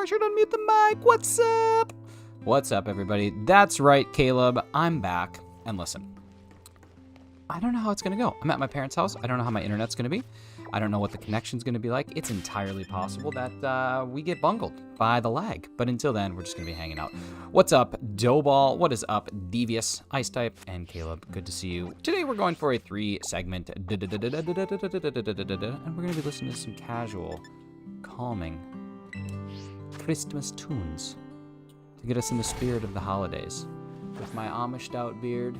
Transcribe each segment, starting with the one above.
I should unmute the mic. What's up? What's up, everybody? That's right, Caleb. I'm back. And listen, I don't know how it's going to go. I'm at my parents' house. I don't know how my internet's going to be. I don't know what the connection's going to be like. It's entirely possible that we get bungled by the lag. But until then, we're just going to be hanging out. What's up, Doughball? What is up, Devious, Ice Type, and Caleb? Good to see you. Today, we're going for a 3-segment, and we're going to be listening to some casual, calming Christmas tunes to get us in the spirit of the holidays with my Amished out beard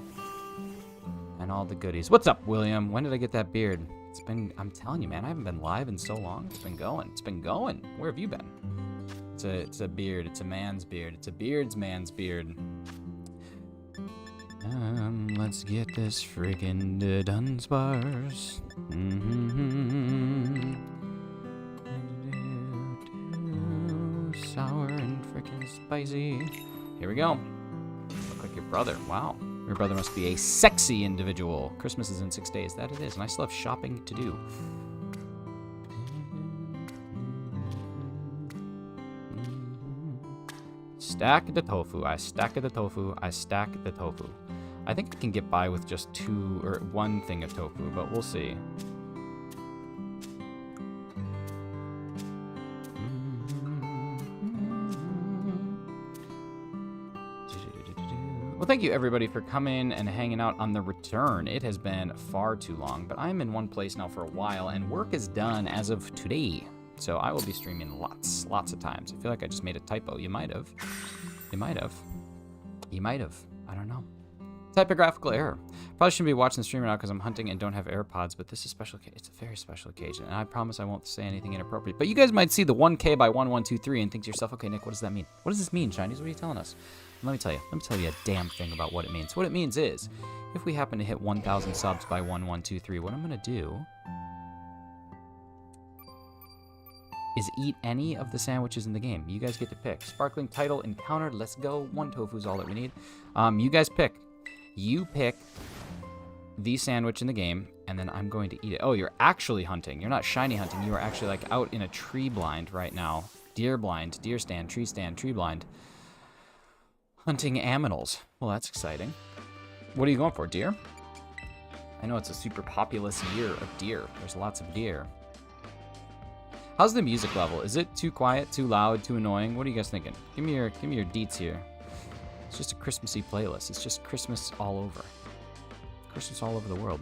and all the goodies. What's up, William? When did I get that beard? It's been, I'm telling you, man, I haven't been live in so long. It's been going. It's been going. Where have you been? It's a beard. It's a man's beard. It's a beard's man's beard. Let's get this friggin' Dudunsparce. Sour and frickin' spicy. Here we go. Look like your brother. Wow. Your brother must be a sexy individual. Christmas is in 6 days. That it is. And I still have shopping to do. Stack the tofu. I stack the tofu. I stack the tofu. I think I can get by with just one thing of tofu, but we'll see. Well, thank you, everybody, for coming and hanging out on the return. It has been far too long, but I'm in one place now for a while, and work is done as of today. So I will be streaming lots of times. I feel like I just made a typo. You might have. You might have. You might have. I don't know. Typographical error. Probably shouldn't be watching the stream right now because I'm hunting and don't have AirPods, but this is special. It's a very special occasion, and I promise I won't say anything inappropriate. But you guys might see the 1K by 1123 and think to yourself, okay, Nick, what does that mean? What does this mean, Shinies? What are you telling us? Let me tell you a damn thing about what it means. What it means is, if we happen to hit 1,000 subs by 1123, what I'm going to do is eat any of the sandwiches in the game. You guys get to pick. Sparkling title encountered. Let's go. 1 tofu is all that we need. You guys pick. You pick the sandwich in the game, and then I'm going to eat it. Oh, you're actually hunting. You're not shiny hunting. You are actually like out in a tree blind right now. Deer blind, deer stand, tree blind. Hunting aminals. Well, that's exciting. What are you going for, deer? I know it's a super populous year of deer. There's lots of deer. How's the music level? Is it too quiet, too loud, too annoying? What are you guys thinking? Give me your deets here. It's just a Christmassy playlist. It's just Christmas all over. Christmas all over the world.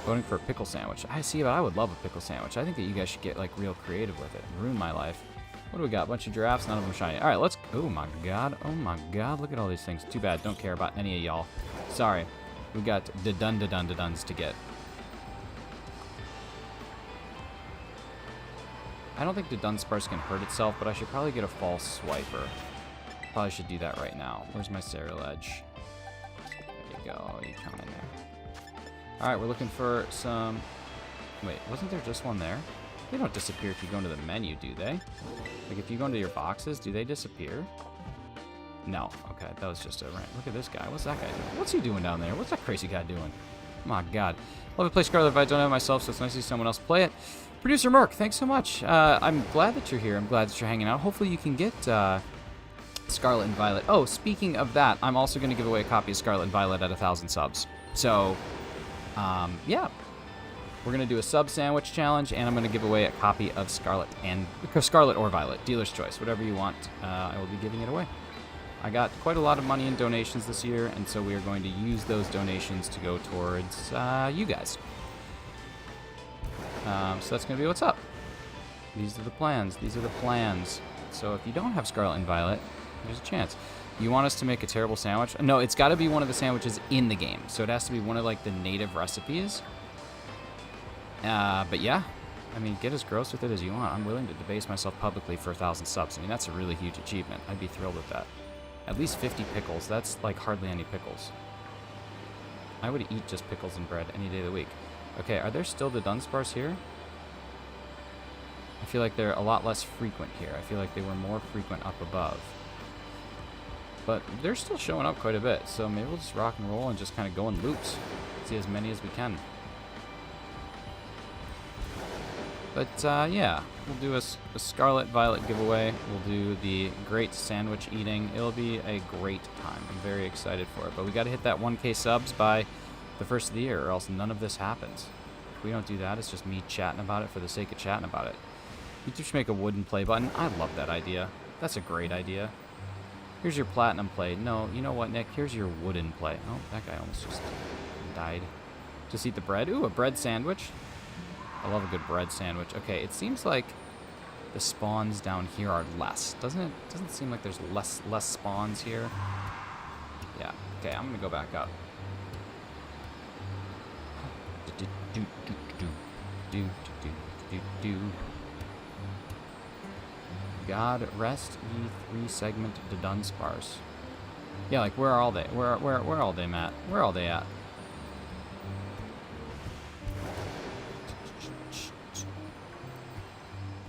Voting for a pickle sandwich. I see, but I would love a pickle sandwich. I think that you guys should get like real creative with it and ruin my life. What do we got? A bunch of giraffes, none of them shiny. All right, let's. Oh my god! Oh my god! Look at all these things. Too bad. Don't care about any of y'all. Sorry. We got Duduns to get. I don't think Dudunsparce can hurt itself, but I should probably get a false swiper. Probably should do that right now. Where's my cereal edge? There you go. You come in there. All right, we're looking for some. Wait, wasn't there just one there? They don't disappear if you go into the menu, do they? Like, if you go into your boxes, do they disappear? No. Okay, that was just a rant. Look at this guy. What's that guy doing? What's he doing down there? What's that crazy guy doing? My God. Love to play Scarlet if I don't have myself, so it's nice to see someone else play it. Producer Merc, thanks so much. I'm glad that you're here. I'm glad that you're hanging out. Hopefully you can get Scarlet and Violet. Oh, speaking of that, I'm also going to give away a copy of Scarlet and Violet at 1,000 subs. So, yeah. We're going to do a sub sandwich challenge, and I'm going to give away a copy of Scarlet or Violet. Dealer's choice. Whatever you want, I will be giving it away. I got quite a lot of money in donations this year, and so we are going to use those donations to go towards you guys. So that's going to be what's up. These are the plans. These are the plans. So if you don't have Scarlet and Violet, there's a chance. You want us to make a terrible sandwich? No, it's got to be one of the sandwiches in the game. So it has to be one of like the native recipes. But yeah, I mean, get as gross with it as you want. I'm willing to debase myself publicly for 1,000 subs. I mean, that's a really huge achievement. I'd be thrilled with that. At least 50 pickles. That's like hardly any pickles. I would eat just pickles and bread any day of the week. Okay, are there still the Dudunsparce here? I feel like they're a lot less frequent here. I feel like they were more frequent up above. But they're still showing up quite a bit, so maybe we'll just rock and roll and just kind of go in loops. See as many as we can. But yeah, we'll do a Scarlet Violet giveaway. We'll do the great sandwich eating. It'll be a great time. I'm very excited for it. But we got to hit that 1K subs by the first of the year, or else none of this happens. If we don't do that, it's just me chatting about it for the sake of chatting about it. YouTube should make a wooden play button. I love that idea. That's a great idea. Here's your platinum play. No, you know what, Nick? Here's your wooden play. Oh, that guy almost just died. Just eat the bread. Ooh, a bread sandwich. I love a good bread sandwich. Okay, it seems like the spawns down here are less. Doesn't it? Doesn't seem like there's less spawns here. Yeah. Okay, I'm gonna go back up. God rest ye 3-segment Dudunsparce. Yeah, like where are all they? Where are all they at? Where are all they at?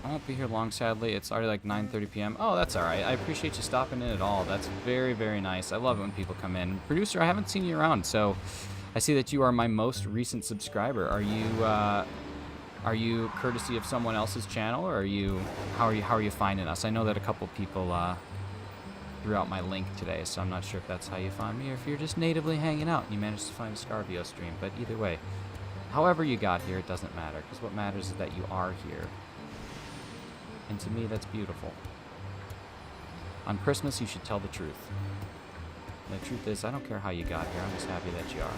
I won't be here long, sadly. It's already like 9:30 p.m. Oh, that's all right. I appreciate you stopping in at all. That's very, very nice. I love it when people come in. Producer, I haven't seen you around, so I see that you are my most recent subscriber. Are you courtesy of someone else's channel, or how are you finding us? I know that a couple people threw out my link today, so I'm not sure if that's how you find me, or if you're just natively hanging out and you managed to find a Scarvio stream. But either way, however you got here, it doesn't matter, because what matters is that you are here. And to me, that's beautiful. On Christmas, you should tell the truth. And the truth is, I don't care how you got here. I'm just happy that you are.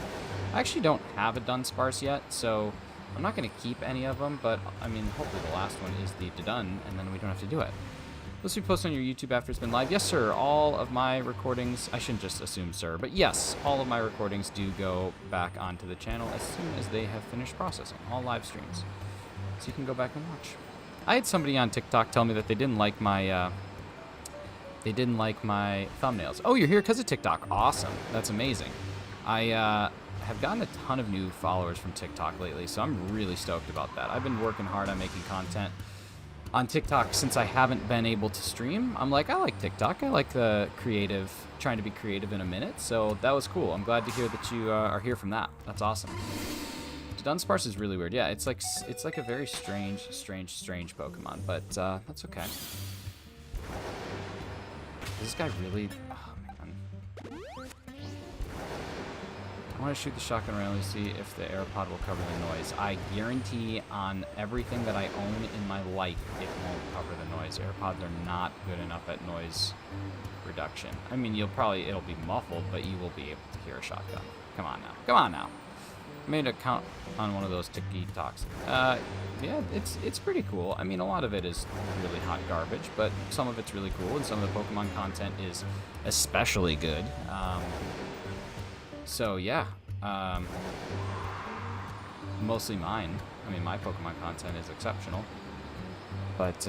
I actually don't have a Dudunsparce yet, so I'm not going to keep any of them, but, I mean, hopefully the last one is the Dudun, and then we don't have to do it. This will be posted on your YouTube after it's been live. Yes, sir, all of my recordings, I shouldn't just assume, sir, but yes, all of my recordings do go back onto the channel as soon as they have finished processing, all live streams. So you can go back and watch. I had somebody on TikTok tell me that they didn't like my thumbnails. Oh, you're here because of TikTok. Awesome. That's amazing. I have gotten a ton of new followers from TikTok lately, so I'm really stoked about that. I've been working hard on making content on TikTok since I haven't been able to stream. I'm like, I like TikTok. I like the trying to be creative in a minute, so that was cool. I'm glad to hear that you are here from that. That's awesome. Dudunsparce is really weird. Yeah, it's like a very strange Pokemon, but that's okay. Is this guy really? Oh man. I want to shoot the shotgun randomly to see if the AirPod will cover the noise. I guarantee on everything that I own in my life, it won't cover the noise. AirPods are not good enough at noise reduction. I mean, it'll be muffled, but you will be able to hear a shotgun. Come on now. Come on now. I made an account on one of those TikToks. Yeah, it's pretty cool. I mean, a lot of it is really hot garbage, but some of it's really cool, and some of the Pokemon content is especially good. So yeah, mostly mine. I mean, my Pokemon content is exceptional. But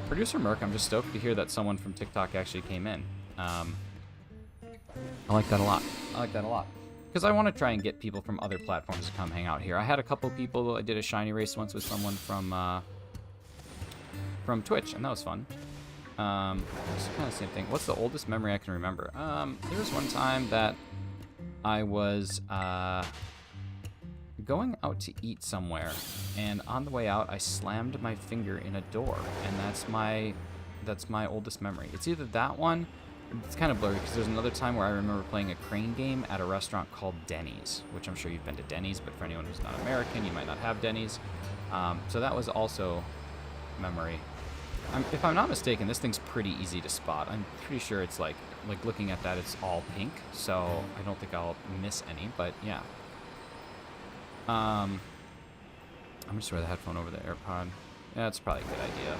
Producer Merc, I'm just stoked to hear that someone from TikTok actually came in. I like that a lot. I like that a lot. Because I want to try and get people from other platforms to come hang out here. I had a couple people. I did a shiny race once with someone from Twitch, and that was fun. It's kind of the same thing. What's the oldest memory I can remember? There was one time that I was going out to eat somewhere, and on the way out, I slammed my finger in a door, and that's my oldest memory. It's either that one. It's kind of blurry because there's another time where I remember playing a crane game at a restaurant called Denny's, which I'm sure you've been to Denny's, but for anyone who's not American, you might not have Denny's. So that was also memory. If I'm not mistaken, this thing's pretty easy to spot. I'm pretty sure it's like looking at that, it's all pink, so I don't think I'll miss any, but yeah. I'm just wear the headphone over the AirPod. Yeah, that's probably a good idea.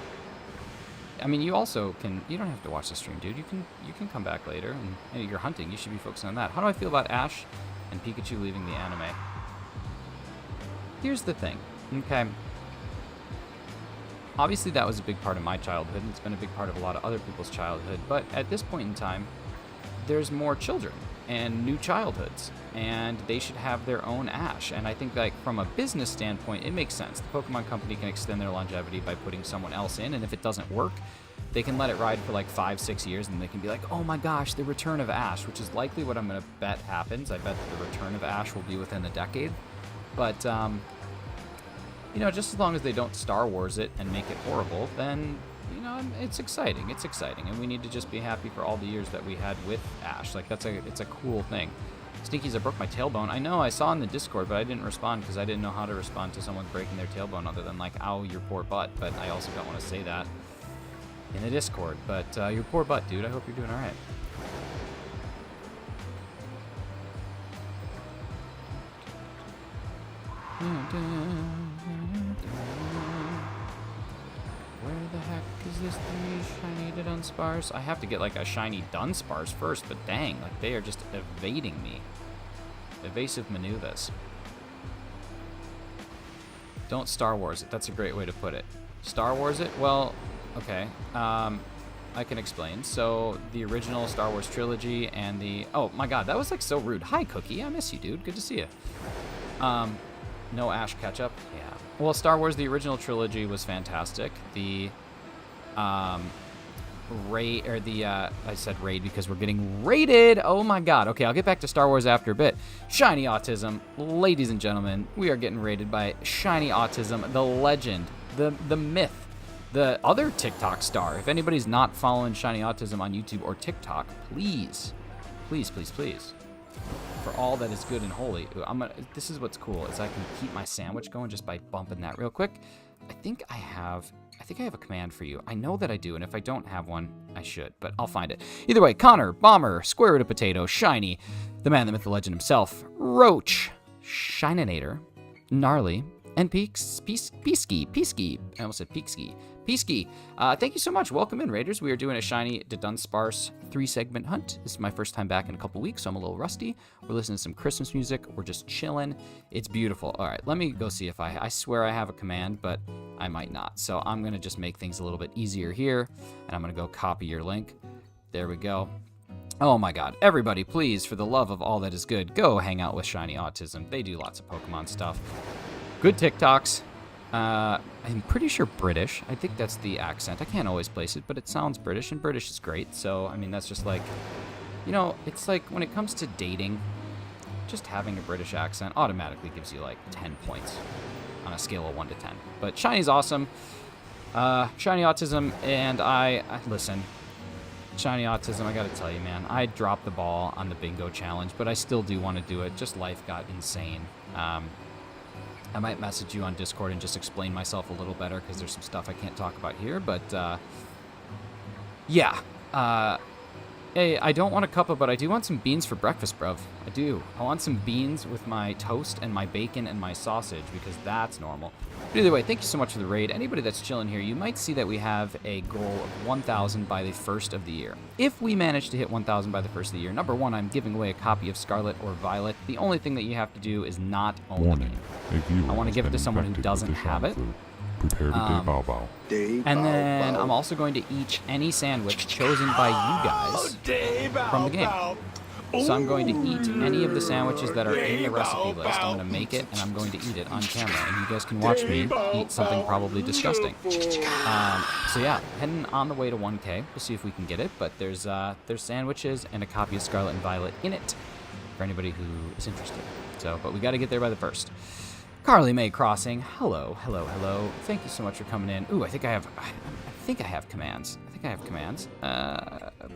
I mean, you also can. You don't have to watch the stream, dude. You can come back later, and hey, you're hunting. You should be focusing on that. How do I feel about Ash and Pikachu leaving the anime? Here's the thing, okay? Obviously, that was a big part of my childhood, and it's been a big part of a lot of other people's childhood. But at this point in time, there's more children and new childhoods, and they should have their own Ash. And I think, like, from a business standpoint, it makes sense. The Pokemon Company can extend their longevity by putting someone else in, and if it doesn't work, they can let it ride for like 5-6 years, and they can be like, oh my gosh, the return of Ash, which is likely what I'm going to bet happens. I bet the return of Ash will be within a decade. But you know, just as long as they don't Star Wars it and make it horrible, then, you know, it's exciting. It's exciting, and we need to just be happy for all the years that we had with Ash. Like, it's a cool thing. Stinkies, I broke my tailbone. I know, I saw in the Discord, but I didn't respond because I didn't know how to respond to someone breaking their tailbone other than, like, ow, your poor butt. But I also don't want to say that in the Discord. But your poor butt, dude. I hope you're doing all right. Where the heck is this shiny Dudunsparce? I have to get like a shiny Dunsparce first, but dang, like they are just evading me. Evasive maneuvers. Don't Star Wars it. That's a great way to put it. Star Wars it? Well, okay. I can explain. So the original Star Wars trilogy and the... Oh my god, that was like so rude. Hi, Cookie. I miss you, dude. Good to see you. No Ash ketchup? Yeah. Well, Star Wars, the original trilogy was fantastic. The, I said raid because we're getting raided. Oh my god. Okay, I'll get back to Star Wars after a bit. Shiny Autism. Ladies and gentlemen, we are getting raided by Shiny Autism, the legend, the myth, the other TikTok star. If anybody's not following Shiny Autism on YouTube or TikTok, please, please, please, please. For all that is good and holy. This is what's cool, is I can keep my sandwich going just by bumping that real quick. I think I have a command for you. I know that I do, and if I don't have one, I should, but I'll find it. Either way, Connor, Bomber, Square Root of Potato, Shiny, the man, the myth, the legend himself, Roach, Shininator, Gnarly, and Peesky. I almost said Peesky. Peesky, thank you so much. Welcome in, Raiders. We are doing a shiny Dudunsparce 3-segment hunt. This is my first time back in a couple weeks, so I'm a little rusty. We're listening to some Christmas music. We're just chilling. It's beautiful. All right, let me go see if I swear I have a command, but I might not. So I'm going to just make things a little bit easier here, and I'm going to go copy your link. There we go. Oh my god. Everybody, please, for the love of all that is good, go hang out with Shiny Autism. They do lots of Pokemon stuff. Good TikToks. I'm pretty sure British. I think that's the accent. I can't always place it, but it sounds British, and British is great. So, I mean, that's just like, you know, it's like when it comes to dating, just having a British accent automatically gives you like 10 points on a scale of 1 to 10. But Shiny's awesome. Shiny Autism, and listen, Shiny Autism, I gotta tell you, man, I dropped the ball on the bingo challenge, but I still do want to do it. Just life got insane. I might message you on Discord and just explain myself a little better because there's some stuff I can't talk about here. But, yeah. Hey, I don't want a cuppa, but I do want some beans for breakfast, bruv. I do. I want some beans with my toast and my bacon and my sausage because that's normal. But either way, thank you so much for the raid. Anybody that's chilling here, you might see that we have a goal of 1,000 by the first of the year. If we manage to hit 1,000 by the first of the year, number one, I'm giving away a copy of Scarlet or Violet. The only thing that you have to do is not own the game. I want to give it to someone who doesn't have it. Prepare to bow bow. And then I'm also going to eat any sandwich chosen by you guys from the game. So I'm going to eat any of the sandwiches that are in the recipe list. I'm going to make it, and I'm going to eat it on camera. And you guys can watch me eat something probably disgusting. So yeah, heading on the way to 1K. We'll see if we can get it. But there's sandwiches and a copy of Scarlet and Violet in it for anybody who is interested. So, but we got to get there by the first. Carly May Crossing, hello. Thank you so much for coming in. Ooh, I think I have commands.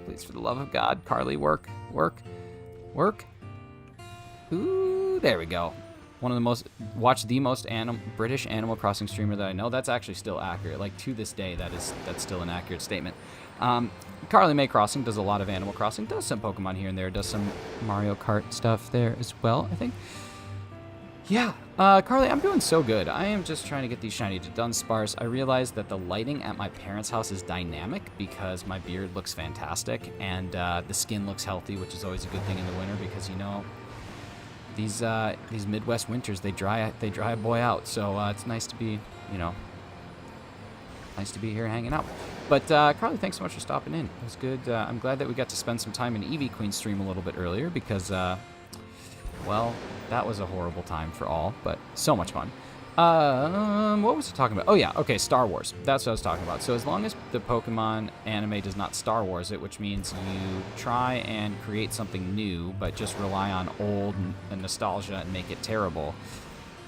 Please, for the love of God, Carly, work. Ooh, there we go. One of the most British Animal Crossing streamer that I know. That's actually still accurate. Like, to this day, that's still an accurate statement. Carly May Crossing does a lot of Animal Crossing, does some Pokemon here and there, does some Mario Kart stuff there as well, I think. Yeah, Carly, I'm doing so good. I am just trying to get these shiny Dudunsparce. I realized that the lighting at my parents' house is dynamic because my beard looks fantastic and the skin looks healthy, which is always a good thing in the winter because, you know, these Midwest winters, they dry a boy out. So it's nice to be, you know, nice to be here hanging out. But Carly, thanks so much for stopping in. It was good. I'm glad that we got to spend some time in Eevee Queen stream a little bit earlier because, well, that was a horrible time for all, but so much fun. What was I talking about? Oh yeah, okay, Star Wars. That's what I was talking about. So as long as the Pokemon anime does not Star Wars it, which means you try and create something new, but just rely on old and nostalgia and make it terrible,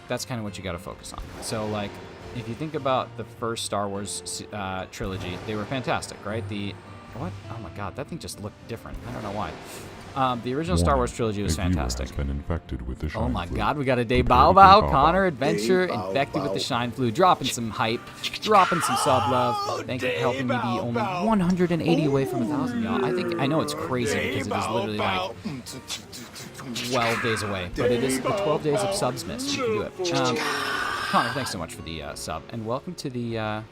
that's kind of what you got to focus on. So, like, if you think about the first Star Wars trilogy, they were fantastic, right? What? Oh my God, that thing just looked different. I don't know why. The original Star Wars trilogy was fantastic. Has been infected with the shine Oh my flu. God, we got a day Prepare bow to bow, day Connor, bow. adventure, Day bow infected with the bow. shine flu, dropping some hype, dropping some sub love. Thank you for helping me be only 180 away from 1,000, y'all. I know it's crazy because it is literally like 12 days away, but it is the 12 days of subs missed. You can do it. Connor, thanks so much for the sub, and welcome to the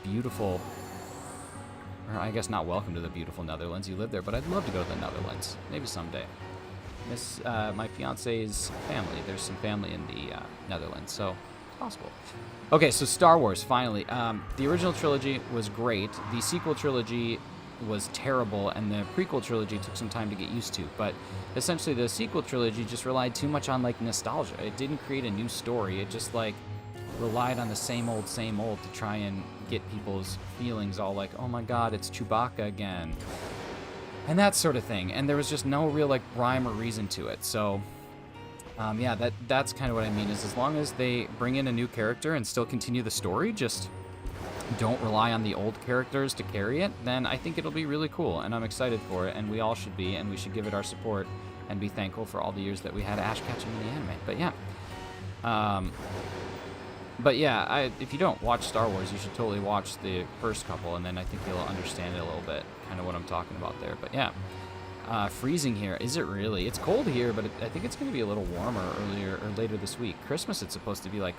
beautiful. Or I guess not welcome to the beautiful Netherlands. You live there, but I'd love to go to the Netherlands. Maybe someday. Miss my fiance's family. There's some family in the Netherlands, so it's possible. Okay, so Star Wars, finally. The original trilogy was great. The sequel trilogy was terrible, and the prequel trilogy took some time to get used to. But essentially, the sequel trilogy just relied too much on, like, nostalgia. It didn't create a new story. It just, like, relied on the same old to try and get people's feelings all like, oh my God, it's Chewbacca again. And that sort of thing. And there was just no real, like, rhyme or reason to it. So, yeah, that's kind of what I mean, is as long as they bring in a new character and still continue the story, just don't rely on the old characters to carry it, then I think it'll be really cool. And I'm excited for it, and we all should be, and we should give it our support and be thankful for all the years that we had Ash catching in the anime. But yeah. But yeah, if you don't watch Star Wars, you should totally watch the first couple, and then I think you'll understand it a little bit, kind of what I'm talking about there. But yeah, freezing here. Is it really? It's cold here, but I think it's going to be a little warmer earlier or later this week. Christmas, it's supposed to be like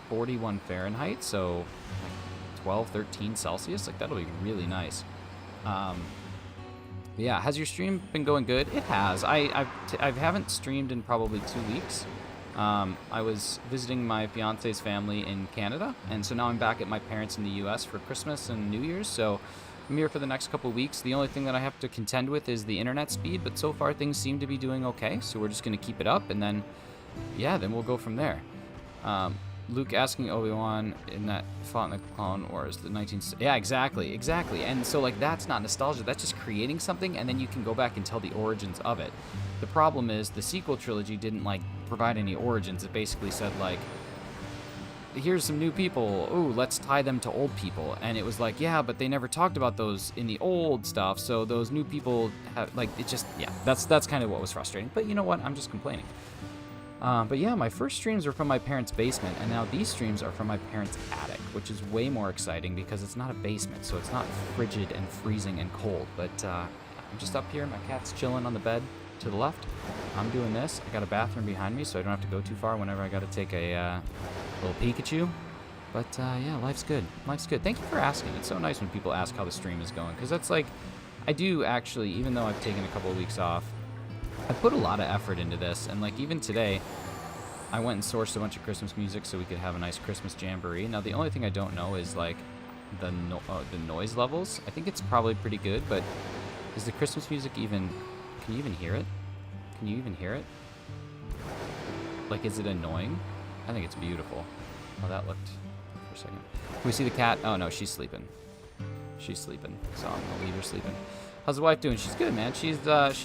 41 Fahrenheit, so like 12, 13 Celsius. Like, that'll be really nice. Yeah, has your stream been going good? It has. I haven't streamed in probably 2 weeks. I was visiting my fiance's family in Canada, and so now I'm back at my parents in the U.S. for Christmas and New Year's, so I'm here for the next couple weeks. The only thing that I have to contend with is the internet speed, but so far things seem to be doing okay, so we're just going to keep it up, and then, yeah, then we'll go from there. Luke asking Obi-Wan in that fought in the Clone Wars, the 19... Yeah, exactly. And so, like, that's not nostalgia. That's just creating something, and then you can go back and tell the origins of it. The problem is the sequel trilogy didn't, like, provide any origins. It basically said, like, here's some new people. Ooh, let's tie them to old people. And it was like, yeah, but they never talked about those in the old stuff, so those new people have, like, it just... Yeah, that's kind of what was frustrating. But you know what? I'm just complaining. But yeah, my first streams were from my parents' basement, and now these streams are from my parents' attic, which is way more exciting because it's not a basement, so it's not frigid and freezing and cold. But I'm just up here, my cat's chilling on the bed to the left. I'm doing this. I got a bathroom behind me, so I don't have to go too far whenever I got to take a little Pikachu. But yeah, life's good. Life's good. Thank you for asking. It's so nice when people ask how the stream is going, because that's like, I do actually, even though I've taken a couple of weeks off, I put a lot of effort into this, and like even today, I went and sourced a bunch of Christmas music so we could have a nice Christmas jamboree. Now the only thing I don't know is like the noise levels. I think it's probably pretty good, but is the Christmas music even? Can you even hear it? Can you even hear it? Like, is it annoying? I think it's beautiful. Oh, that looked for a second. Can we see the cat? Oh no, she's sleeping. She's sleeping, so I'm gonna leave her sleeping. How's the wife doing? She's good, man. She's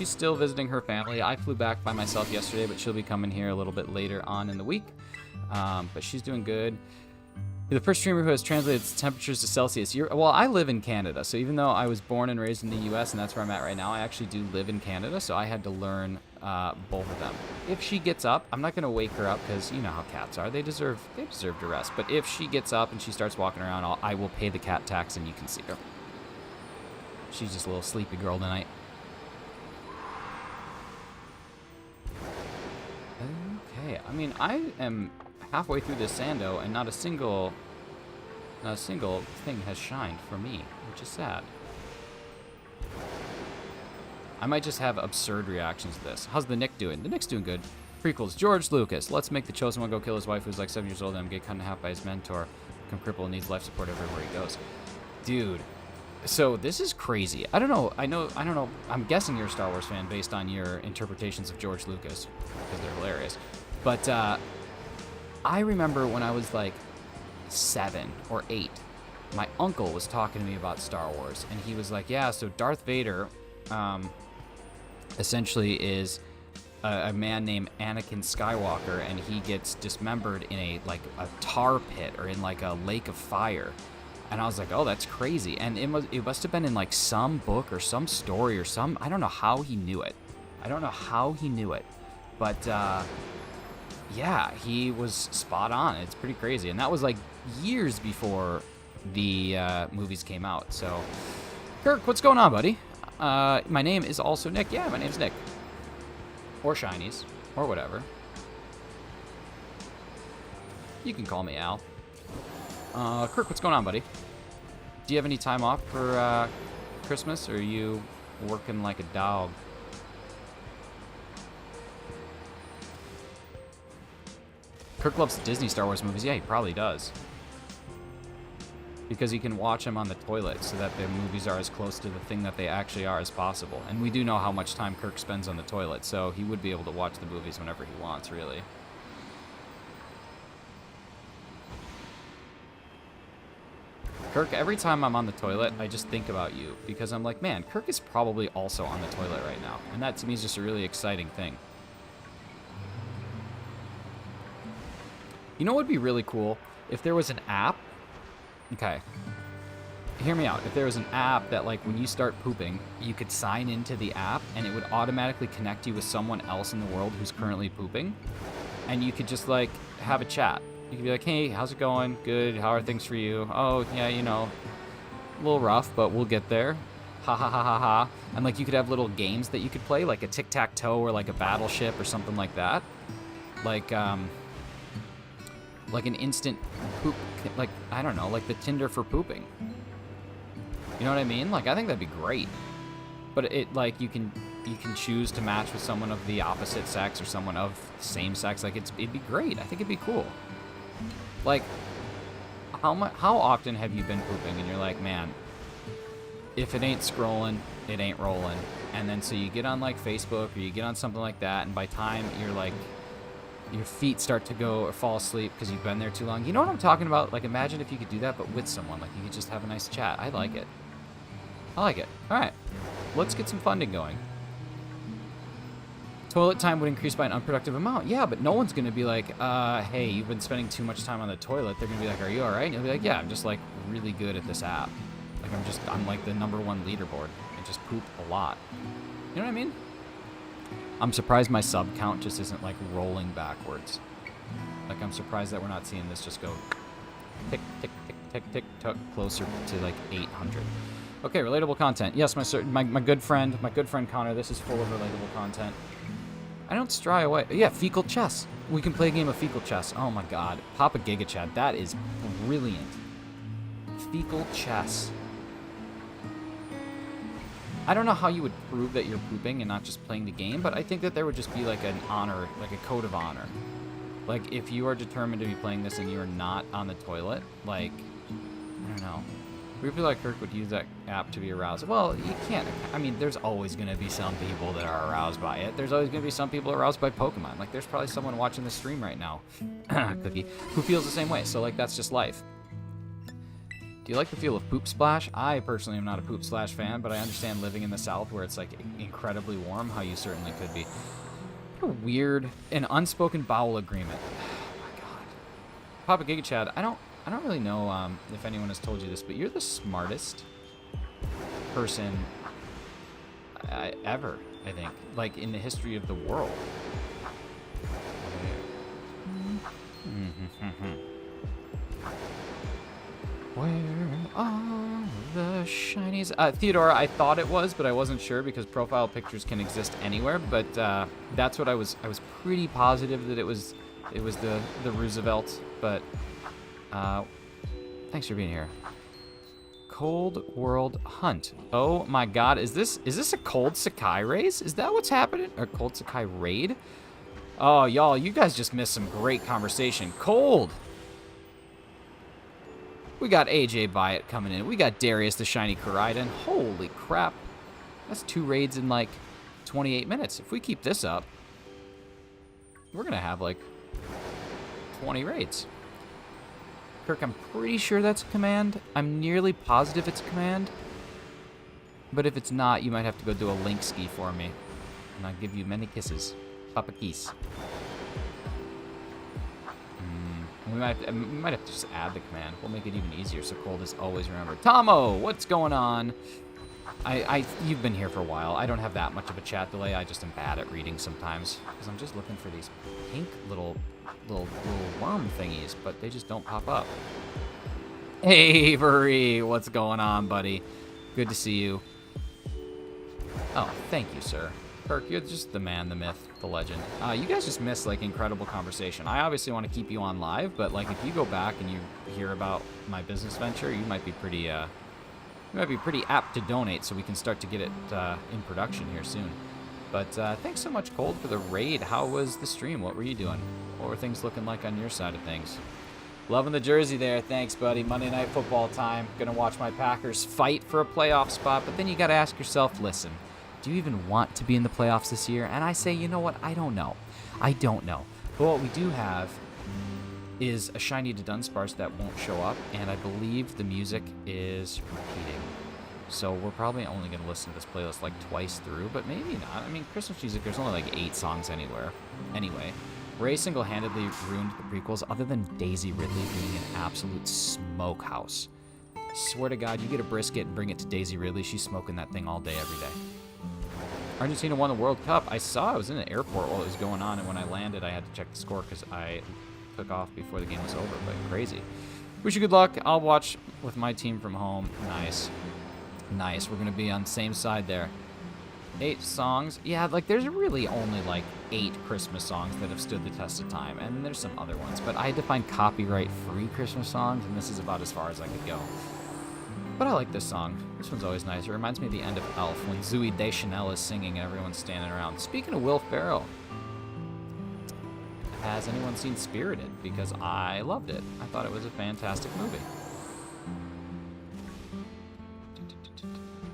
still visiting her family. I flew back by myself yesterday, but she'll be coming here a little bit later on in the week. But she's doing good. You're the first streamer who has translated temperatures to Celsius. Well, I live in Canada, so even though I was born and raised in the U.S. and that's where I'm at right now, I actually do live in Canada, so I had to learn both of them. If she gets up, I'm not gonna wake her up because you know how cats are. They deserve to rest. But if she gets up and she starts walking around, I will pay the cat tax and you can see her. She's just a little sleepy girl tonight. Okay, I mean, I am halfway through this Sando, and not a single thing has shined for me, which is sad. I might just have absurd reactions to this. How's the Nick doing? The Nick's doing good. Prequels. George Lucas. Let's make the chosen one go kill his wife, who's like 7 years old, and get cut in half by his mentor. Become crippled and needs life support everywhere he goes. Dude. So this is crazy. I don't know. I'm guessing you're a Star Wars fan based on your interpretations of George Lucas, because they're hilarious. But I remember when I was like 7 or 8, my uncle was talking to me about Star Wars, and he was like, yeah, so Darth Vader essentially is a man named Anakin Skywalker, and he gets dismembered in a tar pit or in like a lake of fire. And I was like, oh, that's crazy. And it must have been in like some book or some story or some, I don't know how he knew it. But yeah, he was spot on. It's pretty crazy. And that was like years before the movies came out. So, Kirk, what's going on, buddy? My name is also Nick. Yeah, my name's Nick. Or Shinies. Or whatever. You can call me Al. Kirk, what's going on, buddy? Do you have any time off for Christmas, or are you working like a dog? Kirk loves Disney Star Wars movies. Yeah, he probably does. Because he can watch them on the toilet so that the movies are as close to the thing that they actually are as possible. And we do know how much time Kirk spends on the toilet, so he would be able to watch the movies whenever he wants, really. Kirk, every time I'm on the toilet, I just think about you. Because I'm like, man, Kirk is probably also on the toilet right now. And that, to me, is just a really exciting thing. You know what would be really cool? If there was an app. Okay. Hear me out. If there was an app that, like, when you start pooping, you could sign into the app and it would automatically connect you with someone else in the world who's currently pooping. And you could just, like, have a chat. You could be like, hey, how's it going? Good. How are things for you? Oh, yeah, you know, a little rough, but we'll get there. Ha ha ha ha ha. And, like, you could have little games that you could play, like a tic-tac-toe or, like, a battleship or something like that. Like an instant poop, like, I don't know, like the Tinder for pooping. You know what I mean? Like, I think that'd be great. But it, like, you can choose to match with someone of the opposite sex or someone of the same sex. Like, it'd be great. I think it'd be cool. Like, how often have you been pooping and you're like, man, if it ain't scrolling, it ain't rolling. And then so you get on, like, Facebook or you get on something like that, and by time you're like, your feet start to go or fall asleep because you've been there too long. You know what I'm talking about? Like, imagine if you could do that, but with someone. Like, you could just have a nice chat. I like it. All right. Let's get some funding going. Toilet time would increase by an unproductive amount. Yeah, but no one's going to be like, hey, you've been spending too much time on the toilet. They're going to be like, are you all right? And you'll be like, yeah, I'm just, like, really good at this app. Like, I'm like the #1 leaderboard. I just poop a lot. You know what I mean? I'm surprised my sub count just isn't, like, rolling backwards. Like, I'm surprised that we're not seeing this just go tick, tick, tick, tick, tick, tick, closer to, like, 800. Okay, relatable content. Yes, my good friend Connor, this is full of relatable content. I don't stray away. Yeah, fecal chess. We can play a game of fecal chess. Oh, my God. Papa Giga Chad, that is brilliant. Fecal chess. I don't know how you would prove that you're pooping and not just playing the game, but I think that there would just be like an honor, like a code of honor. Like, if you are determined to be playing this and you're not on the toilet, like, I don't know. We feel like Kirk would use that app to be aroused. Well, you can't. I mean, there's always going to be some people that are aroused by it. There's always going to be some people aroused by Pokemon. Like, there's probably someone watching the stream right now, Cookie, who feels the same way. So, like, that's just life. Do you like the feel of Poop Splash? I personally am not a Poop Splash fan, but I understand living in the South where it's, like, incredibly warm, how you certainly could be. What a weird, an unspoken bowel agreement. Oh, my God. Papa Giga Chad, I don't really know if anyone has told you this, but you're the smartest person ever, I think, like, in the history of the world. Where are the shinies? Theodora, I thought it was, but I wasn't sure because profile pictures can exist anywhere. But that's what I was pretty positive that it was the Roosevelt. But thanks for being here. Cold World Hunt. Oh my God, is this a Cold Sakai race? Is that what's happening? Or Cold Sakai raid? Oh, y'all, you guys just missed some great conversation. Cold. We got AJ Byatt coming in. We got Darius the Shiny Koraidon. Holy crap. That's 2 raids in like 28 minutes. If we keep this up, we're going to have like 20 raids. Kirk, I'm pretty sure that's a command. I'm nearly positive it's a command. But if it's not, you might have to go do a link ski for me. And I'll give you many kisses. Papa Keys. We might have to just add the command. We'll make it even easier so Cold is always remembered. Tomo, what's going on? You've been here for a while. I don't have that much of a chat delay. I just am bad at reading sometimes because I'm just looking for these pink little worm thingies, but they just don't pop up. Hey, Avery, what's going on, buddy? Good to see you. Oh, thank you, sir. Kirk, you're just the man, the myth, the legend. You guys just missed, like, incredible conversation. I obviously want to keep you on live, but, like, if you go back and you hear about my business venture, you might be pretty apt to donate so we can start to get it in production here soon. But thanks so much, Cold, for the raid. How was the stream? What were you doing? What were things looking like on your side of things? Loving the jersey there. Thanks, buddy. Monday Night Football time. Gonna watch my Packers fight for a playoff spot, but then you gotta ask yourself, listen, do you even want to be in the playoffs this year? And I say, you know what? I don't know. I don't know. But what we do have is a shiny Dudunsparce that won't show up, and I believe the music is repeating. So we're probably only going to listen to this playlist like twice through, but maybe not. I mean, Christmas music, there's only like 8 songs anywhere. Anyway, Ray single-handedly ruined the prequels other than Daisy Ridley being an absolute smokehouse. Swear to God, you get a brisket and bring it to Daisy Ridley, she's smoking that thing all day, every day. Argentina won the World Cup. I was in the airport while it was going on, and when I landed, I had to check the score because I took off before the game was over, but crazy. Wish you good luck. I'll watch with my team from home. Nice. Nice. We're going to be on the same side there. 8 songs. Yeah, like, there's really only, like, 8 Christmas songs that have stood the test of time, and there's some other ones, but I had to find copyright-free Christmas songs, and this is about as far as I could go. But I like this song. This one's always nice. It reminds me of the end of Elf when Zooey Deschanel is singing and everyone's standing around. Speaking of Will Ferrell, has anyone seen Spirited? Because I loved it. I thought it was a fantastic movie.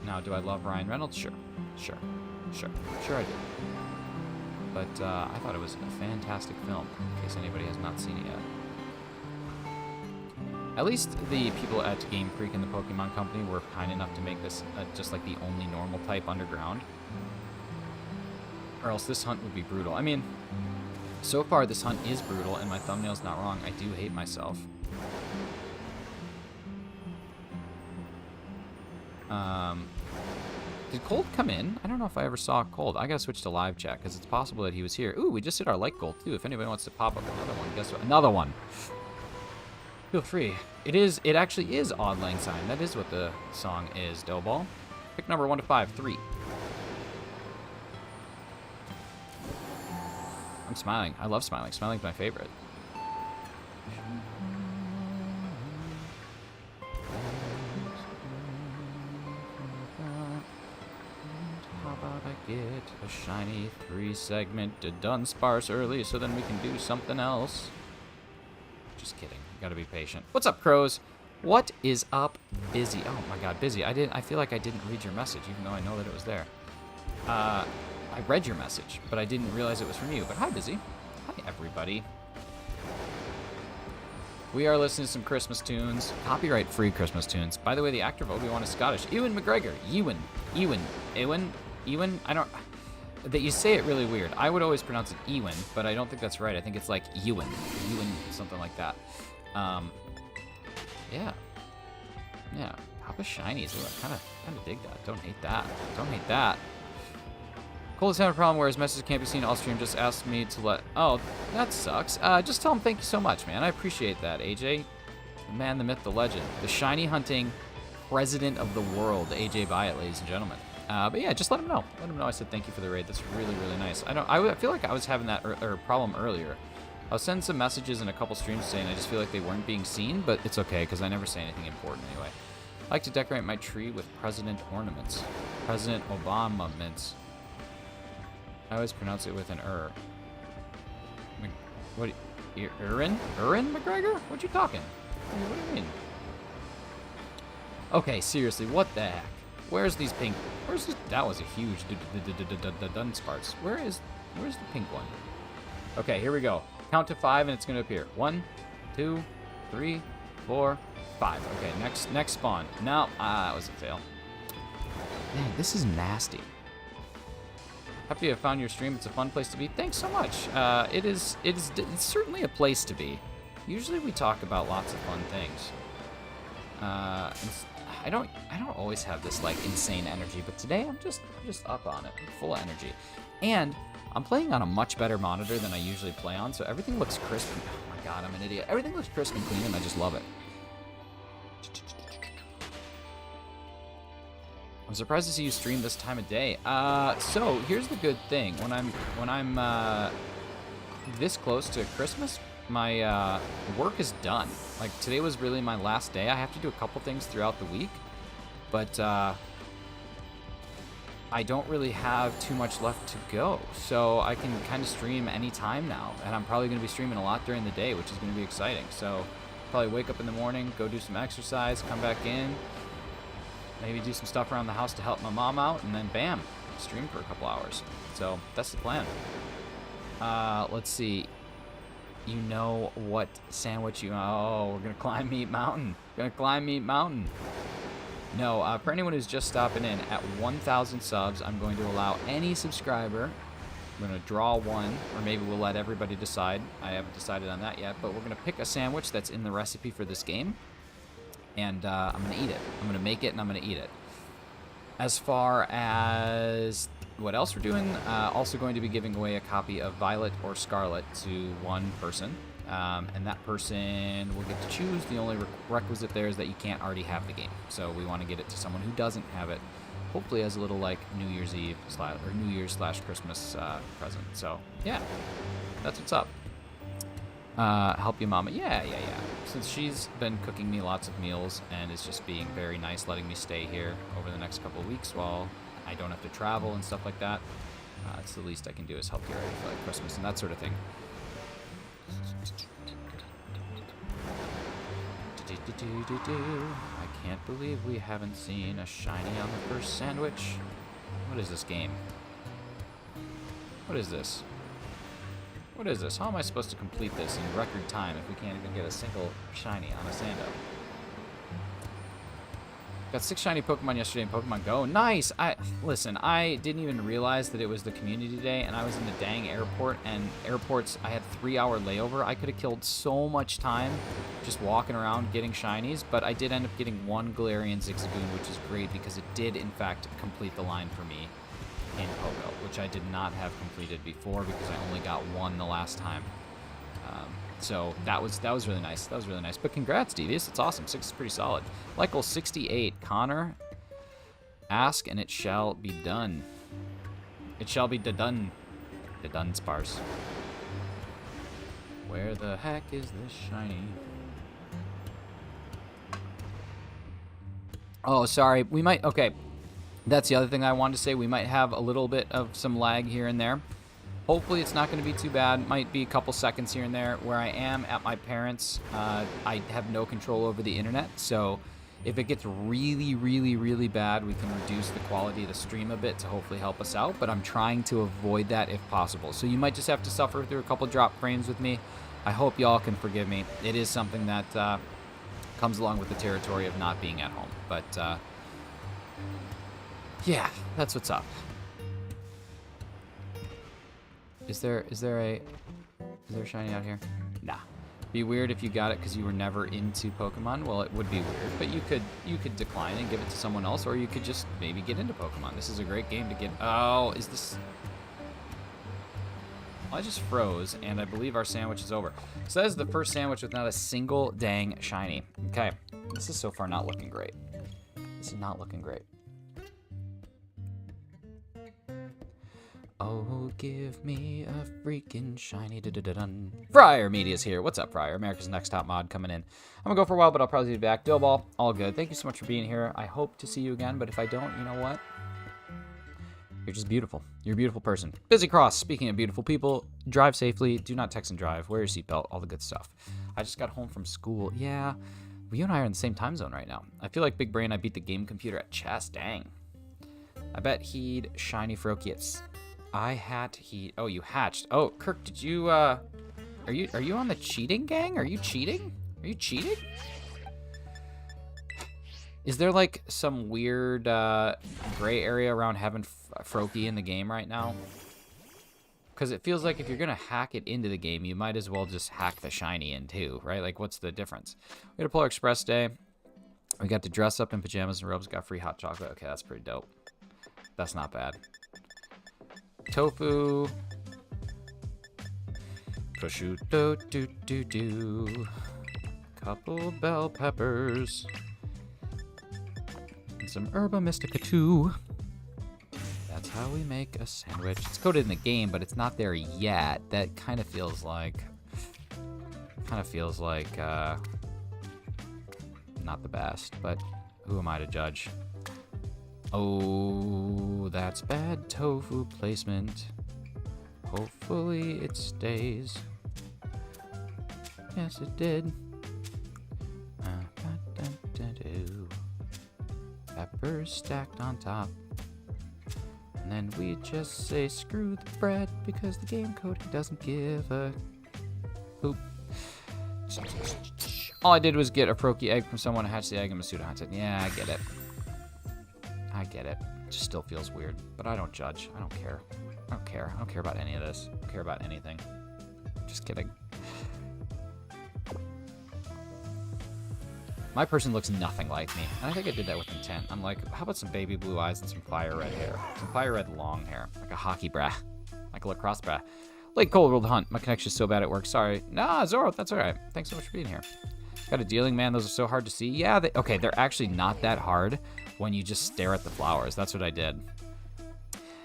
Now, do I love Ryan Reynolds? Sure I do. But I thought it was a fantastic film, in case anybody has not seen it yet. At least the people at Game Freak and the Pokemon Company were kind enough to make this just like the only normal type underground. Or else this hunt would be brutal. I mean, so far this hunt is brutal, and my thumbnail's not wrong. I do hate myself. Did Cold come in? I don't know if I ever saw Cold. I gotta switch to live chat, because it's possible that he was here. Ooh, we just hit our like goal, too. If anybody wants to pop up another one, guess what? Another one! Feel free. It actually is Auld Lang Syne. That is what the song is, Doughball. Pick number 1 to 5, 3. I'm smiling. I love smiling. Smiling's my favorite. How about I get a shiny 3-segment Dudunsparce early so then we can do something else? Just kidding. Gotta be patient. What's up, Crows? What is up, Busy? Oh my God, Busy. I feel like I didn't read your message, even though I know that it was there. I read your message, but I didn't realize it was from you. But hi, Busy. Hi, everybody. We are listening to some Christmas tunes, copyright-free Christmas tunes. By the way, the actor of Obi-Wan is Scottish. Ewan McGregor. Ewan. I don't. That you say it really weird. I would always pronounce it Ewan, but I don't think that's right. I think it's like Ewan, something like that. Yeah. Papa Shinies. Ooh, I kind of dig that. Don't hate that. Cole's having a problem where his message can't be seen all stream. Just asked me to let. Oh, that sucks. Just tell him thank you so much, man. I appreciate that, AJ. The man, the myth, the legend, the shiny hunting president of the world, AJ Byatt, ladies and gentlemen. But yeah, just let him know. Let him know I said thank you for the raid. That's really, really nice. I feel like I was having that problem earlier. I was sending some messages in a couple streams today, and I just feel like they weren't being seen, but it's okay, because I never say anything important anyway. I like to decorate my tree with president ornaments. President Obama mints. I always pronounce it with an What? Urin McGregor? What you talking? What do you mean? Okay, seriously, what the heck? Where's these pink? Where's this? That was a huge Dudunsparce. Where's the pink one? Okay, here we go. Count to 5 and it's gonna appear. 1, 2, 3, 4, 5. Okay, next spawn. No, that was a fail. Man, this is nasty. Happy I found your stream. It's a fun place to be. Thanks so much. It's certainly a place to be. Usually we talk about lots of fun things. I don't always have this like insane energy, but today I'm just up on it. I'm full of energy. And I'm playing on a much better monitor than I usually play on, so everything looks crisp. And, oh my god, I'm an idiot. Everything looks crisp and clean, and I just love it. I'm surprised to see you stream this time of day. So here's the good thing. When I'm this close to Christmas, my work is done. Like today was really my last day. I have to do a couple things throughout the week, but I don't really have too much left to go. So I can kind of stream anytime now, and I'm probably going to be streaming a lot during the day, which is going to be exciting. So probably wake up in the morning, go do some exercise, come back in, maybe do some stuff around the house to help my mom out, and then bam, stream for a couple hours. So that's the plan. Let's see. You know what sandwich you... Oh, we're going to climb Meat Mountain. Going to climb Meat Mountain. No, for anyone who's just stopping in, at 1,000 subs, I'm going to allow any subscriber. I'm going to draw one, or maybe we'll let everybody decide. I haven't decided on that yet, but we're going to pick a sandwich that's in the recipe for this game. And I'm going to eat it. I'm going to make it, and I'm going to eat it. As far as what else we're doing, also going to be giving away a copy of Violet or Scarlet to one person. And that person will get to choose. The only requisite there is that you can't already have the game. So we want to get it to someone who doesn't have it. Hopefully as a little like New Year's Eve or New Year's / Christmas present. So yeah, that's what's up. Help your mama. Yeah. Since she's been cooking me lots of meals and is just being very nice, letting me stay here over the next couple of weeks while I don't have to travel and stuff like that. It's the least I can do is help get ready for like Christmas and that sort of thing. I can't believe we haven't seen a shiny on the first sandwich. What is this game? What is this? What is this? How am I supposed to complete this in record time if we can't even get a single shiny on a Sando? Got 6 shiny Pokemon yesterday in Pokemon Go. Nice! Listen, I didn't even realize that it was the community day, and I was in the dang airport, and airports, I had 3-hour layover. I could have killed so much time just walking around getting shinies, but I did end up getting 1 Galarian Zigzagoon, which is great because it did, in fact, complete the line for me in Pogo, which I did not have completed before because I only got 1 the last time. So that was really nice. That was really nice. But congrats, Devious. It's awesome. 6 is pretty solid. Lykel 68. Connor, ask and it shall be done. It shall be done. Dudunsparce. Where the heck is this shiny? Oh, sorry. We might... Okay. That's the other thing I wanted to say. We might have a little bit of some lag here and there. Hopefully it's not going to be too bad. Might be a couple seconds here and there. Where I am at my parents', I have no control over the internet. So if it gets really, really, really bad, we can reduce the quality of the stream a bit to hopefully help us out. But I'm trying to avoid that if possible. So you might just have to suffer through a couple drop frames with me. I hope y'all can forgive me. It is something that comes along with the territory of not being at home. But yeah, that's what's up. Is there a shiny out here? Nah. Be weird if you got it because you were never into Pokemon. Well, it would be weird, but you could decline and give it to someone else, or you could just maybe get into Pokemon. This is a great game to get. Oh, is this? Well, I just froze, and I believe our sandwich is over. So that is the first sandwich with not a single dang shiny. Okay, this is so far not looking great. This is not looking great. Oh, give me a freaking shiny da-da-da-dun. Fryer Media's here. What's up, Fryer? America's Next Top Mod coming in. I'm gonna go for a while, but I'll probably be back. Dillball, all good. Thank you so much for being here. I hope to see you again, but if I don't, you know what? You're just beautiful. You're a beautiful person. Busy Cross, speaking of beautiful people, drive safely. Do not text and drive. Wear your seatbelt. All the good stuff. I just got home from school. Yeah, well, you and I are in the same time zone right now. I feel like Big Brain, I beat the game computer at chess. Dang. I bet he'd shiny Ferokiets. Oh, you hatched. Oh, Kirk, did you, are you on the cheating gang? Are you cheating? Are you cheating? Is there, like, some weird, gray area around having Froakie in the game right now? Because it feels like if you're going to hack it into the game, you might as well just hack the shiny in too, right? Like, what's the difference? We got a Polar Express Day. We got to dress up in pajamas and robes. Got free hot chocolate. Okay, that's pretty dope. That's not bad. Tofu. Prosciutto. Do. Couple bell peppers. And some herba mystica too. That's how we make a sandwich. It's coded in the game, but it's not there yet. That kind of feels like not the best, but who am I to judge? Oh, that's bad tofu placement. Hopefully it stays. Yes, it did. Peppers stacked on top. And then we just say screw the bread because the game coding doesn't give a poop. All I did was get a Proki egg from someone, hatch the egg, and Masuda hunted. Yeah, I get it. It just still feels weird, but I don't judge. I don't care. I don't care about any of this. I don't care about anything. Just kidding. My person looks nothing like me, and I think I did that with intent. I'm like, how about some baby blue eyes and some fire red hair? Some fire red long hair, like a hockey bra, like a lacrosse bra. Late Cold World Hunt. My connection's so bad at work. Sorry. Nah, Zoro, that's all right. Thanks so much for being here. Got a dealing man. Those are so hard to see. Yeah, okay, they're actually not that hard when you just stare at the flowers. That's what I did.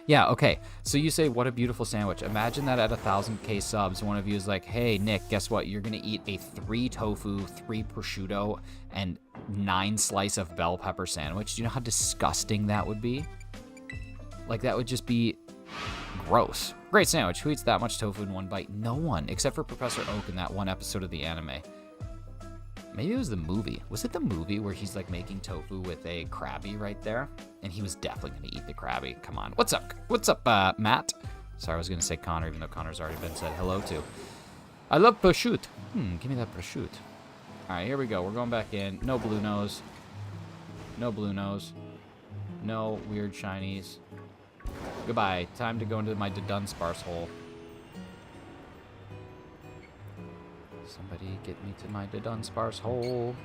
Yeah, okay. So you say, what a beautiful sandwich. Imagine that at 1,000K subs, one of you is like, hey, Nick, guess what? You're going to eat a 3 tofu, 3 prosciutto, and 9 slice of bell pepper sandwich. Do you know how disgusting that would be? Like, that would just be gross. Great sandwich. Who eats that much tofu in one bite? No one, except for Professor Oak in that one episode of the anime. Maybe it was the movie. Was it the movie where he's like making tofu with a Krabby right there? And he was definitely going to eat the Krabby. Come on. What's up? What's up, Matt? Sorry, I was going to say Connor, even though Connor's already been said hello to. I love prosciutto. Give me that prosciutto. All right, here we go. We're going back in. No blue nose. No blue nose. No weird shinies. Goodbye. Time to go into my Dudunsparce hole. Somebody get me to my Dudunsparce hole.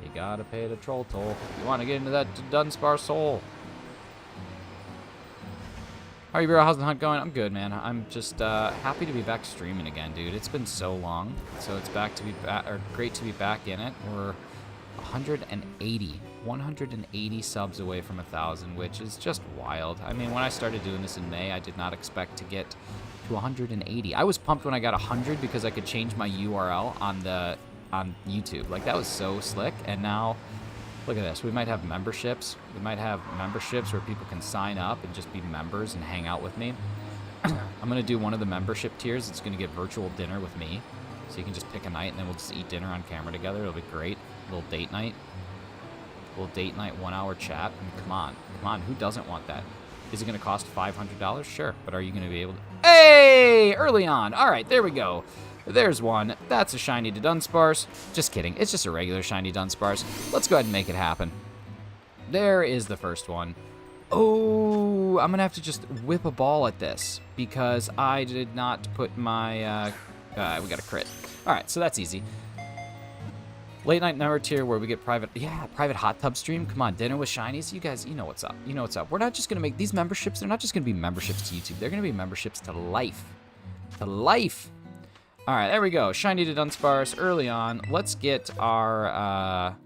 You gotta pay the troll toll. You want to get into that Dudunsparce hole. How are you, bro? How's the hunt going? I'm good, man. I'm just happy to be back streaming again, dude. It's been so long, so it's back to be great to be back in it. We're 180 subs away from 1,000, which is just wild. I mean, when I started doing this in May, I did not expect to get to 180. I was pumped when I got 100 because I could change my URL on YouTube. Like, that was so slick. And now, look at this. We might have memberships. We might have memberships where people can sign up and just be members and hang out with me. I'm going to do one of the membership tiers. It's going to get virtual dinner with me. So you can just pick a night and then we'll just eat dinner on camera together. It'll be great. A little date night. 1 hour chat. I mean, come on. Who doesn't want that? Is it going to cost $500? Sure. But are you going to be able to... Hey! Early on. All right, there we go. There's one. That's a shiny Dudunsparce. Just kidding. It's just a regular shiny Dudunsparce. Let's go ahead and make it happen. There is the first one. Oh, I'm going to have to just whip a ball at this because I did not put my... we got a crit. All right, so that's easy. Late night number tier where we get private hot tub stream. Come on, dinner with shinies. You guys, you know what's up. You know what's up. We're not just going to make these memberships. They're not just going to be memberships to YouTube. They're going to be memberships to life. To life. All right, there we go. Shiny Dudunsparce early on. Let's get our,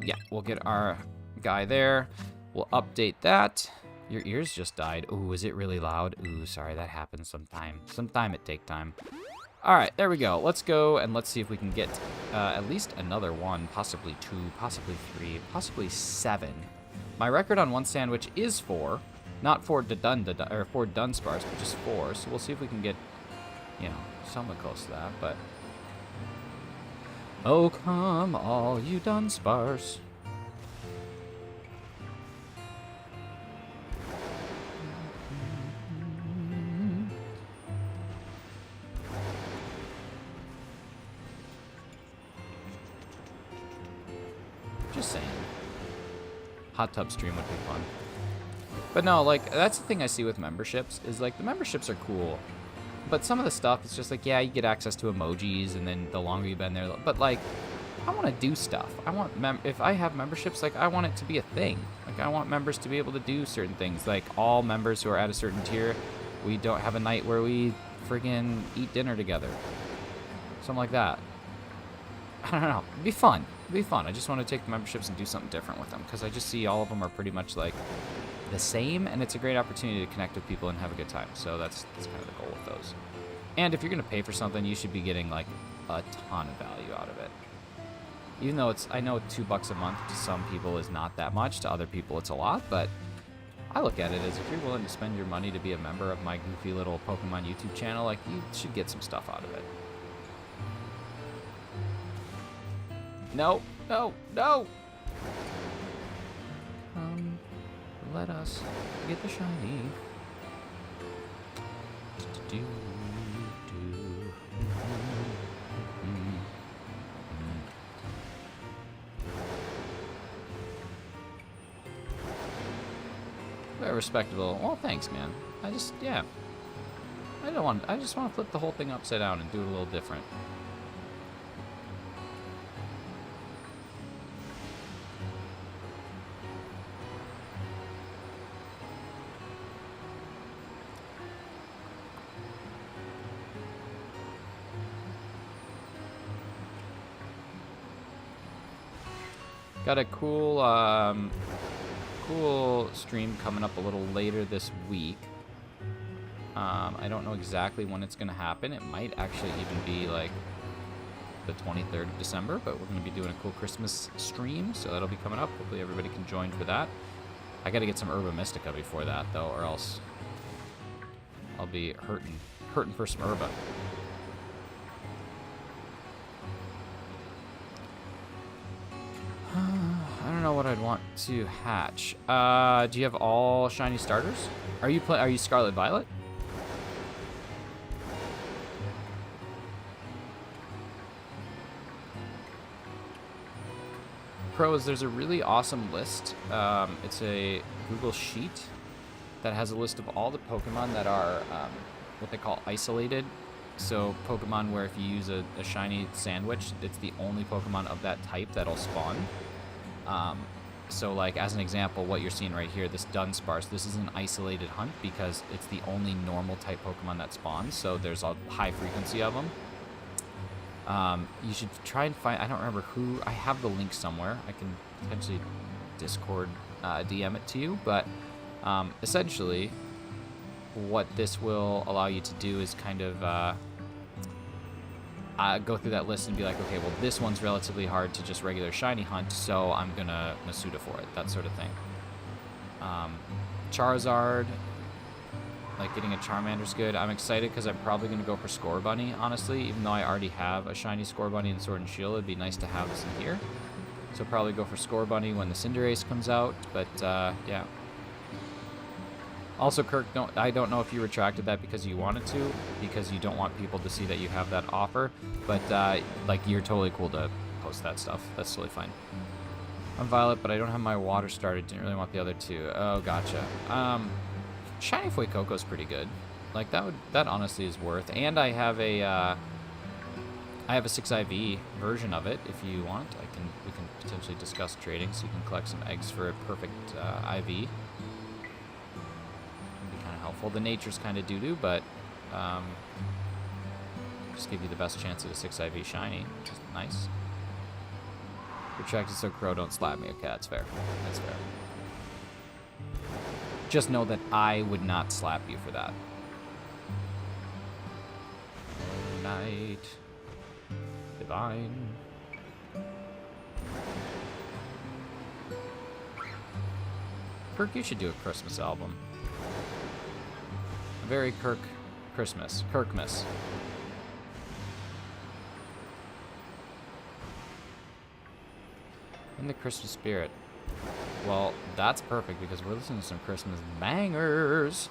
yeah, we'll get our guy there. We'll update that. Your ears just died. Ooh, is it really loud? Ooh, sorry, that happens sometime. Sometime it take time. All right, there we go. Let's go and let's see if we can get at least another one, possibly 2, possibly 3, possibly 7. My record on one sandwich is 4. Not 4 Dunsparce, but just 4. So we'll see if we can get, you know, somewhat close to that. But oh, come all you Dunsparce. Just saying. Hot tub stream would be fun. But no, like, that's the thing I see with memberships, is, like, the memberships are cool. But some of the stuff, it's just like, yeah, you get access to emojis, and then the longer you've been there. But, like, I want to do stuff. I want, if I have memberships, like, I want it to be a thing. Like, I want members to be able to do certain things. Like, all members who are at a certain tier, we don't have a night where we friggin' eat dinner together. Something like that. I don't know. It'd be fun. It'd be fun. I just want to take the memberships and do something different with them, because I just see all of them are pretty much, like, the same, and it's a great opportunity to connect with people and have a good time. So that's kind of the goal with those. And if you're going to pay for something, you should be getting, like, a ton of value out of it. Even though I know $2 a month to some people is not that much, to other people it's a lot, but I look at it as if you're willing to spend your money to be a member of my goofy little Pokemon YouTube channel, like, you should get some stuff out of it. No, no, no! Let us get the shiny. Very respectable. Well, thanks, man. I just want to flip the whole thing upside down and do it a little different. Got a cool stream coming up a little later this week. I don't know exactly when it's going to happen. It might actually even be like the 23rd of December, but we're going to be doing a cool Christmas stream, so that'll be coming up. Hopefully everybody can join for that. I got to get some Herba Mystica before that, though, or else I'll be hurting for some Herba. I don't know what I'd want to hatch. Do you have all shiny starters? Are you Scarlet Violet? Pros, there's a really awesome list. It's a Google Sheet that has a list of all the Pokemon that are what they call isolated. So Pokemon where if you use a shiny sandwich, it's the only Pokemon of that type that'll spawn. So like as an example, what you're seeing right here, this Dudunsparce, this is an isolated hunt because it's the only normal type Pokemon that spawns. So there's a high frequency of them. You should try and find, I don't remember who, I have the link somewhere. I can potentially Discord DM it to you, but essentially what this will allow you to do is kind of go through that list and be like, okay, well, this one's relatively hard to just regular shiny hunt, so I'm gonna Masuda for it, that sort of thing. Charizard, like getting a Charmander's good. I'm excited because I'm probably gonna go for Scorbunny, honestly, even though I already have a shiny Scorbunny in Sword and Shield. It'd be nice to have this in here. So probably go for Scorbunny when the Cinderace comes out, but yeah. Also, Kirk, I don't know if you retracted that because you wanted to, because you don't want people to see that you have that offer, but like you're totally cool to post that stuff. That's totally fine. I'm Violet, but I don't have my water started. Didn't really want the other two. Oh, gotcha. Shiny Fuecoco's pretty good. Like that honestly is worth. And I have a 6IV version of it. If you want, we can potentially discuss trading, so you can collect some eggs for a perfect IV. Helpful. The nature's kind of doo-doo, but just give you the best chance at a 6IV shiny, which is nice. Retracted so Crow don't slap me. Okay, that's fair. That's fair. Just know that I would not slap you for that. Oh, night. Divine. Kirk, you should do a Christmas album. Very Kirk Christmas. Kirkmas. In the Christmas spirit. Well, that's perfect because we're listening to some Christmas bangers.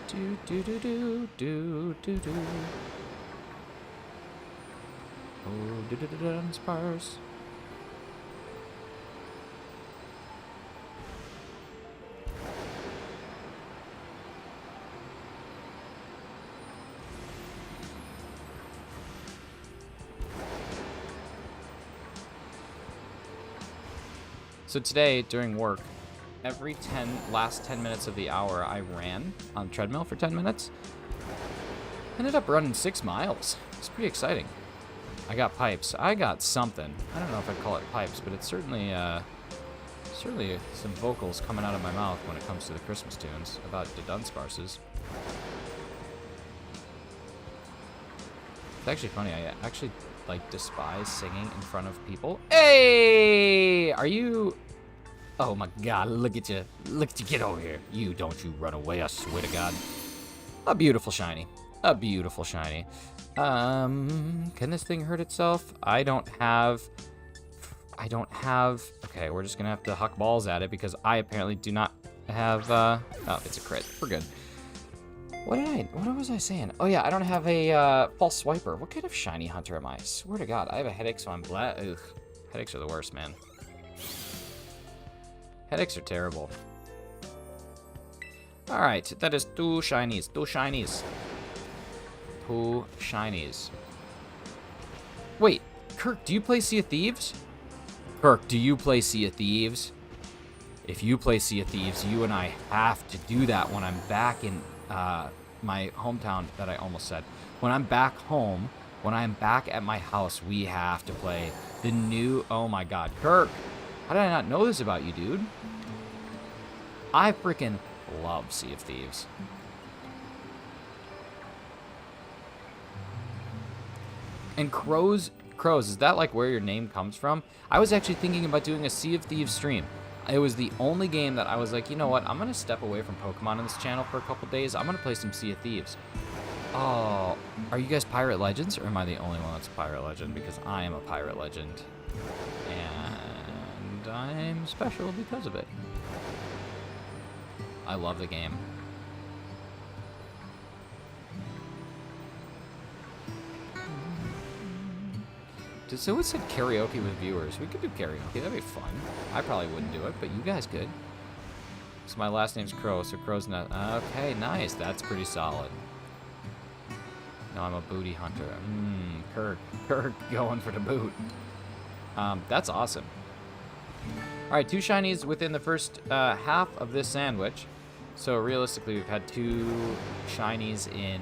Do do do do do do do. Oh, Dudunsparce. So today, during work, every last 10 minutes of the hour, I ran on the treadmill for 10 minutes. Ended up running 6 miles. It's pretty exciting. I got pipes. I got something. I don't know if I'd call it pipes, but it's certainly some vocals coming out of my mouth when it comes to the Christmas tunes about Dudunsparces. It's actually funny. I actually despise singing in front of people. Hey, are you? Oh my God! Look at you! Look at you! Get over here! Don't you run away! I swear to God! A beautiful shiny. A beautiful shiny. Can this thing hurt itself? I don't have. Okay, we're just gonna have to huck balls at it because I apparently do not have. Oh, it's a crit. We're good. What was I saying? Oh yeah, I don't have a false swiper. What kind of shiny hunter am I? Swear to God, I have a headache, so I'm glad. Ugh. Headaches are the worst, man. Headaches are terrible. All right, that is 2 shinies. 2 shinies. 2 shinies. Wait, Kirk, do you play Sea of Thieves? Kirk, do you play Sea of Thieves? If you play Sea of Thieves, you and I have to do that when I'm back in my hometown that I almost said. When I'm back home, when I'm back at my house, we have to play the new... Oh my God, Kirk, how did I not know this about you, dude? I freaking love Sea of Thieves. And Crows, is that like where your name comes from? I was actually thinking about doing a Sea of Thieves stream. It was the only game that I was like, you know what? I'm going to step away from Pokemon on this channel for a couple days. I'm going to play some Sea of Thieves. Oh, are you guys Pirate Legends? Or am I the only one that's a Pirate Legend? Because I am a Pirate Legend. And I'm special because of it. I love the game. Someone said karaoke with viewers. We could do karaoke. That'd be fun. I probably wouldn't do it, but you guys could. So my last name's Crow, so Crow's not... Okay, nice. That's pretty solid. No, I'm a booty hunter. Kirk going for the boot. That's awesome. All right, 2 shinies within the first half of this sandwich. So realistically, we've had 2 shinies in...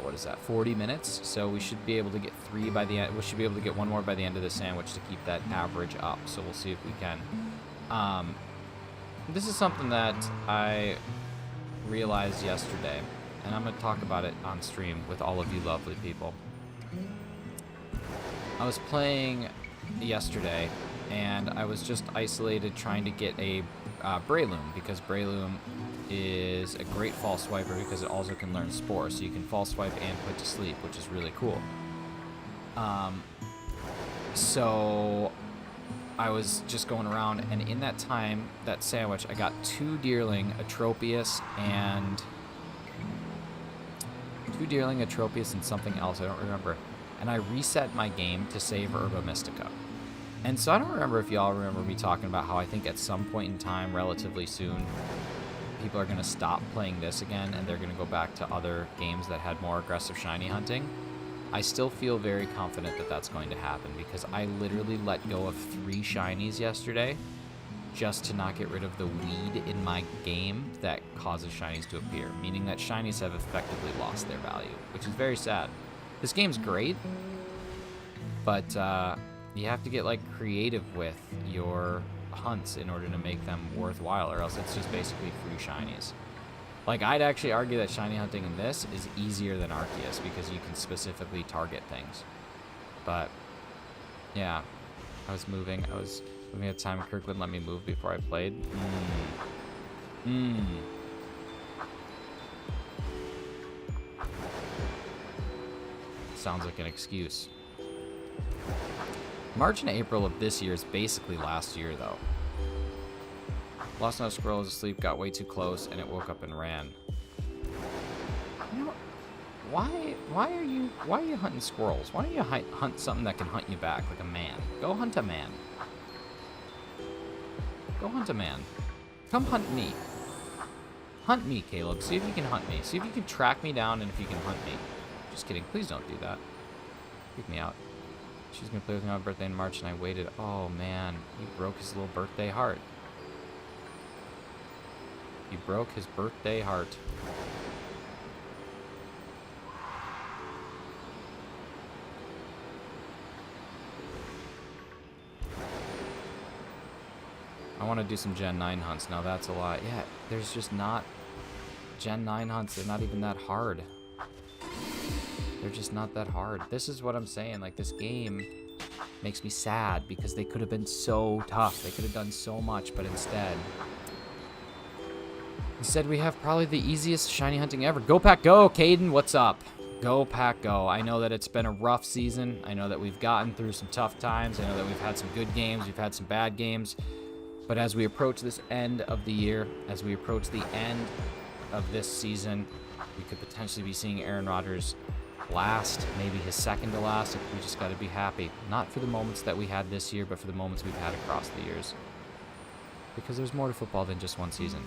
what is that, 40 minutes? So we should be able to get 3 by the end. We should be able to get 1 more by the end of the sandwich to keep that average up. So we'll see if we can. This is something that I realized yesterday, and I'm going to talk about it on stream with all of you lovely people. I was playing yesterday, and I was just isolated trying to get a Breloom, because Breloom is a great false swiper because it also can learn Spore, so you can false swipe and put to sleep, which is really cool. So I was just going around, and in that time, that sandwich, I got 2 Deerling, a Tropius, and something else, I don't remember. And I reset my game to save Herba Mystica. And so I don't remember if y'all remember me talking about how I think at some point in time, relatively soon, people are going to stop playing this again, and they're going to go back to other games that had more aggressive shiny hunting. I still feel very confident that that's going to happen, because I literally let go of 3 shinies yesterday just to not get rid of the weed in my game that causes shinies to appear, meaning that shinies have effectively lost their value, which is very sad. This game's great, but you have to get like creative with your hunts in order to make them worthwhile, or else it's just basically free shinies. Like, I'd actually argue that shiny hunting in this is easier than Arceus because you can specifically target things. But yeah, I was moving at a time Kirk wouldn't let me move before I played. Sounds like an excuse. March and April of this year is basically last year, though. Lost no squirrel was asleep, got way too close, and it woke up and ran. You know, Why are you hunting squirrels? Why don't you hunt something that can hunt you back, like a man? Go hunt a man. Go hunt a man. Come hunt me. Hunt me, Caleb. See if you can hunt me. See if you can track me down and if you can hunt me. Just kidding. Please don't do that. Freak me out. She's going to play with me on my birthday in March, and I waited. Oh, man. You broke his little birthday heart. You broke his birthday heart. I want to do some Gen 9 hunts. Now that's a lot. Yeah, there's just not... Gen 9 hunts, they're not even that hard. They're just not that hard. This is what I'm saying. Like, this game makes me sad because they could have been so tough. They could have done so much, but instead we have probably the easiest shiny hunting ever. Go Pack Go, Caden, what's up? Go Pack Go. I know that it's been a rough season. I know that we've gotten through some tough times. I know that we've had some good games. We've had some bad games. But as we approach this end of the year, as we approach the end of this season, we could potentially be seeing Aaron Rodgers last, maybe his second to last. We just got to be happy. Not for the moments that we had this year, but for the moments we've had across the years. Because there's more to football than just one season.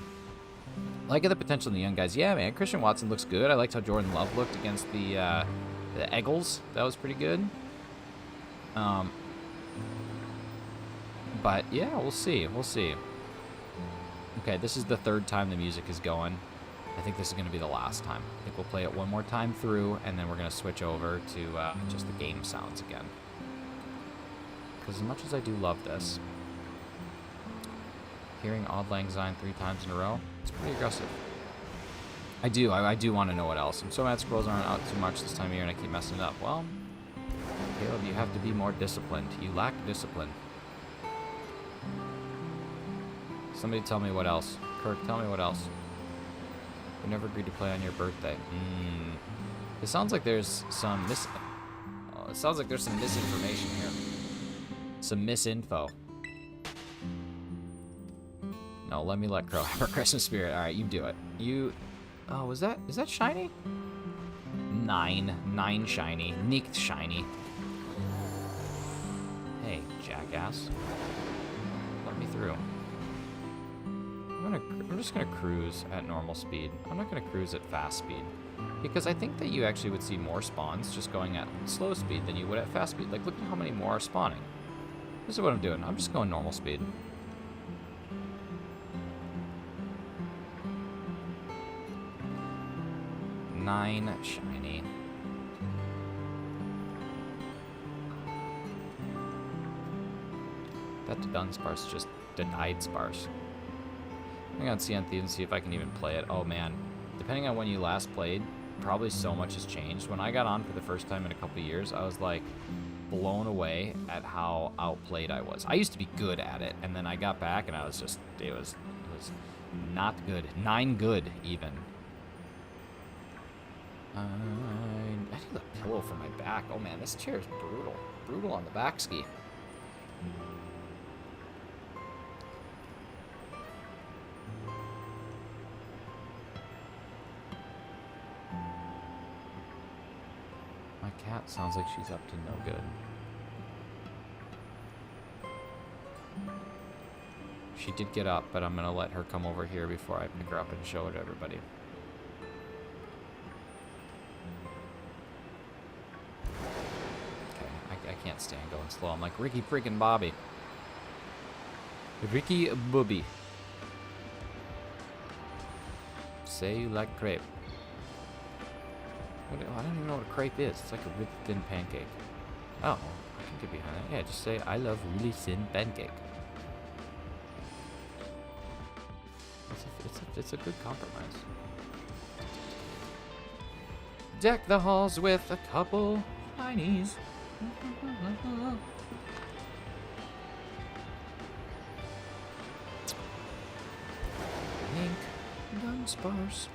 Like the potential in the young guys. Yeah, man, Christian Watson looks good. I liked how Jordan Love looked against the Eagles. That was pretty good. But, yeah, we'll see. We'll see. Okay, this is the third time the music is going. I think this is going to be the last time. I think we'll play it one more time through, and then we're going to switch over to just the game sounds again. Because as much as I do love this, hearing Auld Lang Syne 3 times in a row, it's pretty aggressive. I do want to know what else. I'm so mad squirrels aren't out too much this time of year, and I keep messing it up. Well, Caleb, you have to be more disciplined. You lack discipline. Somebody tell me what else. Kirk, tell me what else. We never agreed to play on your birthday. It sounds like there's some it sounds like there's some misinformation here. Some misinfo. No, let me let Crow have her Christmas spirit. All right, you do it. Oh, is that shiny? 9 shiny. Nicht shiny. Hey, jackass. Let me through. I'm just gonna cruise at normal speed. I'm not gonna cruise at fast speed. Because I think that you actually would see more spawns just going at slow speed than you would at fast speed. Like, look at how many more are spawning. This is what I'm doing. I'm just going normal speed. Nine shiny. That Dudunsparce just denied Sparse. I'm gonna see on Thieves and see if I can even play it. Oh man, depending on when you last played, probably so much has changed. When I got on for the first time in a couple of years, I was like blown away at how outplayed I was. I used to be good at it, and then I got back and I was just, it was not good. 9 good even. I need a pillow for my back. Oh man, this chair is brutal. Brutal on the back ski. My cat sounds like she's up to no good. She did get up, but I'm going to let her come over here before I pick her up and show it to everybody. Okay, I can't stand going slow. I'm like Ricky freaking Bobby. Ricky Bobby. Say you like crepe. I don't even know what a crepe is. It's like a really thin pancake. Oh, I can get behind that. Yeah, just say, I love really thin pancake. It's a good compromise. Deck the halls with a couple shinies. Pink Dunsparce.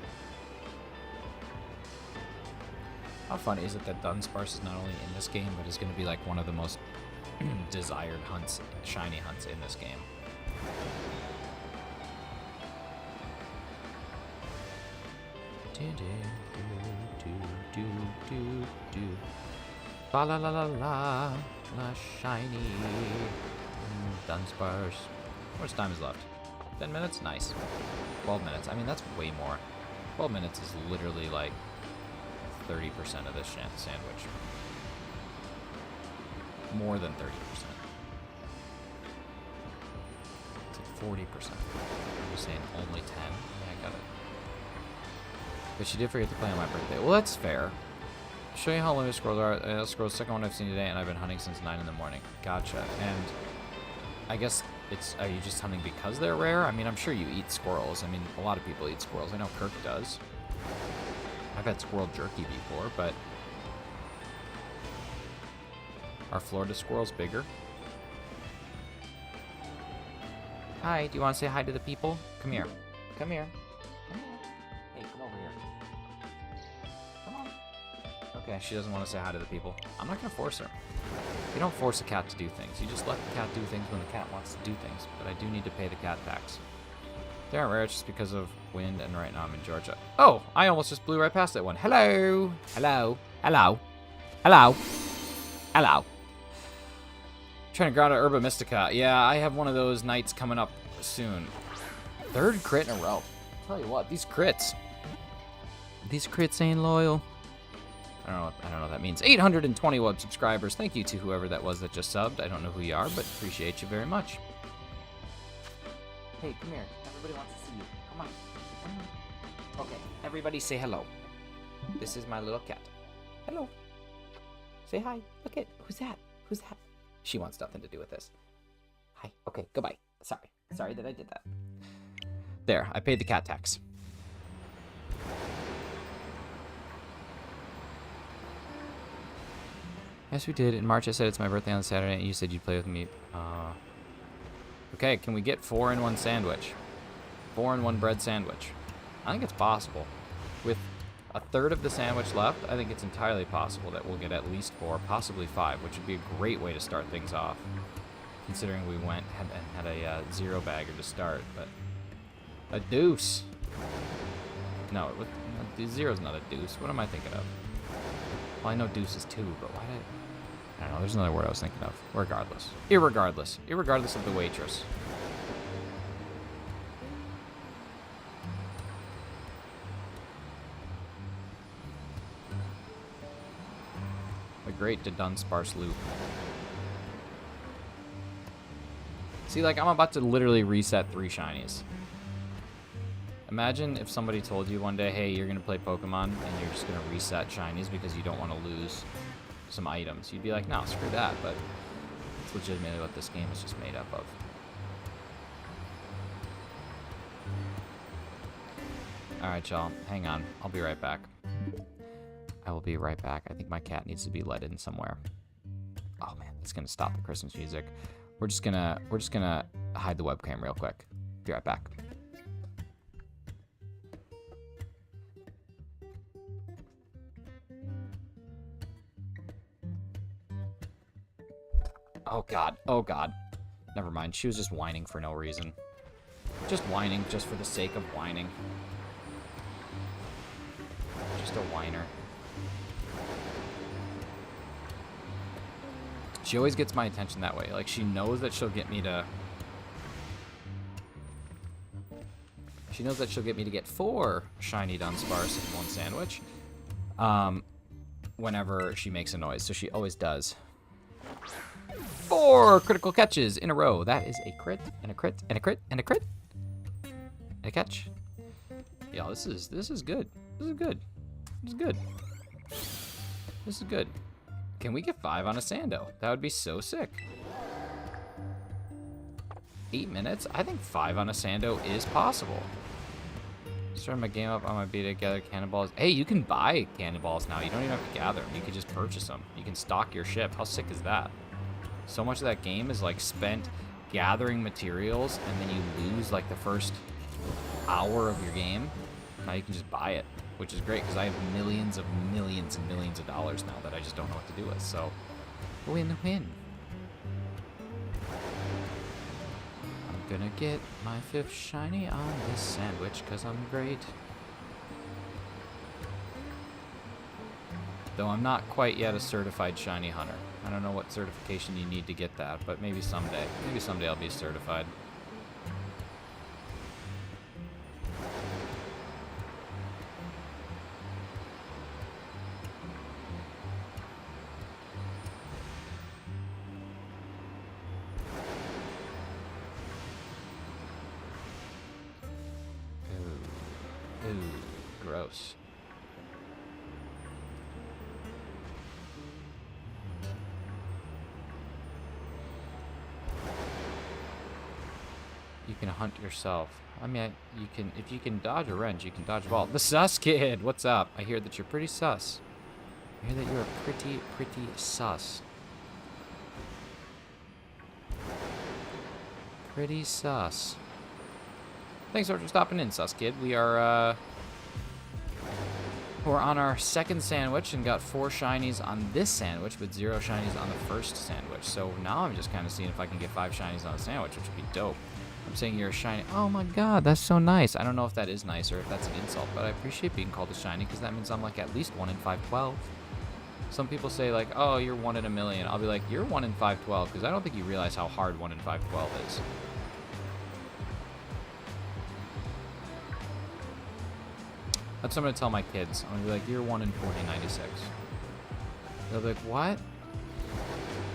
How funny is it that Dunsparce is not only in this game, but is going to be like one of the most desired hunts, shiny hunts in this game. Ba la la la la, la shiny Dunsparce. How much time is left? 10 minutes? Nice. 12 minutes. I mean, that's way more. 12 minutes is literally like 30% of this sandwich. More than 30%. It's like 40%. I'm just saying only 10. Yeah, I got it. But she did forget to play on my birthday. Well, that's fair. Show you how limited squirrels are. Squirrel's the second one I've seen today, and I've been hunting since 9 in the morning. Gotcha. And I guess are you just hunting because they're rare? I mean, I'm sure you eat squirrels. I mean, a lot of people eat squirrels. I know Kirk does. I've had squirrel jerky before, but are Florida squirrels bigger? Hi, do you want to say hi to the people? Come here. Come here. Come here. Hey, come over here. Come on. Okay, she doesn't want to say hi to the people. I'm not going to force her. You don't force a cat to do things. You just let the cat do things when the cat wants to do things. But I do need to pay the cat tax. They aren't rare just because of wind, and right now I'm in Georgia. Oh, I almost just blew right past that one. Hello. Hello. Hello. Hello. Hello. Trying to ground out Herba Mystica. Yeah, I have one of those nights coming up soon. 3rd crit in a row. Tell you what, these crits ain't loyal. I don't know what that means. 821 subscribers. Thank you to whoever that was that just subbed. I don't know who you are, but appreciate you very much. Hey, come here. Everybody wants to see you. Come on. Okay, everybody say hello. This is my little cat. Hello. Say hi. Look at who's that? Who's that? She wants nothing to do with this. Hi. Okay, goodbye. Sorry that I did that. There, I paid the cat tax. Yes, we did. In March, I said it's my birthday on Saturday, and you said you'd play with me. Okay, can we get 4-in-1 sandwich? 4-in-1 bread sandwich. I think it's possible. With a third of the sandwich left, I think it's entirely possible that we'll get at least 4, possibly 5, which would be a great way to start things off. Considering we had a 0 bagger to start, but a deuce. No, the 0's not a deuce. What am I thinking of? Well, I know deuce is 2, but why did I don't know. There's another word I was thinking of. Regardless. Irregardless of the waitress. The great Dudunsparce loop. See, like, I'm about to literally reset 3 shinies. Imagine if somebody told you one day, hey, you're going to play Pokemon, and you're just going to reset shinies because you don't want to lose some items. You'd be like, no, screw that, but it's legitimately what this game is just made up of. Alright, y'all. Hang on. I'll be right back. I will be right back. I think my cat needs to be let in somewhere. Oh, man. It's going to stop the Christmas music. We're just gonna hide the webcam real quick. Be right back. Oh god, oh god. Never mind, she was just whining for no reason. Just whining, just for the sake of whining. Just a whiner. She always gets my attention that way. Like, she knows that she'll get me to... She knows that she'll get me to get 4 shiny Dunsparce in one sandwich. Whenever she makes a noise, so she always does. 4 critical catches in a row. That is a crit, and a crit, and a crit, and a crit. And a catch. Yeah, this is good. This is good. This is good. This is good. Can we get 5 on a Sando? That would be so sick. 8 minutes? I think 5 on a Sando is possible. Starting my game up on my beta, gather cannonballs. Hey, you can buy cannonballs now. You don't even have to gather them. You can just purchase them. You can stock your ship. How sick is that? So much of that game is like spent gathering materials, and then you lose like the first hour of your game. Now you can just buy it, which is great because I have millions and millions of dollars now that I just don't know what to do with. So, win-win. I'm gonna get my 5th shiny on this sandwich because I'm great. though I'm not quite yet a certified shiny hunter. I don't know what certification you need to get that, but maybe someday. Maybe someday I'll be certified. Ooh, gross. You can hunt yourself. I mean, you can, if you can dodge a wrench, you can dodge a ball. The sus kid, what's up? I hear that you're pretty sus. I hear that you're pretty sus. Pretty sus. Thanks for stopping in, sus kid. We're on our second sandwich and got 4 shinies on this sandwich, with 0 shinies on the first sandwich. So now I'm just kind of seeing if I can get 5 shinies on a sandwich, which would be dope. I'm saying you're a shiny. Oh my god, that's so nice. I don't know if that is nice or if that's an insult, but I appreciate being called a shiny because that means I'm like at least 1 in 512. Some people say like, oh, you're 1 in a million. I'll be like, you're 1 in 512 because I don't think you realize how hard 1 in 512 is. That's what I'm going to tell my kids. I'm going to be like, you're 1 in 4096. They'll be like, what?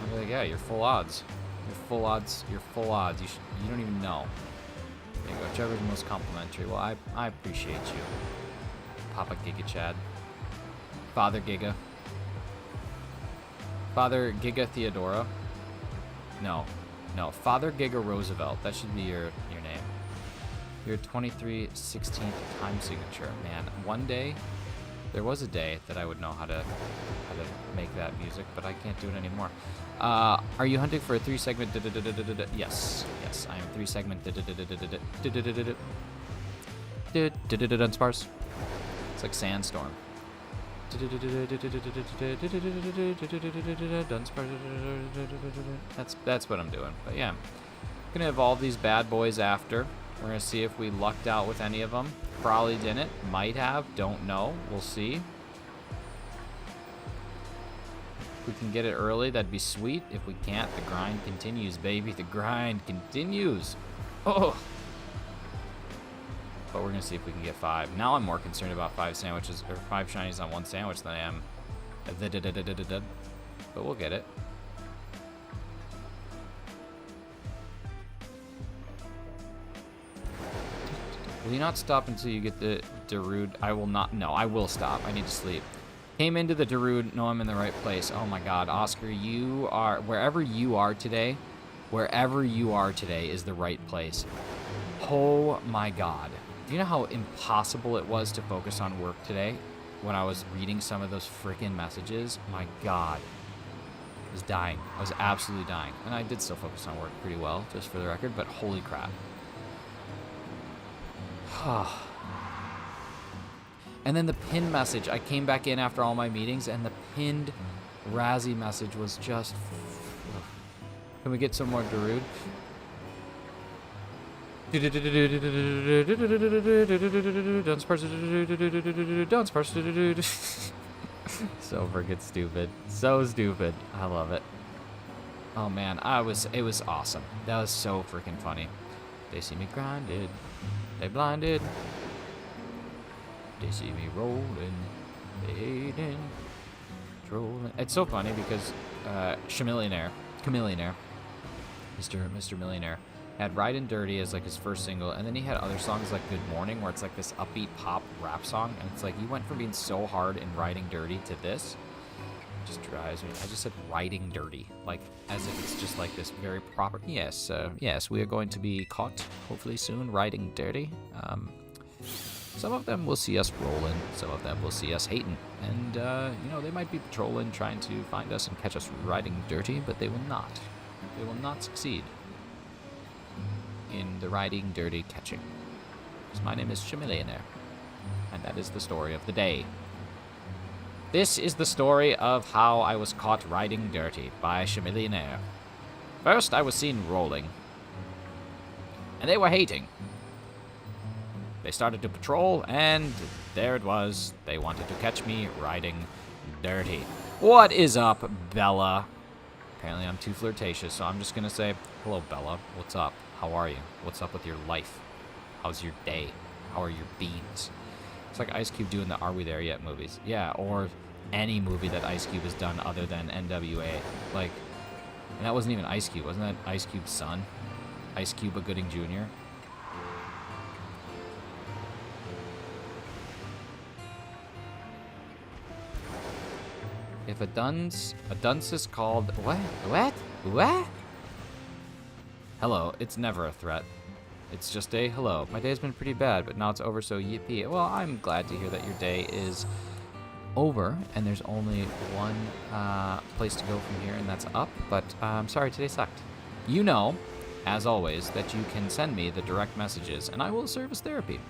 I'll be like, yeah, you're full odds. You're full odds. You're full odds. You don't even know. There you go. Trevor's most complimentary. Well, I appreciate you. Papa Giga Chad. Father Giga. Father Giga Theodora. No. Father Giga Roosevelt. That should be your name. Your 23/16th time signature. Man, one day, there was a day that I would know how to make that music, but I can't do it anymore. Are you hunting for a 3-segment? Yes, I am 3-segment. Dudunsparce. It's like Sandstorm. That's what I'm doing. But yeah, I'm gonna evolve these bad boys after. We're gonna see if we lucked out with any of them. Probably didn't. Might have. Don't know. We'll see. If we can get it early, that'd be sweet. If we can't, the grind continues, baby. The grind continues. Oh. But we're gonna see if we can get 5. Now I'm more concerned about 5 sandwiches or 5 shinies on 1 sandwich than I am. But we'll get it. Will you not stop until you get the Darude? I will not. No, I will stop. I need to sleep. Came into the Darude. No, I'm in the right place. Oh my god, Oscar, you are... Wherever you are today is the right place. Oh my god. Do you know how impossible it was to focus on work today when I was reading some of those freaking messages? My god. I was dying. I was absolutely dying. And I did still focus on work pretty well, just for the record, but holy crap. And then the pinned message. I came back in after all my meetings, and the pinned Razzie message was just... Can we get some more Darude? So freaking stupid. So stupid. I love it. Oh man, it was awesome. That was so freaking funny. They see me grinded. They blinded. They see me rolling. They hating. Trolling. It's so funny because Chameleonaire, Mr. Millionaire, had Ridin' Dirty as like his first single, and then he had other songs like Good Morning, where it's like this upbeat pop rap song, and it's like he went from being so hard in Riding Dirty to this. It just drives me. I just said Riding Dirty, like as if it's just like this very proper. Yes, yes, we are going to be caught hopefully soon riding dirty. Some of them will see us rolling, some of them will see us hating, and you know, they might be patrolling, trying to find us and catch us riding dirty, but they will not. They will not succeed in the riding dirty catching. Because my name is Chameleonaire, and that is the story of the day. This is the story of how I was caught riding dirty by Chameleonaire. First, I was seen rolling, and they were hating. They started to patrol, and there it was. They wanted to catch me riding Dirty. What is up, Bella? Apparently I'm too flirtatious, so I'm just gonna say, hello, Bella. What's up? How are you? What's up with your life? How's your day? How are your beans? It's like Ice Cube doing the Are We There Yet movies. Yeah, or any movie that Ice Cube has done other than NWA. Like, and that wasn't even Ice Cube. Wasn't that Ice Cube's son? Ice Cube Gooding Jr.? If a dunce is called... What? Hello, it's never a threat. It's just a hello. My day's been pretty bad, but now it's over, so yippee. Well, I'm glad to hear that your day is over, and there's only one place to go from here, and that's up, but I'm sorry, today sucked. You know, as always, that you can send me the direct messages, and I will serve as therapy.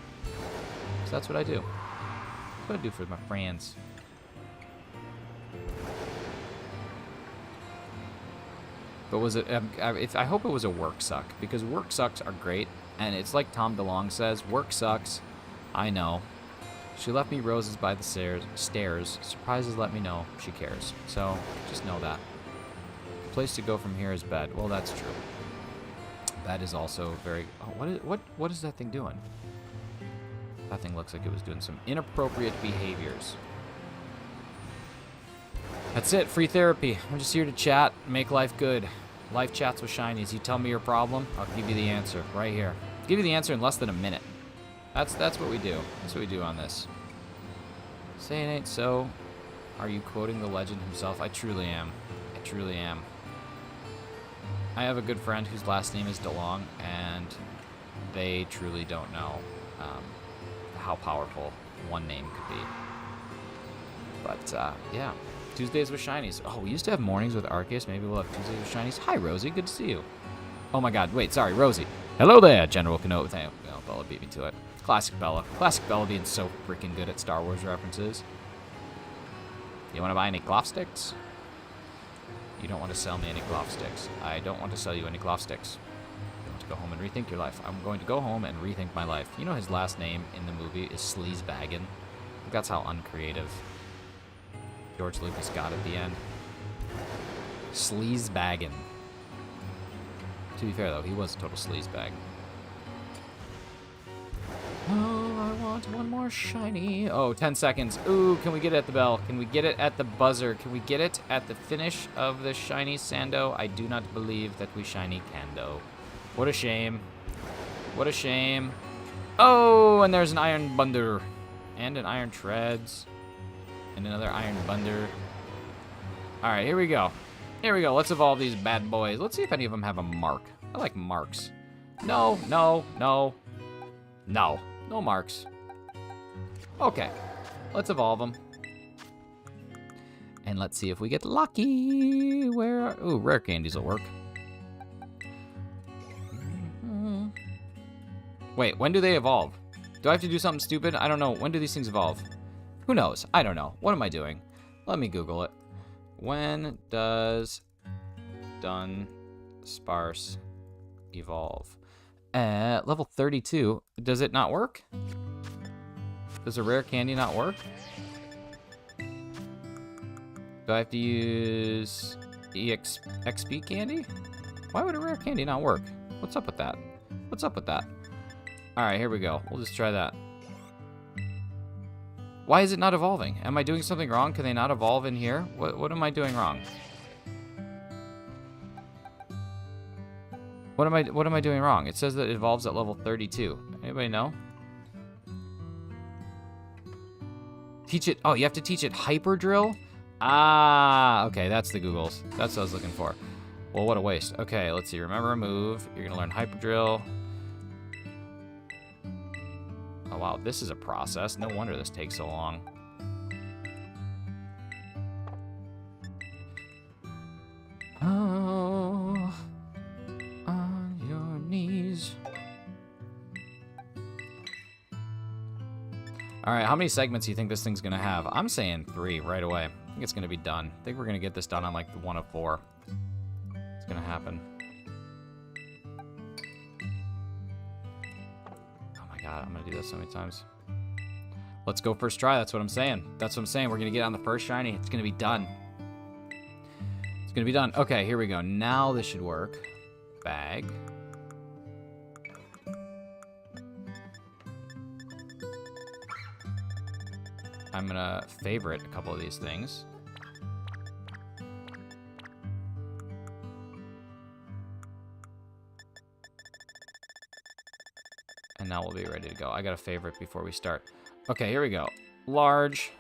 So that's what I do. That's what I do for my friends. But was it? I hope it was a work suck, because work sucks are great, and it's like Tom DeLonge says, work sucks. I know. She left me roses by the stairs. Surprises let me know she cares. So just know that. The place to go from here is bed. Well, that's true. That is also very. Oh, what is that thing doing? That thing looks like it was doing some inappropriate behaviors. That's it, free therapy. I'm just here to chat, make life good. Life chats with shinies. You tell me your problem, I'll give you the answer right here. I'll give you the answer in less than a minute. That's what we do. That's what we do on this. Say it ain't so. Are you quoting the legend himself? I truly am. I truly am. I have a good friend whose last name is DeLong, and they truly don't know how powerful one name could be. But, yeah. Tuesdays with shinies. Oh, we used to have mornings with Arceus. Maybe we'll have Tuesdays with shinies. Hi, Rosie. Good to see you. Oh, my God. Wait, sorry. Rosie. Hello there, General Kenobi. Oh, Bella beat me to it. Classic Bella. Classic Bella being so freaking good at Star Wars references. You want to buy any cloth sticks? You don't want to sell me any cloth sticks. I don't want to sell you any cloth sticks. You want to go home and rethink your life. I'm going to go home and rethink my life. You know his last name in the movie is Sleazebaggin. That's how uncreative George Lucas got at the end. Sleazebaggin. To be fair, though, he was a total sleazebag. Oh, I want one more shiny. Oh, 10 seconds. Ooh, can we get it at the bell? Can we get it at the buzzer? Can we get it at the finish of the shiny Sando? I do not believe that we shiny Kando. What a shame. What a shame. Oh, and there's an Iron Bunder. And an Iron Treads. And another Iron Bunder. Alright, here we go. Here we go. Let's evolve these bad boys. Let's see if any of them have a mark. I like marks. No, no, no. No. No marks. Okay. Let's evolve them. And let's see if we get lucky. Where are... Ooh, rare candies will work. Wait, when do they evolve? Do I have to do something stupid? I don't know. When do these things evolve? Who knows? I don't know. What am I doing? Let me Google it. When does Dudunsparce evolve? At level 32. Does it not work? Does a rare candy not work? Do I have to use XP candy? Why would a rare candy not work? What's up with that? What's up with that? Alright, here we go. We'll just try that. Why is it not evolving? Am I doing something wrong? Can they not evolve in here? What am I doing wrong? What am I doing wrong? It says that it evolves at level 32. Anybody know? Teach it. Oh, you have to teach it Hyper Drill? Ah, okay, that's the Googles. That's what I was looking for. Well, what a waste. Okay, let's see. Remember a move. You're gonna learn Hyper Drill. Oh, wow, this is a process. No wonder this takes so long. Oh, on your knees. All right, how many segments do you think this thing's gonna have? I'm saying 3 right away. I think it's gonna be done. I think we're gonna get this done on like the 1 of 4. It's gonna happen. God, I'm gonna do this so many times. Let's go first try. That's what I'm saying. That's what I'm saying. We're going to get on the first shiny. It's going to be done. It's going to be done. Okay, here we go. Now this should work. Bag. I'm going to favorite a couple of these things. And now we'll be ready to go. I got a favorite before we start. Okay, here we go. Large.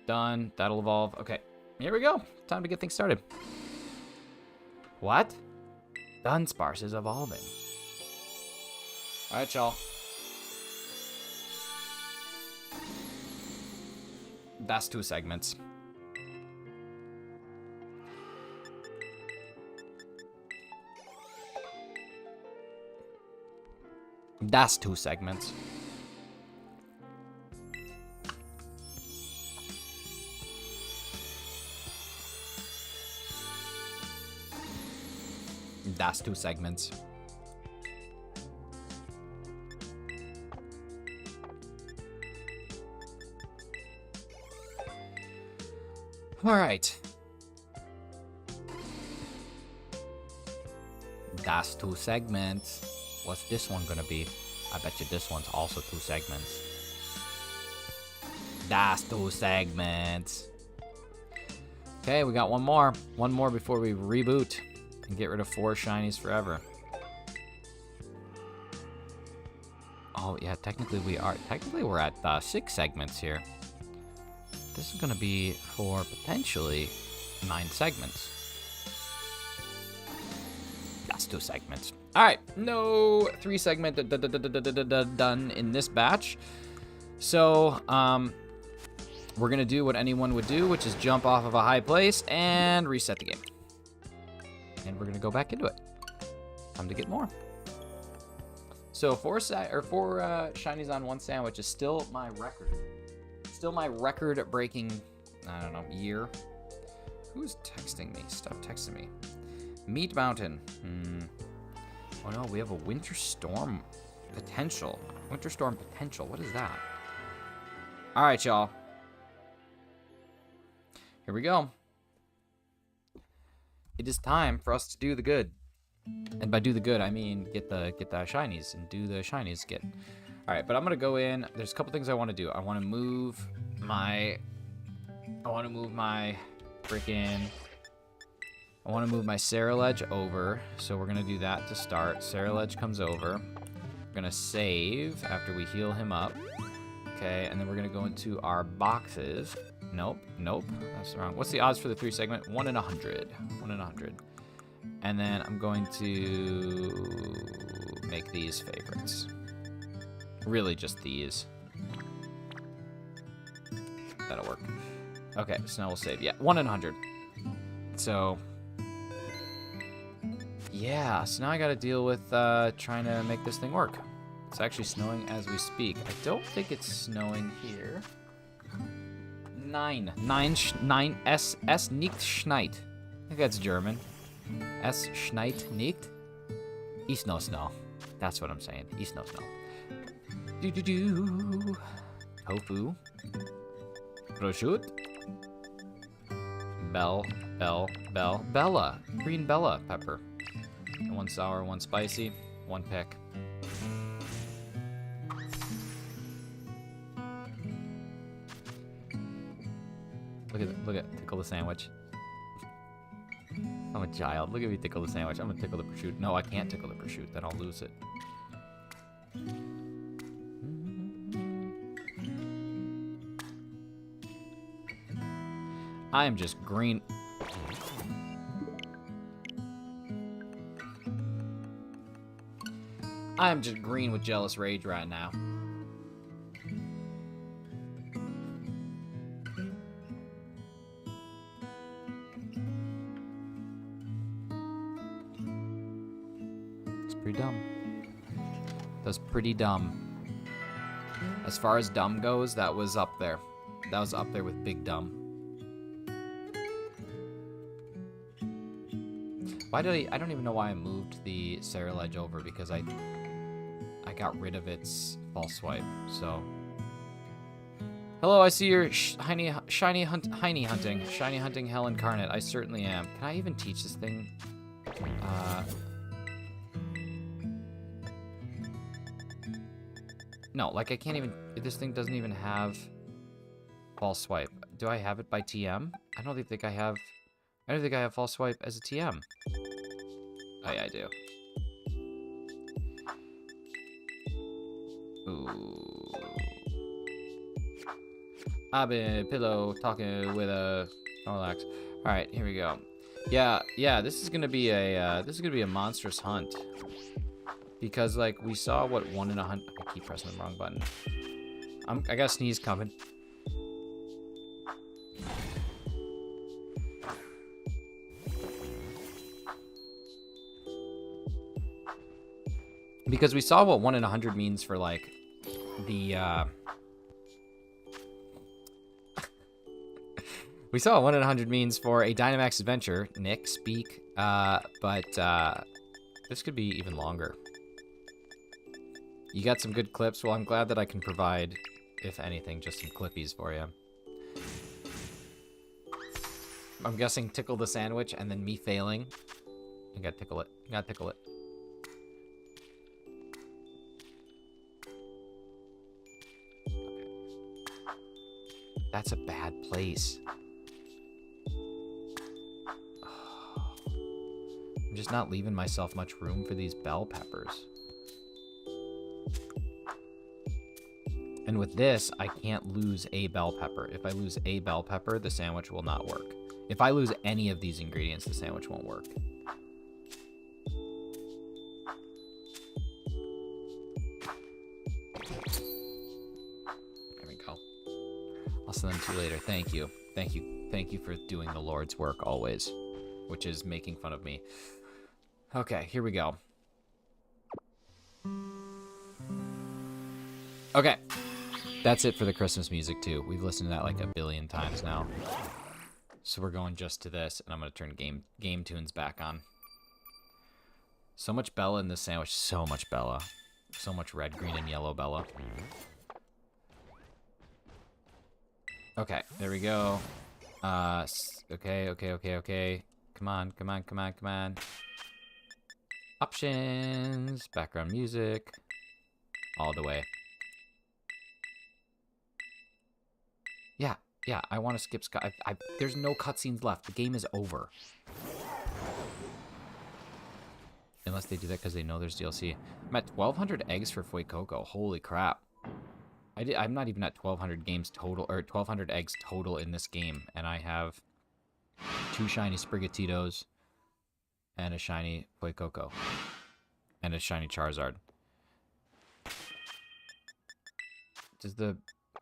Done. That'll evolve. Okay, here we go. Time to get things started. What? Dudunsparce is evolving. All right, y'all. That's 2 segments. That's 2 segments. That's 2 segments. All right. That's 2 segments. What's this one gonna be? I bet you this one's also 2 segments. That's 2 segments. Okay, we got one more. One more before we reboot and get rid of 4 shinies forever. Oh, yeah, technically we're at 6 segments here. This is gonna be for potentially 9 segments. That's 2 segments. All right, no 3 segment done in this batch. So, we're gonna do what anyone would do, which is jump off of a high place and reset the game. And we're gonna go back into it. Time to get more. So 4 shinies on 1 sandwich is still my record. Still my record-breaking, I don't know, year. Who's texting me? Stop texting me. Meat Mountain. Oh no, we have a Winter Storm potential. Winter Storm potential. What is that? All right, y'all. Here we go. It is time for us to do the good. And by do the good, I mean get the shinies and do the shinies get. All right, but I'm gonna go in. There's a couple things I want to do. I want to move my freaking. I want to move my Ceruledge over, so we're gonna do that to start. Ceruledge comes over. We're gonna save after we heal him up. Okay, and then we're gonna go into our boxes. Nope, that's wrong. What's the odds for the 3 segment? 1 in 100. 1 in 100. And then I'm going to make these favorites. Really just these. That'll work. Okay, so now we'll save. Yeah, 1 in 100. So, yeah, so now I gotta deal with trying to make this thing work. It's actually snowing as we speak. I don't think it's snowing here. 9 S nicht schneit. I think that's German. Es schneit nicht. Ist no snow. That's what I'm saying. Ist no snow. Do. Tofu. Prosciutto. Bella. Green Bella pepper. 1 sour, 1 spicy, 1 pick. Look at tickle the sandwich. I'm a child. Look at me tickle the sandwich. I'm gonna tickle the prosciutto. No, I can't tickle the prosciutto. Then I'll lose it. I am just green. I am just green with jealous rage right now. It's pretty dumb. That's pretty dumb. As far as dumb goes, that was up there. That was up there with big dumb. Why did I don't even know why I moved the Ceruledge over, because I got rid of its false swipe. So Hello, I see you're shiny hunting hell incarnate. I certainly am. Can I even teach this thing? No, like I can't even. This thing doesn't even have false swipe. Do I have it by TM? I don't think I have. I don't think I have false swipe as a TM. Oh yeah, I do. Ooh. I've been pillow talking with a Snorlax. All right, here we go. Yeah. This is gonna be a monstrous hunt because like we saw what 1 in 100. I keep pressing the wrong button. I got a sneeze coming. Because we saw what 1 in 100 means for like the we saw what 1 in 100 means for a Dynamax adventure. Nick, speak. But this could be even longer. You got some good clips. Well, I'm glad that I can provide, if anything, just some clippies for you. I'm guessing tickle the sandwich and then me failing. You gotta tickle it. You gotta tickle it. That's a bad place. I'm just not leaving myself much room for these bell peppers. And with this, I can't lose a bell pepper. If I lose a bell pepper, the sandwich will not work. If I lose any of these ingredients, the sandwich won't work. There we go. I'll send them to you later. Thank you. Thank you. Thank you for doing the Lord's work always, which is making fun of me. Okay, here we go. Okay. That's it for the Christmas music, too. We've listened to that like a billion times now. So we're going just to this, and I'm going to turn game tunes back on. So much Bella in this sandwich. So much Bella. So much red, green, and yellow Bella. Okay, there we go. Okay. Come on. Options. Background music. All the way. Yeah, I want to skip Sky. There's no cutscenes left. The game is over. Unless they do that because they know there's DLC. I'm at 1,200 eggs for Fuecoco. Holy crap. I'm not even at 1,200 games total, or 1,200 eggs total in this game. And I have 2 shiny Sprigatitos and a shiny Fuecoco. And a shiny Charizard. Does the...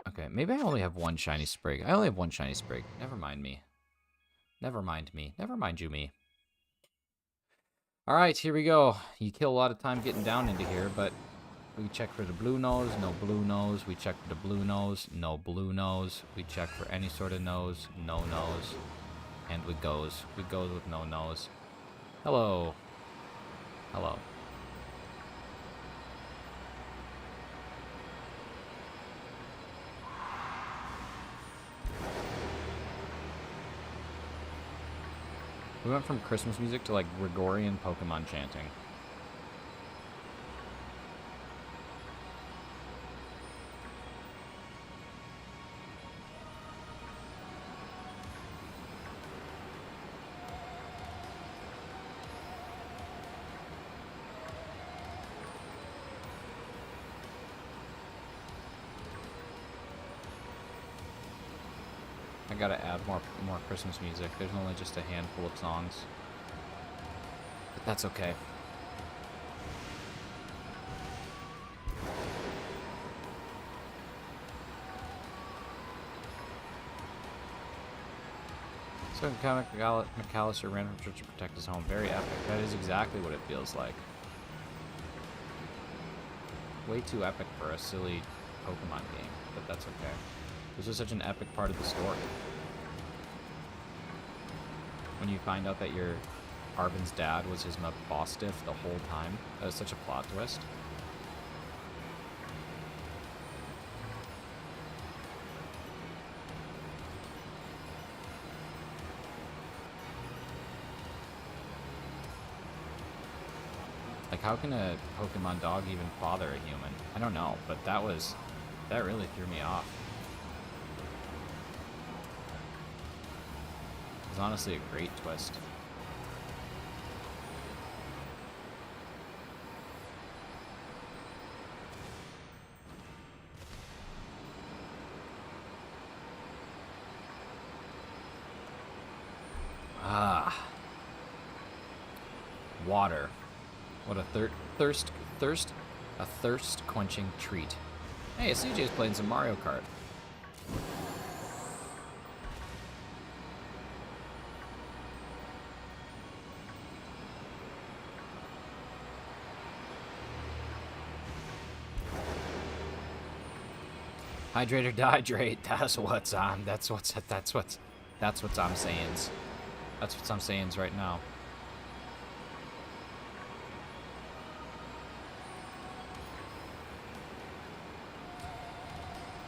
Okay, maybe I only have 1 shiny Sprig. I only have 1 shiny Sprig. Never mind me. Never mind me. Never mind you, me. Alright, here we go. You kill a lot of time getting down into here, but we check for the blue nose. No blue nose. We check for the blue nose. No blue nose. We check for any sort of nose. No nose. And we goes. We goes with no nose. Hello. Hello. We went from Christmas music to like Gregorian Pokemon chanting. I gotta add more Christmas music. There's only just a handful of songs. But that's okay. So McAllister ran from church to protect his home. Very epic. That is exactly what it feels like. Way too epic for a silly Pokemon game, but that's okay. This was such an epic part of the story. When you find out that your Arben's dad was his Mabostiff the whole time. That was such a plot twist. Like, how can a Pokemon dog even bother a human? I don't know, but that really threw me off. It was honestly a great twist. Water. What a thirst quenching treat. Hey, CJ's playing some Mario Kart. Hydrate or dehydrate. That's what's on. That's what I'm saying. That's what I'm saying right now.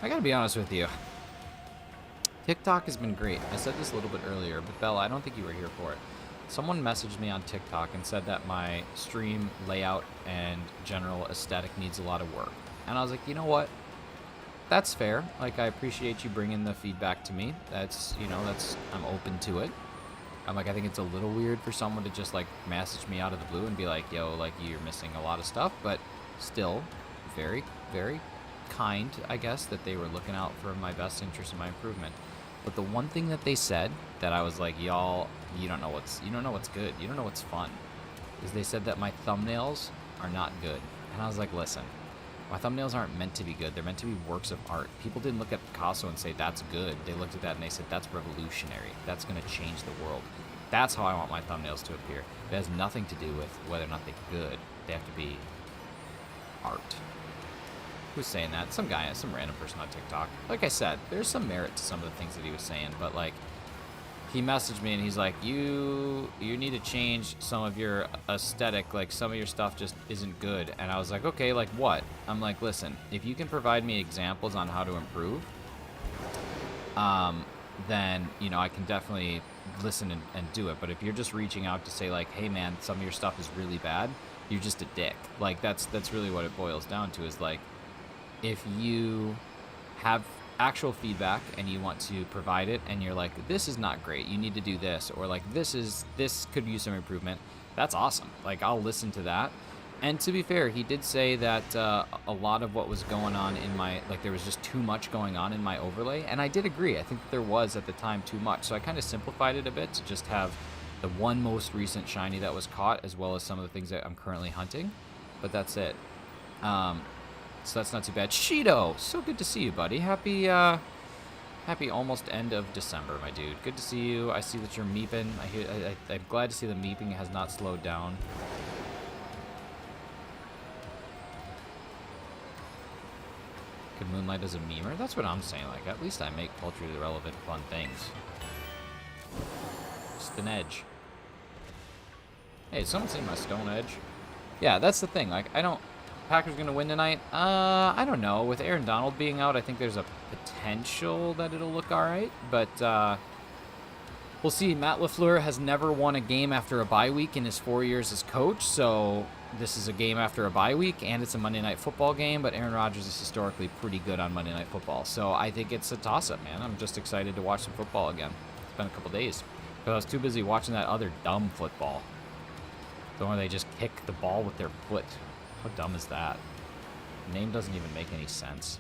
I gotta be honest with you. TikTok has been great. I said this a little bit earlier, but Bella, I don't think you were here for it. Someone messaged me on TikTok and said that my stream layout and general aesthetic needs a lot of work. And I was like, you know what? That's fair. Like, I appreciate you bringing the feedback to me. That's, I'm open to it. I'm like, I think it's a little weird for someone to just, like, message me out of the blue and be like, yo, like, you're missing a lot of stuff. But still, very, very kind, I guess, that they were looking out for my best interest and my improvement. But the one thing that they said that I was like, y'all, you don't know what's good, you don't know what's fun, is they said that my thumbnails are not good. And I was like, listen, my thumbnails aren't meant to be good, they're meant to be works of art. People didn't look at Picasso and say that's good. They looked at that and they said that's revolutionary, that's going to change the world. That's how I want my thumbnails to appear. It has nothing to do with whether or not they're good. They have to be art. Who's saying that? Some guy, some random person on TikTok. Like I said, there's some merit to some of the things that he was saying, but like, he messaged me and he's like, you need to change some of your aesthetic, like some of your stuff just isn't good. And I was like, okay, like what? I'm like, listen, if you can provide me examples on how to improve, then, I can definitely listen and do it. But if you're just reaching out to say like, hey man, some of your stuff is really bad, you're just a dick. Like that's really what it boils down to, is like, if you have actual feedback and you want to provide it and you're like, this is not great, you need to do this, or like this could use some improvement, that's awesome. Like, I'll listen to that. And to be fair, he did say that a lot of what was going on in my, like, there was just too much going on in my overlay, and I did agree. I think that there was at the time too much, so I kind of simplified it a bit to just have the one most recent shiny that was caught, as well as some of the things that I'm currently hunting, but that's it. So that's not too bad. Shido, so good to see you, buddy. Happy almost end of December, my dude. Good to see you. I see that you're meeping. I'm glad to see the meeping has not slowed down. Could Moonlight as a memer? That's what I'm saying. Like, at least I make culturally relevant, fun things. Just an edge. Hey, someone seen my stone edge? Yeah, that's the thing. Like, Packers gonna win tonight? I don't know. With Aaron Donald being out, I think there's a potential that it'll look all right, but we'll see. Matt LaFleur has never won a game after a bye week in his 4 years as coach, so this is a game after a bye week, and it's a Monday Night Football game, but Aaron Rodgers is historically pretty good on Monday Night Football, so I think it's a toss-up, man. I'm just excited to watch some football again. It's been a couple days, but I was too busy watching that other dumb football, the one where they just kick the ball with their foot. How dumb is that? The name doesn't even make any sense.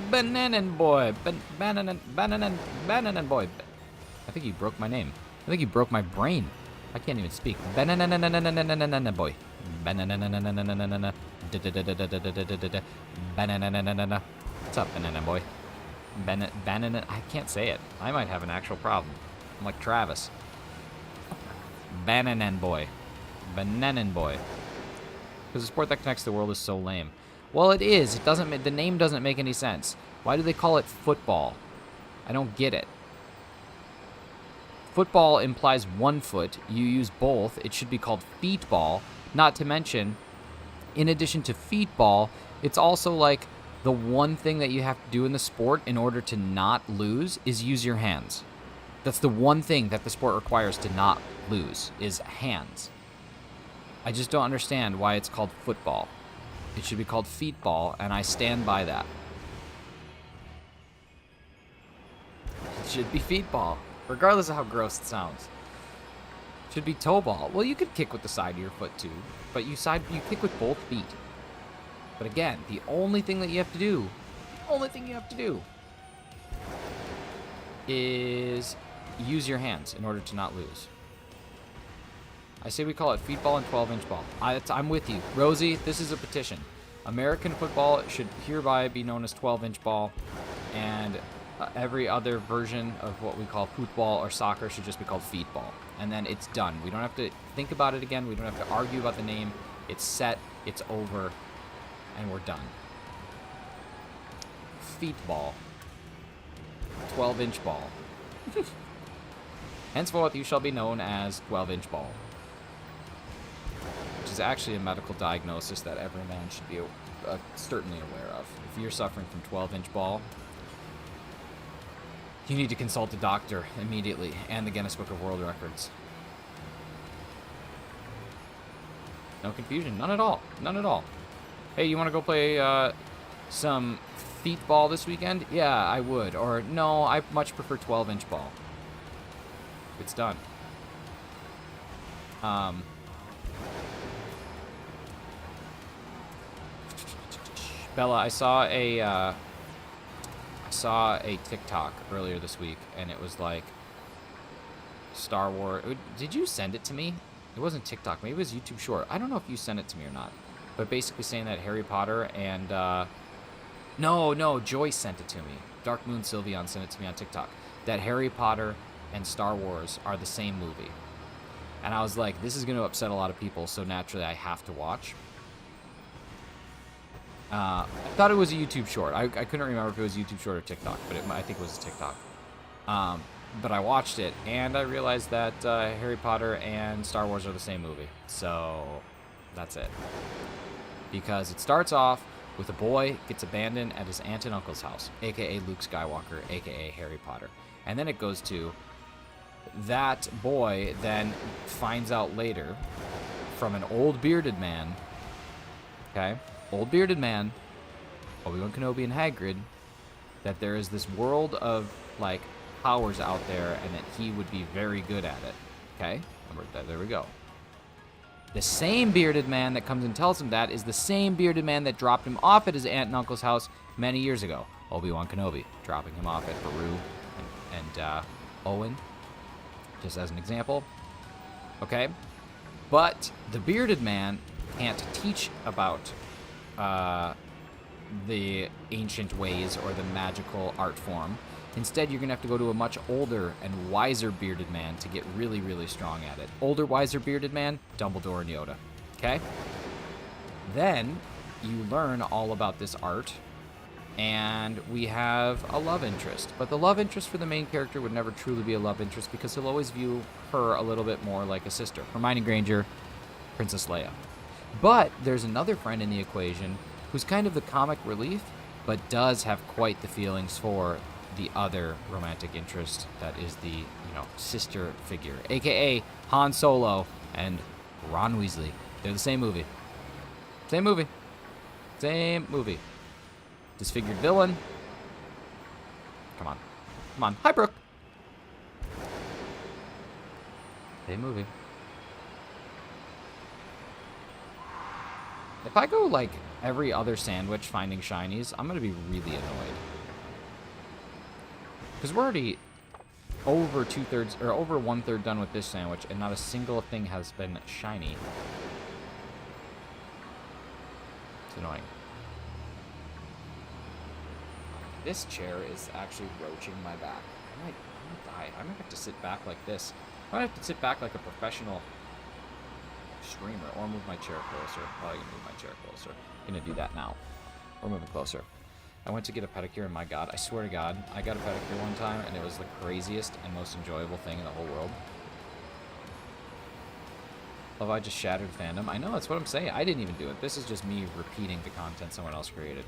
Bananan boy. Bananan boy. I think you broke my name. I think you broke my brain. I can't even speak. Banana boy. Banana. Banana. What's up, banana boy? Banana. I can't say it. I might have an actual problem. I'm like Travis. Bananan boy. Bananan boy. Because the sport that connects the world is so lame. Well, it is. It doesn't. The name doesn't make any sense. Why do they call it football? I don't get it. Football implies one foot. You use both. It should be called feetball. Not to mention, in addition to feetball, it's also like the one thing that you have to do in the sport in order to not lose is use your hands. That's the one thing that the sport requires to not lose, is hands. I just don't understand why it's called football. It should be called feetball, and I stand by that. It should be feetball, regardless of how gross it sounds. It should be toe ball. Well, you could kick with the side of your foot too, but you kick with both feet. But again, the only thing you have to do is use your hands in order to not lose. I say we call it feetball and 12-inch ball. I'm with you. Rosie, this is a petition. American football should hereby be known as 12-inch ball, and every other version of what we call football or soccer should just be called feetball. And then it's done. We don't have to think about it again. We don't have to argue about the name. It's set, it's over, and we're done. Feetball. 12-inch ball. Henceforth, you shall be known as 12-inch ball. Which is actually a medical diagnosis that every man should be certainly aware of. If you're suffering from 12-inch ball, you need to consult a doctor immediately, and the Guinness Book of World Records. No confusion. None at all. None at all. Hey, you want to go play some feetball this weekend? Yeah, I would. Or, no, I much prefer 12-inch ball. It's done. Bella, I saw a TikTok earlier this week, and it was like Star Wars. Did you send it to me? It wasn't TikTok. Maybe it was YouTube Short. I don't know if you sent it to me or not. But basically saying that Harry Potter and no, Joyce sent it to me. Dark Moon Sylveon sent it to me on TikTok. That Harry Potter and Star Wars are the same movie. And I was like, this is going to upset a lot of people, so naturally I have to watch. I thought it was a YouTube short. I couldn't remember if it was YouTube short or TikTok, but I think it was a TikTok. But I watched it, and I realized that Harry Potter and Star Wars are the same movie. So that's it. Because it starts off with a boy gets abandoned at his aunt and uncle's house, a.k.a. Luke Skywalker, a.k.a. Harry Potter. And then it goes to that boy then finds out later from an old bearded man, okay? Old bearded man, Obi-Wan Kenobi and Hagrid, that there is this world of, like, powers out there and that he would be very good at it, okay? There we go. The same bearded man that comes and tells him that is the same bearded man that dropped him off at his aunt and uncle's house many years ago. Obi-Wan Kenobi, dropping him off at Baru and Owen, just as an example, okay? But the bearded man can't teach about the ancient ways or the magical art form. Instead, you're going to have to go to a much older and wiser bearded man to get really, really strong at it. Older, wiser bearded man, Dumbledore and Yoda. Okay? Then you learn all about this art, and we have a love interest. But the love interest for the main character would never truly be a love interest because he'll always view her a little bit more like a sister. Hermione Granger, Princess Leia. But there's another friend in the equation who's kind of the comic relief, but does have quite the feelings for the other romantic interest that is the, sister figure, aka Han Solo and Ron Weasley. They're the same movie. Same movie. Same movie. Disfigured villain. Come on. Come on. Hi, Brooke. Same movie. If I go, like, every other sandwich finding shinies, I'm going to be really annoyed. Because we're already over 2/3 or over 1/3 done with this sandwich, and not a single thing has been shiny. It's annoying. This chair is actually roaching my back. I'm gonna die. I'm gonna have to sit back like this. I'm gonna have to sit back like a professional streamer, or move my chair closer. Oh, I can move my chair closer. I'm gonna do that now. We're moving closer. I went to get a pedicure, and my God, I swear to God, I got a pedicure one time, and it was the craziest and most enjoyable thing in the whole world. Love, I just shattered fandom. I know, that's what I'm saying. I didn't even do it. This is just me repeating the content someone else created.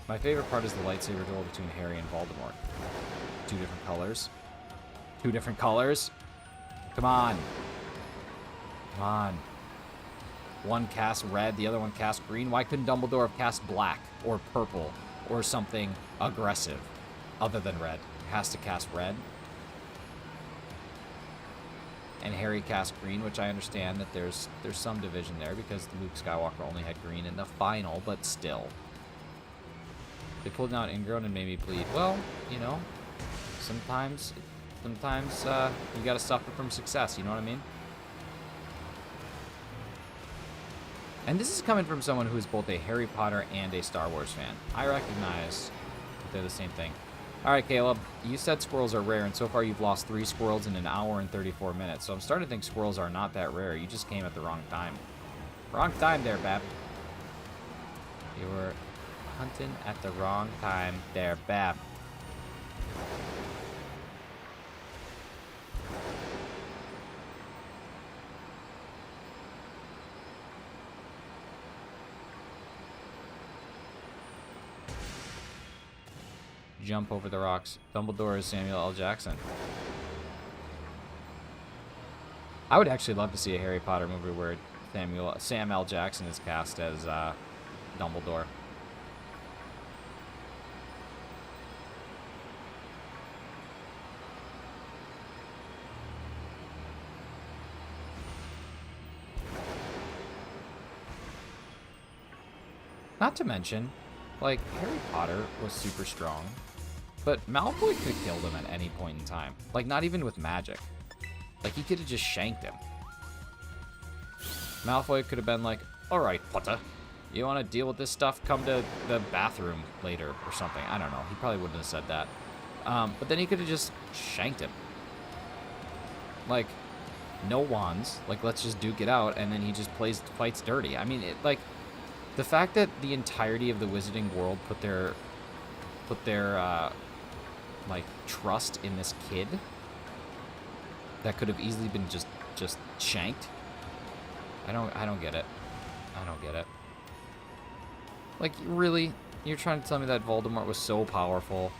My favorite part is the lightsaber duel between Harry and Voldemort. 2 different colors. 2 different colors. Come on. Come on. One cast red, the other one cast green. Why couldn't Dumbledore have cast black or purple or something aggressive other than red? It has to cast red. And Harry cast green, which I understand that there's some division there because Luke Skywalker only had green in the final, but still. They pulled out Ingrown and made me bleed. Well, you know, sometimes you gotta suffer from success, you know what I mean? And this is coming from someone who is both a Harry Potter and a Star Wars fan. I recognize that they're the same thing. All right, Caleb, you said squirrels are rare, and so far you've lost 3 squirrels in an hour and 34 minutes. So I'm starting to think squirrels are not that rare. You just came at the wrong time. Wrong time there, Bab. You were hunting at the wrong time there, Bab. Jump over the rocks. Dumbledore is Samuel L. Jackson. I would actually love to see a Harry Potter movie where Sam L. Jackson is cast as Dumbledore. Not to mention, like, Harry Potter was super strong. But Malfoy could have killed him at any point in time. Like, not even with magic. Like, he could have just shanked him. Malfoy could have been like, alright, Potter, you want to deal with this stuff? Come to the bathroom later or something. I don't know. He probably wouldn't have said that. But then he could have just shanked him. Like, no wands. Like, let's just duke it out. And then he just fights dirty. I mean, the fact that the entirety of the wizarding world put their like trust in this kid that could have easily been just shanked. I don't get it. I don't get it. Like, really, you're trying to tell me that Voldemort was so powerful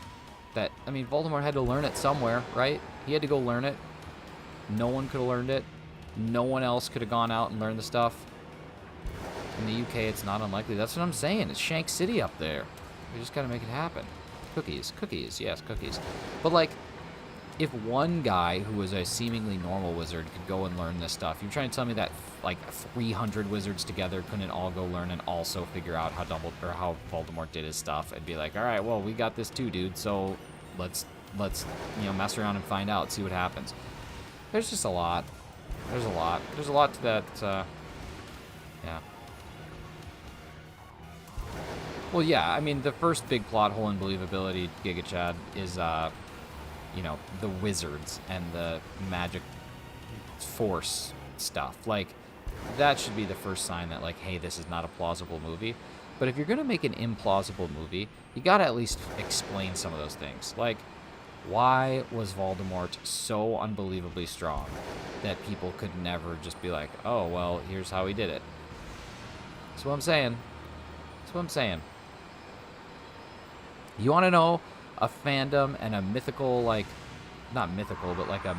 that, I mean, Voldemort had to learn it somewhere, right? He had to go learn it. No one could have learned it. No one else could have gone out and learned the stuff. In the UK, it's not unlikely. That's what I'm saying. It's Shank City up there. We just gotta make it happen. Cookies, yes, cookies. But, like, if one guy who was a seemingly normal wizard could go and learn this stuff, you're trying to tell me that, like, 300 wizards together couldn't all go learn and also figure out how Voldemort did his stuff and be like, all right, well, we got this too, dude, so let's mess around and find out, see what happens. There's just a lot. There's a lot. There's a lot to that, yeah. Well, yeah, I mean, the first big plot hole in believability, Giga Chad, is, the wizards and the magic force stuff. Like, that should be the first sign that, like, hey, this is not a plausible movie. But if you're going to make an implausible movie, you got to at least explain some of those things. Like, why was Voldemort so unbelievably strong that people could never just be like, oh, well, here's how he did it? That's what I'm saying. That's what I'm saying. You want to know a fandom and a mythical, like, not mythical, but like a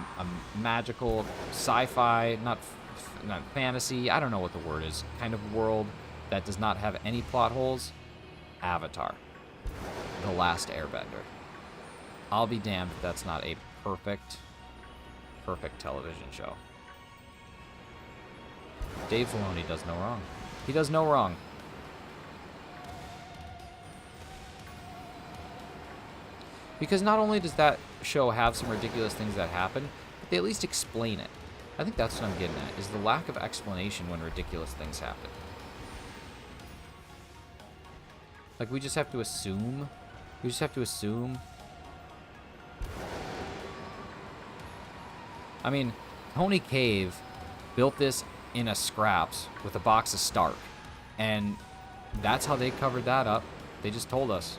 magical sci-fi, not fantasy, I don't know what the word is, kind of world that does not have any plot holes? Avatar. The Last Airbender. I'll be damned if that's not a perfect television show. Dave Filoni does no wrong. He does no wrong. Because not only does that show have some ridiculous things that happen, but they at least explain it. I think that's what I'm getting at, is the lack of explanation when ridiculous things happen. Like, we just have to assume. We just have to assume. I mean, Tony Cave built this in a scraps with a box of Stark. And that's how they covered that up. They just told us.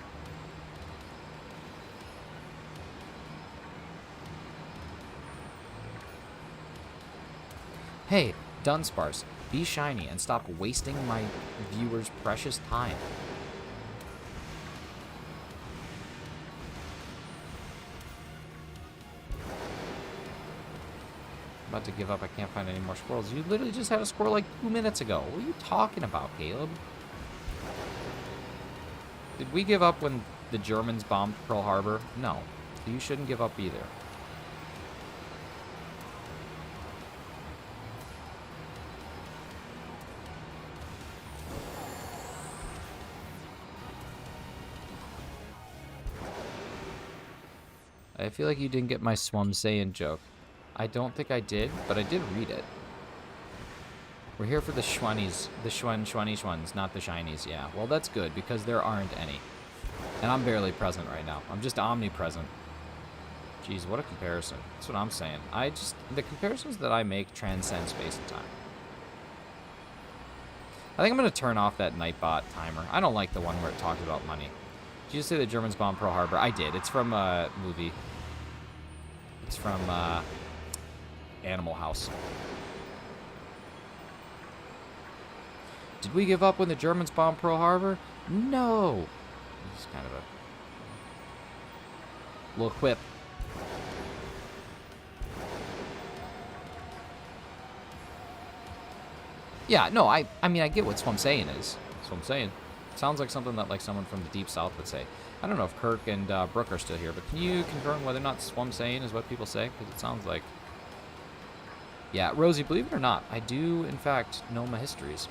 Hey, Dunsparce, be shiny and stop wasting my viewers' precious time. I'm about to give up. I can't find any more squirrels. You literally just had a squirrel like 2 minutes ago. What are you talking about, Caleb? Did we give up when the Germans bombed Pearl Harbor? No. So you shouldn't give up either. I feel like you didn't get my Swum Saiyan joke. I don't think I did, but I did read it. We're here for the Schwannies. The Schwannies, not the Shinies. Yeah, well, that's good, because there aren't any. And I'm barely present right now. I'm just omnipresent. Jeez, what a comparison. That's what I'm saying. The comparisons that I make transcend space and time. I think I'm going to turn off that Nightbot timer. I don't like the one where it talks about money. Did you just say the Germans bombed Pearl Harbor? I did. It's from a movie. It's from Animal House. Did we give up when the Germans bombed Pearl Harbor? No. It's kind of a little quip. Yeah, no, I mean, I get what Swum Saying is. That's what I'm saying. Sounds like something that like someone from the Deep South would say. I don't know if Kirk and Brooke are still here, but can you confirm whether or not Swum Saying is what people say? Because it sounds like... Yeah, Rosie, believe it or not, I do, in fact, know my histories.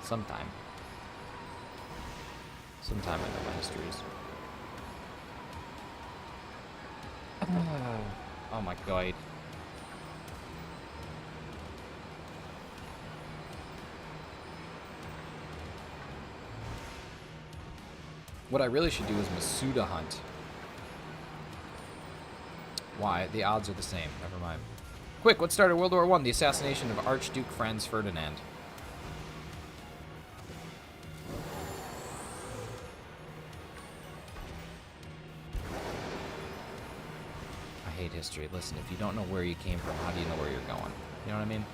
Sometime I know my histories. Oh my god. What I really should do is Masuda hunt. Why? The odds are the same. Never mind. Quick, what started World War I? The assassination of Archduke Franz Ferdinand. I hate history. Listen, if you don't know where you came from, how do you know where you're going? You know what I mean?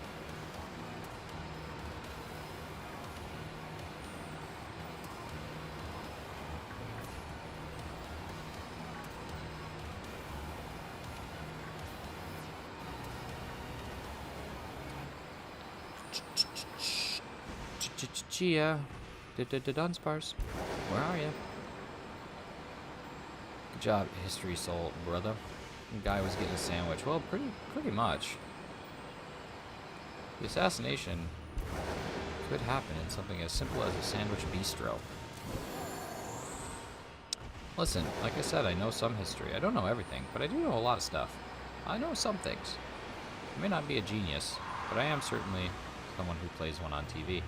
Chia, Dudunsparce, where are you? Good job, history soul, brother. The guy was getting a sandwich. Well, pretty much. The assassination could happen in something as simple as a sandwich bistro. Listen, like I said, I know some history. I don't know everything, but I do know a lot of stuff. I know some things. I may not be a genius, but I am certainly someone who plays one on TV.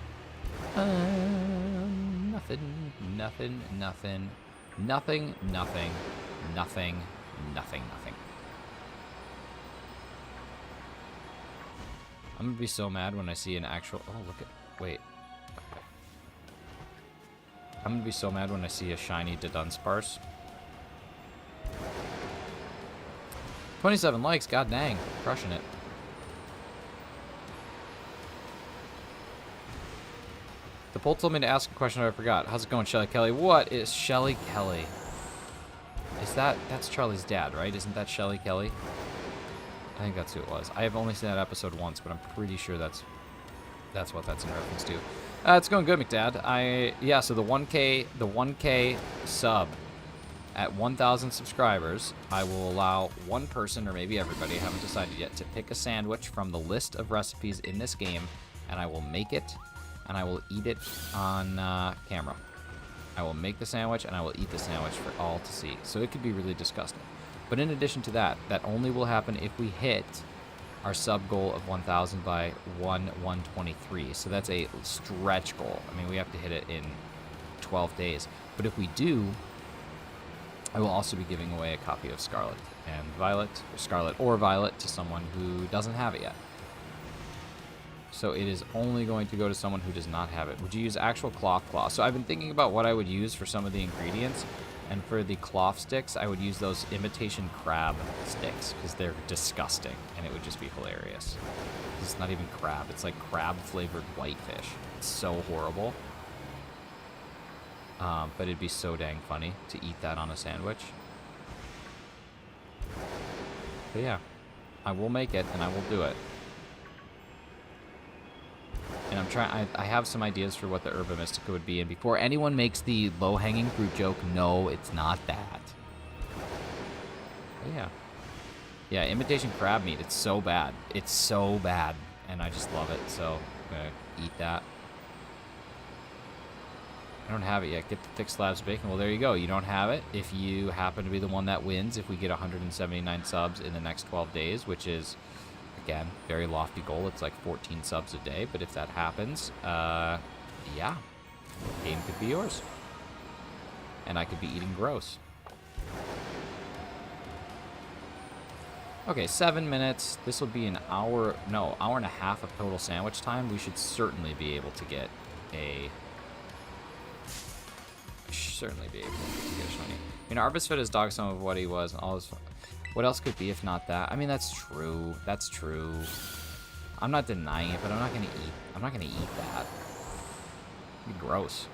Nothing. I'm gonna be so mad when I see an actual... Oh, look at... Wait. I'm gonna be so mad when I see a shiny Dudunsparce. 27 likes, god dang. Crushing it. The poll told me to ask a question I forgot. How's it going, Shelly Kelly? What is Shelly Kelly? Is that's Charlie's dad, right? Isn't that Shelly Kelly? I think that's who it was. I have only seen that episode once, but I'm pretty sure that's what that's in reference to. It's going good, McDad. Yeah, so the 1K sub at 1,000 subscribers, I will allow one person, or maybe everybody, I haven't decided yet, to pick a sandwich from the list of recipes in this game, and I will make it, and I will eat it on camera. I will make the sandwich, and I will eat the sandwich for all to see. So it could be really disgusting. But in addition to that, that only will happen if we hit our sub goal of 1,000 by 1/123. So that's a stretch goal. I mean, we have to hit it in 12 days. But if we do, I will also be giving away a copy of Scarlet and Violet, or Scarlet or Violet, to someone who doesn't have it yet. So it is only going to go to someone who does not have it. Would you use actual cloth claw? So I've been thinking about what I would use for some of the ingredients. And for the cloth sticks, I would use those imitation crab sticks, because they're disgusting, and it would just be hilarious. It's not even crab. It's like crab-flavored whitefish. It's so horrible. But it'd be so dang funny to eat that on a sandwich. But yeah. I will make it, and I will do it. And I'm trying. I have some ideas for what the Herba Mystica would be. And before anyone makes the low-hanging fruit joke, no, it's not that. But yeah. Yeah, imitation crab meat. It's so bad. It's so bad. And I just love it. So I'm going to eat that. I don't have it yet. Get the thick slabs of bacon. Well, there you go. You don't have it. If you happen to be the one that wins, if we get 179 subs in the next 12 days, which is, again, very lofty goal. It's like 14 subs a day. But if that happens, yeah, game could be yours. And I could be eating gross. Okay, 7 minutes. This will be an hour, no, hour and a half of total sandwich time. We should certainly be able to get a... Certainly be able to get a shiny. I mean, Arbus fed his dog some of what he was. All his... What else could be if not that? I mean, that's true. That's true. I'm not denying it, but I'm not gonna eat. I'm not gonna eat that. It'd be gross.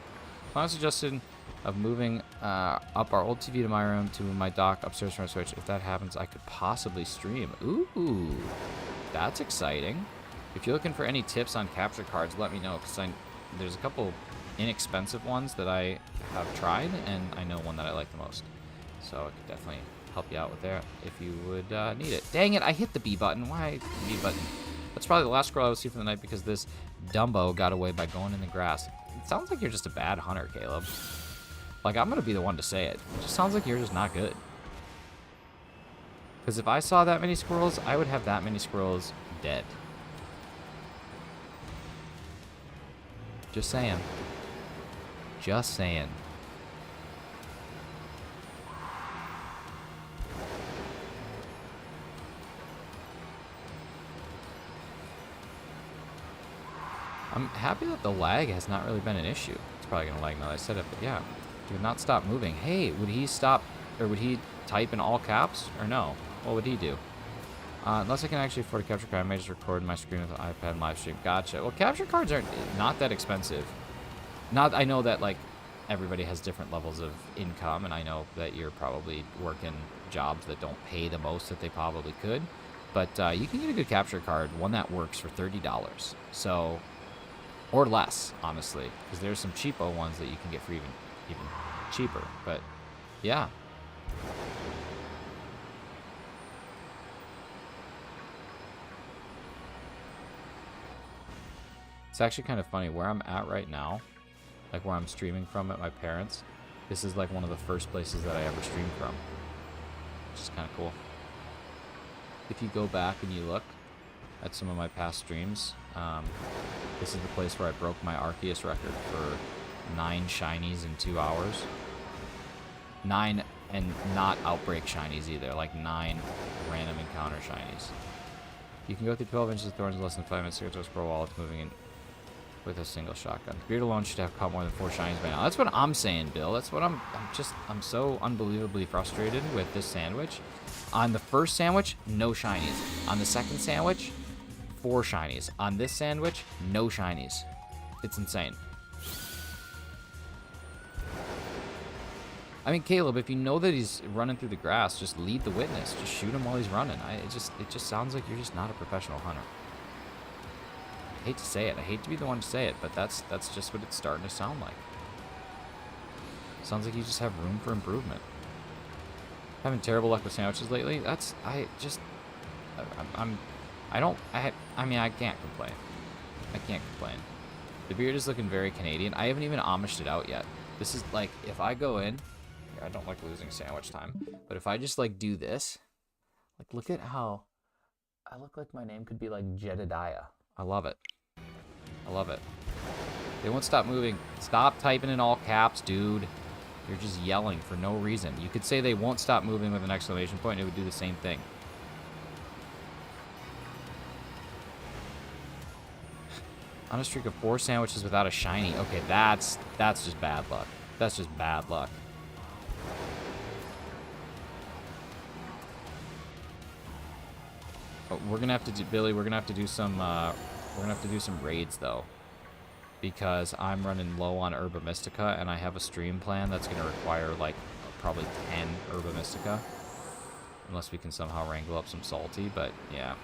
I suggested of moving up our old TV to my room to my dock upstairs from our Switch. If that happens, I could possibly stream. Ooh, that's exciting. If you're looking for any tips on capture cards, let me know, because there's a couple inexpensive ones that I have tried, and I know one that I like the most. So I could definitely help you out with that if you would need it. Dang it, I hit the B button. Why the B button? That's probably the last scroll I will see for the night because this Dumbo got away by going in the grass. It sounds like you're just a bad hunter, Caleb. Like, I'm going to be the one to say it. It just sounds like you're just not good. Because if I saw that many squirrels, I would have that many squirrels dead. Just saying. Just saying. I'm happy that the lag has not really been an issue. It's probably going to lag now that I said it, but yeah. He would not stop moving. Hey, would he stop, or would he type in all caps, or no? What would he do? Unless I can actually afford a capture card, I may just record my screen with an iPad and live stream. Gotcha. Well, capture cards are not that expensive. I know that, like, everybody has different levels of income, and I know that you're probably working jobs that don't pay the most that they probably could. But you can get a good capture card, one that works for $30. So, or less, honestly, because there's some cheapo ones that you can get for even cheaper. But yeah. It's actually kind of funny where I'm at right now, like where I'm streaming from at my parents'. This is like one of the first places that I ever streamed from, which is kind of cool. If you go back and you look at some of my past streams, this is the place where I broke my Arceus record for 9 shinies in 2 hours. 9, and not Outbreak shinies either, like 9 random encounter shinies. You can go through 12 inches of thorns in less than 5 minutes to get to a squirrel while it's moving in with a single shotgun. Beard alone should have caught more than 4 shinies by now. That's what I'm saying, Bill. That's what I'm so unbelievably frustrated with this sandwich. On the first sandwich, no shinies. On the second sandwich, 4 shinies. On this sandwich, no shinies. It's insane. I mean, Caleb, if you know that he's running through the grass, just lead the witness. Just shoot him while he's running. It just sounds like you're just not a professional hunter. I hate to say it. I hate to be the one to say it, but that's just what it's starting to sound like. Sounds like you just have room for improvement. Having terrible luck with sandwiches lately. I mean, I can't complain. I can't complain. The beard is looking very Canadian. I haven't even Amished it out yet. This is like, if I go in, I don't like losing sandwich time, but if I just like do this, like look at how I look like my name could be like Jedediah. I love it. I love it. They won't stop moving. Stop typing in all caps, dude. You're just yelling for no reason. You could say they won't stop moving with an exclamation point, and it would do the same thing. On a streak of 4 sandwiches without a shiny. Okay, that's just bad luck. That's just bad luck. But we're gonna have to do, Billy. We're gonna have to do some. We're gonna have to do some raids though, because I'm running low on Herba Mystica, and I have a stream plan that's gonna require like probably 10 Herba Mystica. Unless we can somehow wrangle up some salty, but yeah.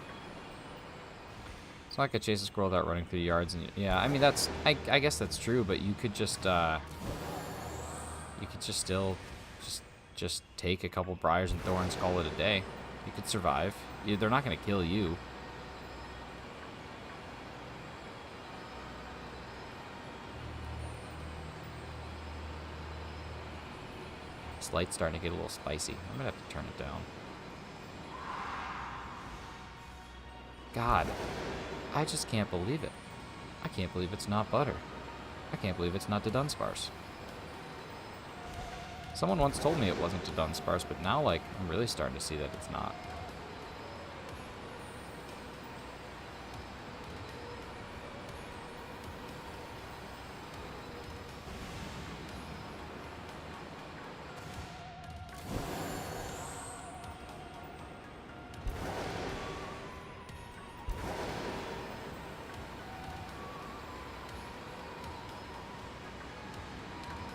It's not like I chase a squirrel without running through the yards. And yeah, I mean, that's... I guess that's true, but you could just... you could just still... Just take a couple briars and thorns, call it a day. You could survive. They're not going to kill you. This light's starting to get a little spicy. I'm going to have to turn it down. God, I just can't believe it. I can't believe it's not butter. I can't believe it's not Dudunsparce. Someone once told me it wasn't Dudunsparce, but now, like, I'm really starting to see that it's not.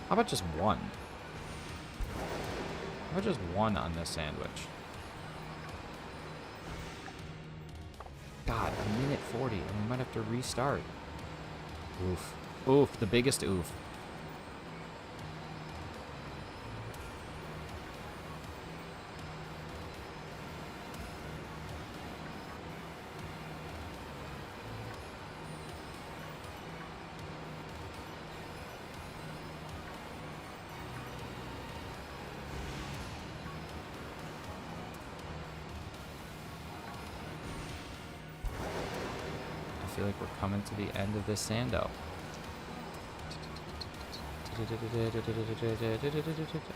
How about just one? How about just one on this sandwich? God, a minute 40, and we might have to restart. Oof. Oof, the biggest oof. I feel like we're coming to the end of this sando.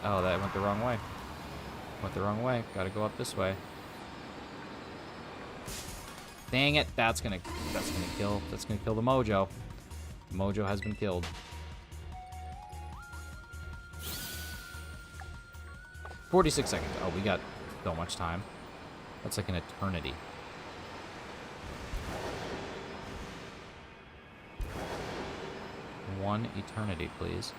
Oh, that went the wrong way. Went the wrong way. Gotta go up this way. Dang it! That's gonna kill the mojo. The mojo has been killed. 46 seconds. Oh, we got so much time. That's like an eternity. One eternity, please.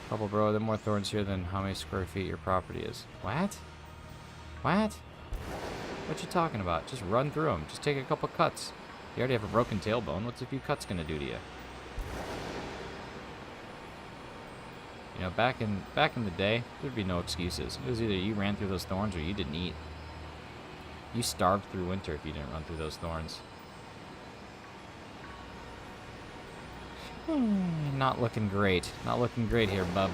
Couple, bro, there are more thorns here than how many square feet your property is. What? What? What you talking about? Just run through them. Just take a couple cuts. You already have a broken tailbone. What's a few cuts gonna do to you? You know, back in the day, there'd be no excuses. It was either you ran through those thorns or you didn't eat. You starved through winter if you didn't run through those thorns. Not looking great. Not looking great here, bub.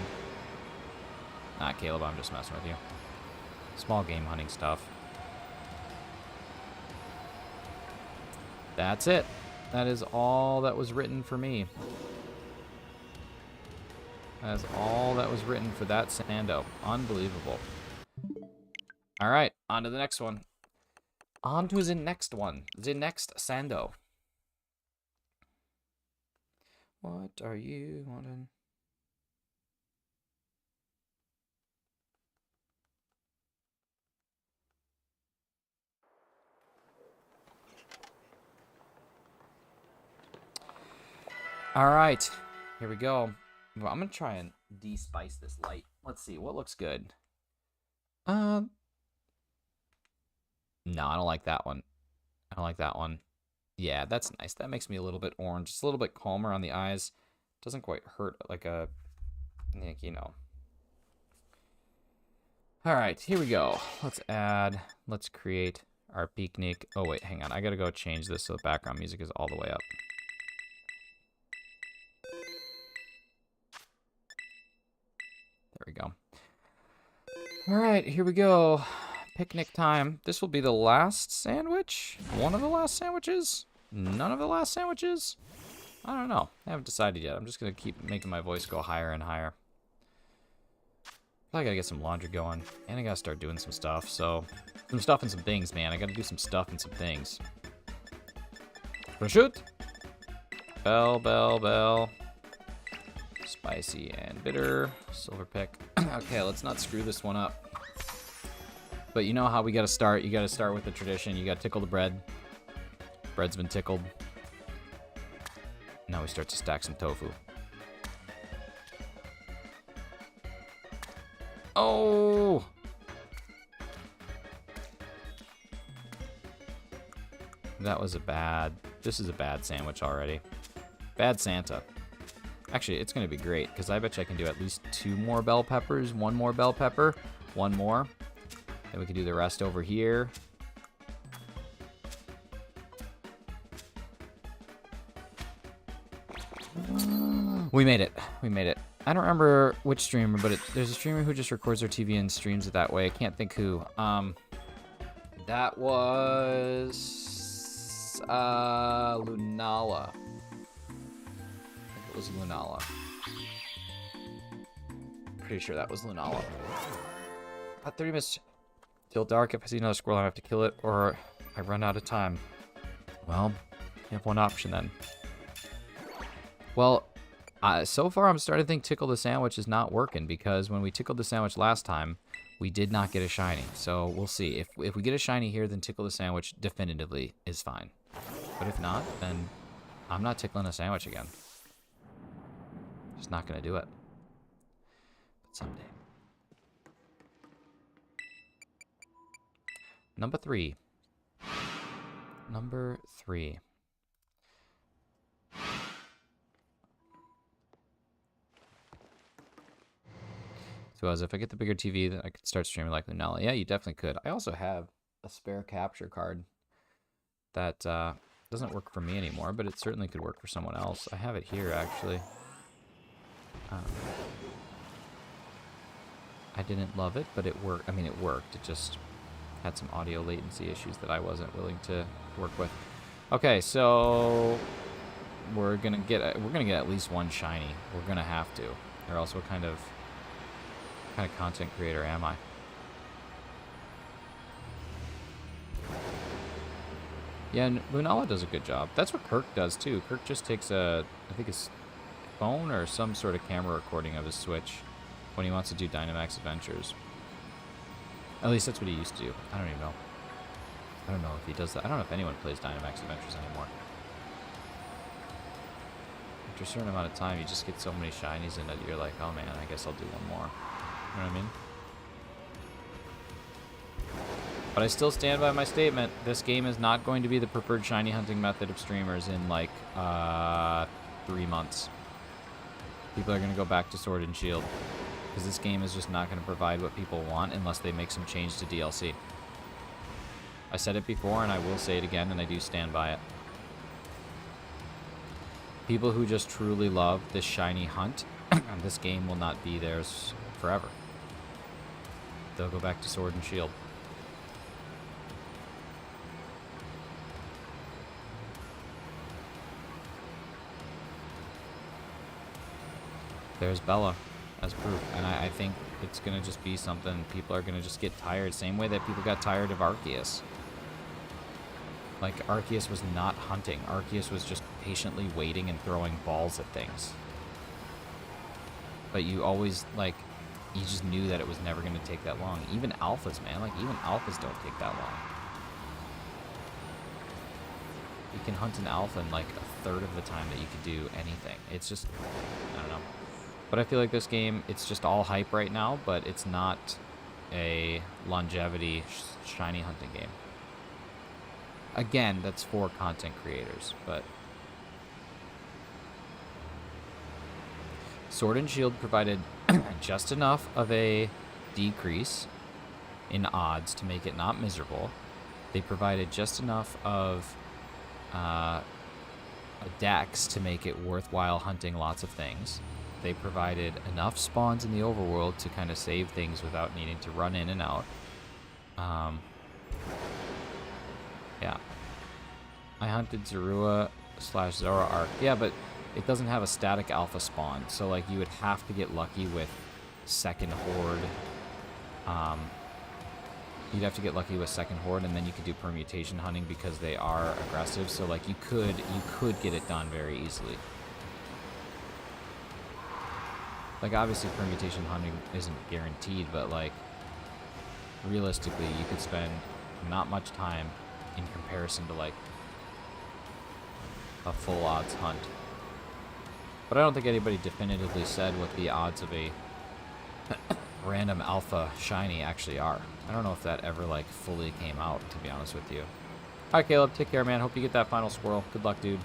Nah, Caleb, I'm just messing with you. Small game hunting stuff. That's it. That is all that was written for me. That is all that was written for that sando. Unbelievable. All right, on to the next one. On to the next one. The next sando. What are you wanting? All right, here we go. Well, I'm gonna try and de-spice this light. Let's see what looks good. No, I don't like that one. I don't like that one. Yeah, that's nice. That makes me a little bit orange. It's a little bit calmer on the eyes. Doesn't quite hurt like a, you know. All right, here we go. Let's create our picnic. Oh, wait, hang on. I gotta go change this so the background music is all the way up. There we go. All right, here we go. Picnic time. This will be the last sandwich? One of the last sandwiches? None of the last sandwiches? I don't know. I haven't decided yet. I'm just going to keep making my voice go higher and higher. Probably got to get some laundry going. And I got to start doing some stuff. So, some stuff and some things, man. I got to do some stuff and some things. Shoot! Bell, bell, bell. Spicy and bitter. Silver pick. Okay, let's not screw this one up. But you know how we gotta start. You gotta start with the tradition. You gotta tickle the bread. Bread's been tickled. Now we start to stack some tofu. Oh! That was a bad... This is a bad sandwich already. Bad Santa. Actually, it's going to be great, because I bet you I can do at least 2 more bell peppers, 1 more bell pepper, 1 more. Then we can do the rest over here. We made it. We made it. I don't remember which streamer, but there's a streamer who just records their TV and streams it that way. I can't think who. That was Lunala. I think it was Lunala. Pretty sure that was Lunala. About 30 minutes till dark. If I see another squirrel, I have to kill it, or I run out of time. Well, you have one option then. Well, so far I'm starting to think Tickle the Sandwich is not working, because when we tickled the sandwich last time, we did not get a shiny. So we'll see. If we get a shiny here, then Tickle the Sandwich definitively is fine. But if not, then I'm not tickling a sandwich again. Just not going to do it. But someday. Number 3. Number 3. So as if I get the bigger TV, then I could start streaming like Lunala. Yeah, you definitely could. I also have a spare capture card that doesn't work for me anymore, but it certainly could work for someone else. I have it here, actually. I didn't love it, but it worked. I mean, it worked. It just had some audio latency issues that I wasn't willing to work with. Okay, so we're gonna get at least 1 shiny. We're gonna have to, or else what kind of content creator am I? Yeah, and Lunala does a good job. That's what Kirk does too. Kirk just takes I think his phone or some sort of camera recording of his Switch when he wants to do Dynamax Adventures. At least that's what he used to do. I don't even know. I don't know if he does that. I don't know if anyone plays Dynamax Adventures anymore. After a certain amount of time, you just get so many shinies in it, you're like, oh man, I guess I'll do 1 more. You know what I mean? But I still stand by my statement. This game is not going to be the preferred shiny hunting method of streamers in like 3 months. People are going to go back to Sword and Shield, because this game is just not going to provide what people want unless they make some change to DLC. I said it before and I will say it again, and I do stand by it. People who just truly love this shiny hunt, this game will not be theirs forever. They'll go back to Sword and Shield. There's Bella as proof, and I think it's going to just be something people are going to just get tired, same way that people got tired of Arceus. Like, Arceus was not hunting. Arceus was just patiently waiting and throwing balls at things. But you always, like, you just knew that it was never going to take that long. Even alphas, man. Like, even alphas don't take that long. You can hunt an alpha in, like, 1/3 of the time that you could do anything. It's just, I don't know. But I feel like this game, it's just all hype right now, but it's not a longevity shiny hunting game. Again, that's for content creators, but Sword and Shield provided just enough of a decrease in odds to make it not miserable. They provided just enough of a dex to make it worthwhile hunting lots of things. They provided enough spawns in the overworld to kind of save things without needing to run in and out. Yeah. I hunted Zorua / Zoroark. Yeah, but it doesn't have a static alpha spawn, so like you would have to get lucky with second horde. You'd have to get lucky with second horde, and then you could do permutation hunting because they are aggressive. So like you could get it done very easily. Like obviously permutation hunting isn't guaranteed, but like realistically you could spend not much time in comparison to like a full odds hunt. But I don't think anybody definitively said what the odds of a random alpha shiny actually are. I don't know if that ever like fully came out, to be honest with you. Alright, Caleb. Take care, man. Hope you get that final squirrel. Good luck, dude.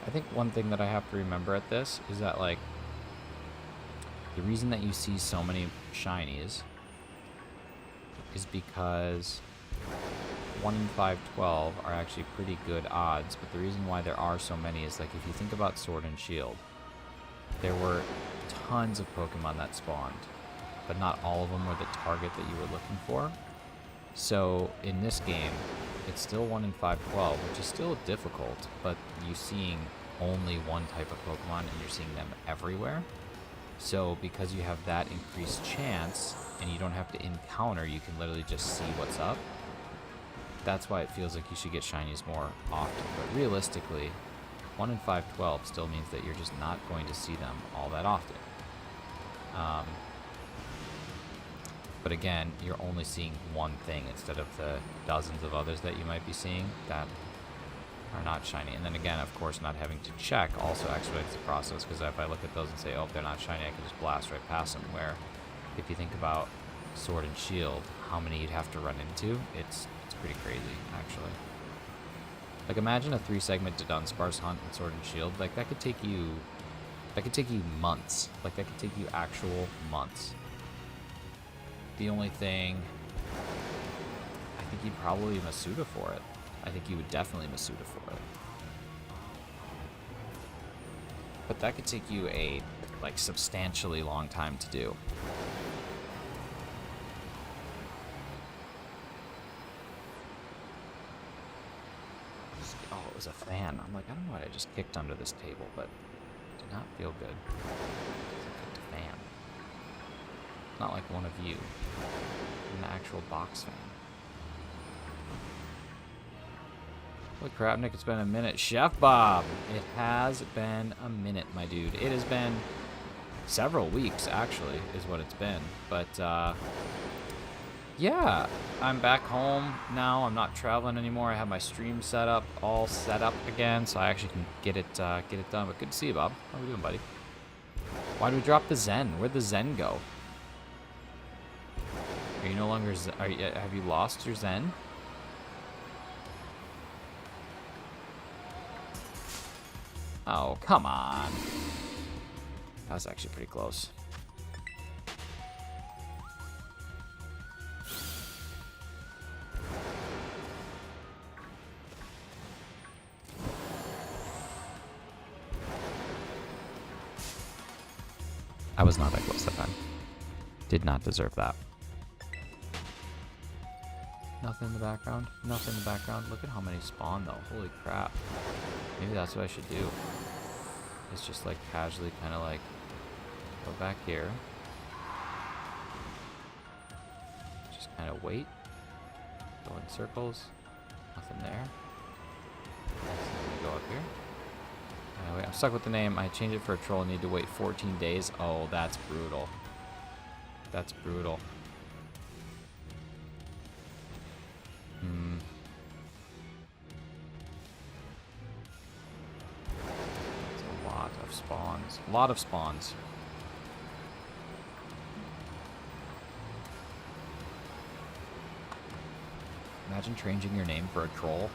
I think one thing that I have to remember at this is that, like, the reason that you see so many shinies is because 1 in 512 are actually pretty good odds, but the reason why there are so many is, like, if you think about Sword and Shield, there were tons of Pokemon that spawned, but not all of them were the target that you were looking for. So in this game, it's still 1 in 512, which is still difficult, but you seeing only one type of Pokemon and you're seeing them everywhere. So because you have that increased chance and you don't have to encounter, you can literally just see what's up. That's why it feels like you should get shinies more often. But realistically, 1 in 512 still means that you're just not going to see them all that often. But again, you're only seeing one thing instead of the dozens of others that you might be seeing that are not shiny. And then again, of course, not having to check also expedites the process, because if I look at those and say, oh, if they're not shiny, I can just blast right past them. Where if you think about Sword and Shield, how many you'd have to run into, it's pretty crazy, actually. Like, imagine a 3-segment Dudunsparce hunt in Sword and Shield. Like, that could take you months. Like, that could take you actual months. The only thing, I think you'd probably Masuda for it. I think you would definitely Masuda for it. But that could take you a, like, substantially long time to do. Oh, it was a fan. I'm like, I don't know what I just kicked under this table, but it did not feel good. I kicked a fan. Not like one of you. An actual box fan. Holy crap, Nick, it's been a minute. Chef Bob, it has been a minute, my dude. It has been several weeks, actually, is what it's been. But, yeah, I'm back home now. I'm not traveling anymore. I have my stream all set up again, so I actually can get it done. But good to see you, Bob. How are we doing, buddy? Why did we drop the Zen? Where'd the Zen go? Are you no longer... have you lost your Zen? Oh, come on. That was actually pretty close. I was not that close that time. Did not deserve that. Nothing in the background. Nothing in the background. Look at how many spawn, though. Holy crap. Maybe that's what I should do. It's just, like, casually kind of, like, go back here. Just kind of wait. Go in circles. Nothing there. Go up here. Wait, I'm stuck with the name. I changed it for a troll. I need to wait 14 days. Oh, that's brutal. That's brutal. That's a lot of spawns. A lot of spawns. Imagine changing your name for a troll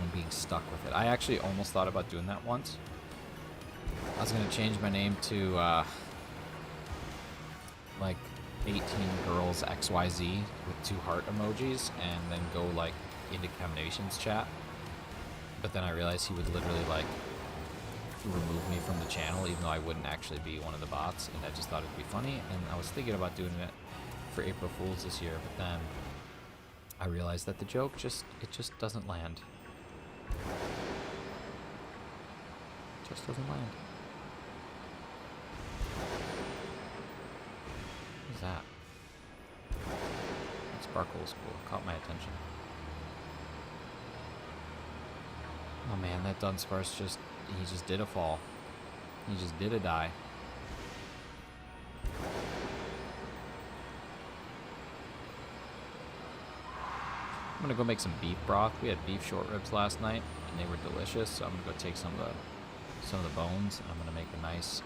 and being stuck with it. I actually almost thought about doing that once. I was gonna change my name to like 18 girls XYZ with 2 heart emojis, and then go like into combinations chat. But then I realized he would literally like remove me from the channel, even though I wouldn't actually be one of the bots, and I just thought it'd be funny, and I was thinking about doing it for April Fool's this year, but then I realized that the joke just doesn't land. It just doesn't land. What is that? That sparkle was cool. Caught my attention. Oh man, that Dudunsparce he just did a fall. He just did a die. I'm gonna go make some beef broth. We had beef short ribs last night, and they were delicious. So I'm gonna go take some of the bones, and I'm gonna make a nice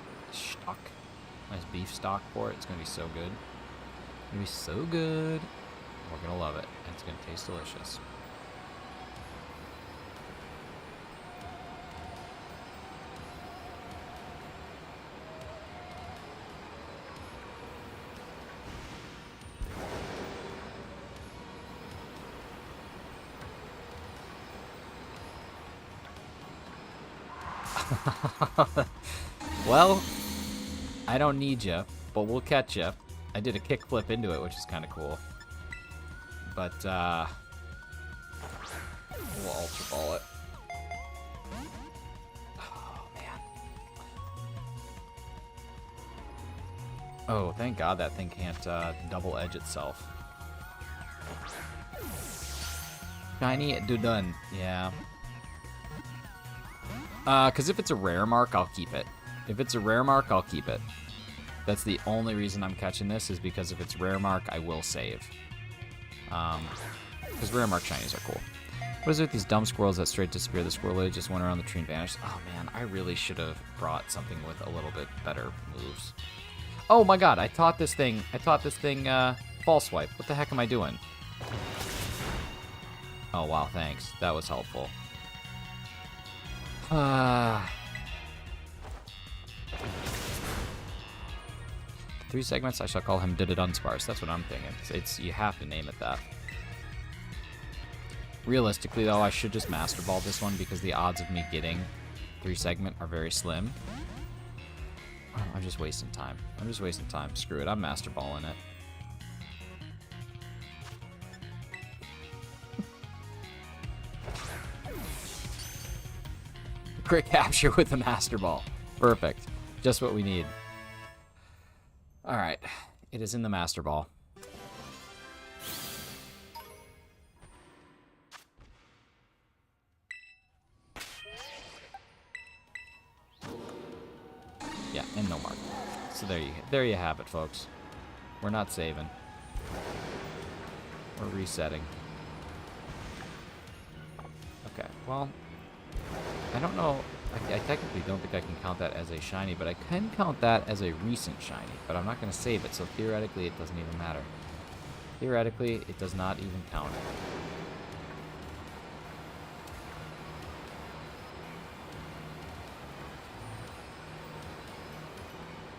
beef stock for it. It's gonna be so good. It's gonna be so good. We're gonna love it, and it's gonna taste delicious. Well, I don't need you, but we'll catch you. I did a kickflip into it, which is kind of cool. But, we'll ultra ball it. Oh, man. Oh, thank God that thing can't double edge itself. Shiny Dudun, yeah. Because if it's a rare mark, I'll keep it. If it's a rare mark, I'll keep it. That's the only reason I'm catching this, is because if it's rare mark, I will save. Because rare mark shinies are cool. What is it with these dumb squirrels that straight disappear? The squirrel lady just went around the tree and vanished. Oh man, I really should have brought something with a little bit better moves. Oh my god, I taught this thing fall swipe. What the heck am I doing? Oh wow, thanks. That was helpful. 3 segments, I shall call him Dudunsparce. That's what I'm thinking. It's you have to name it that. Realistically, though, I should just Master Ball this one because the odds of me getting 3 segment are very slim. Oh, I'm just wasting time. Screw it. I'm Master Balling it. Crit capture with the Master Ball. Perfect. Just what we need. Alright. It is in the Master Ball. Yeah, and no mark. So there you have it, folks. We're not saving. We're resetting. Okay, well, I don't know. I technically don't think I can count that as a shiny, but I can count that as a recent shiny. But I'm not going to save it, so theoretically it doesn't even matter. Theoretically, it does not even count.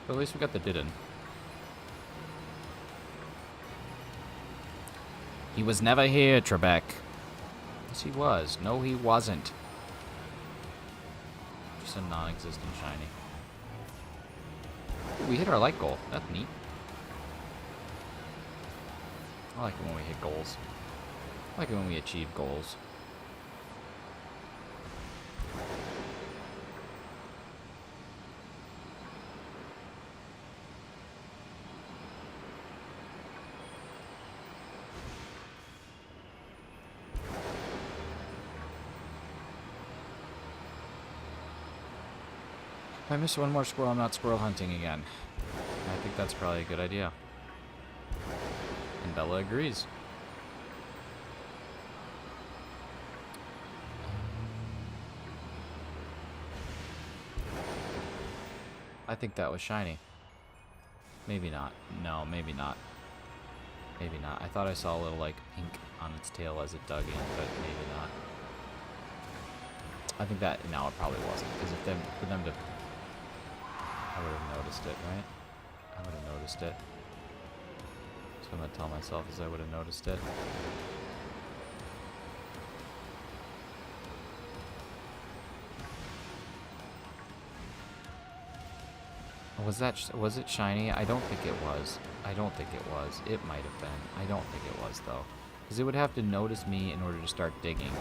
But at least we got the Didden. He was never here, Trebek. Yes, he was. No, he wasn't. Just a non-existent shiny. Ooh, we hit our light goal. That's neat. I like it when we hit goals. I like it when we achieve goals. If I miss one more squirrel, I'm not squirrel hunting again. I think that's probably a good idea. And Bella agrees. I think that was shiny. Maybe not. No, maybe not. Maybe not. I thought I saw a little, like, pink on its tail as it dug in, but maybe not. I think that, no, it probably wasn't. Because for them to I would have noticed it, right? I would have noticed it. That's what I'm going to tell myself is I would have noticed it. Was it shiny? I don't think it was. I don't think it was. It might have been. I don't think it was, though. Because it would have to notice me in order to start digging.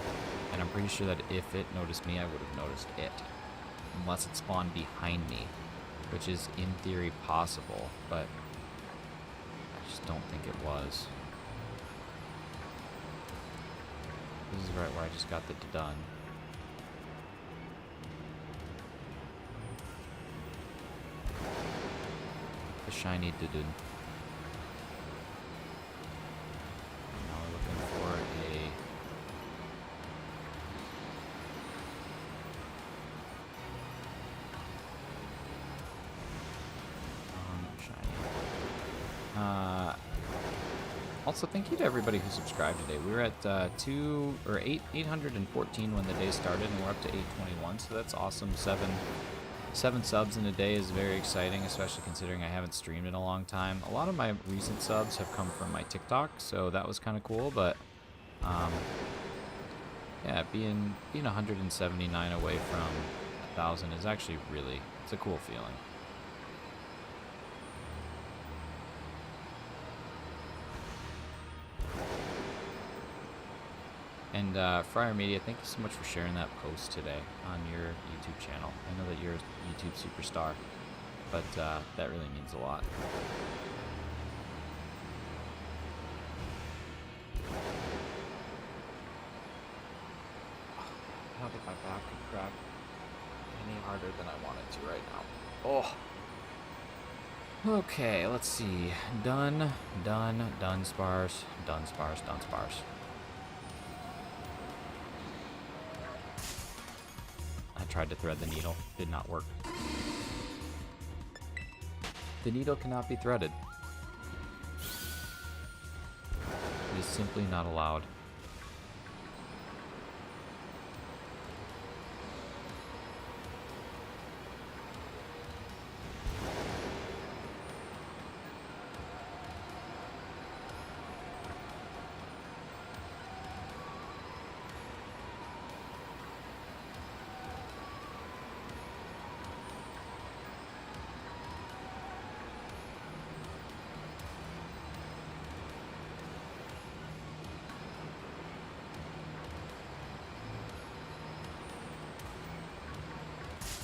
And I'm pretty sure that if it noticed me, I would have noticed it. Unless it spawned behind me. Which is, in theory, possible. But I just don't think it was. This is right where I just got the Dudun. The shiny Dudun. Now we're looking for a shiny. Also, thank you to everybody who subscribed today. We were at 814 when the day started, and we're up to 821. So that's awesome. Seven subs in a day is very exciting, especially considering I haven't streamed in a long time. A lot of my recent subs have come from my TikTok, so that was kind of cool. But yeah, being 179 away from 1,000 is actually it's a cool feeling. And Friar Media, thank you so much for sharing that post today on your YouTube channel. I know that you're a YouTube superstar, but that really means a lot. I don't think my back could grab any harder than I want it to right now. Oh. Okay, let's see. Dudunsparce. Tried to thread the needle. Did not work. The needle cannot be threaded. It is simply not allowed.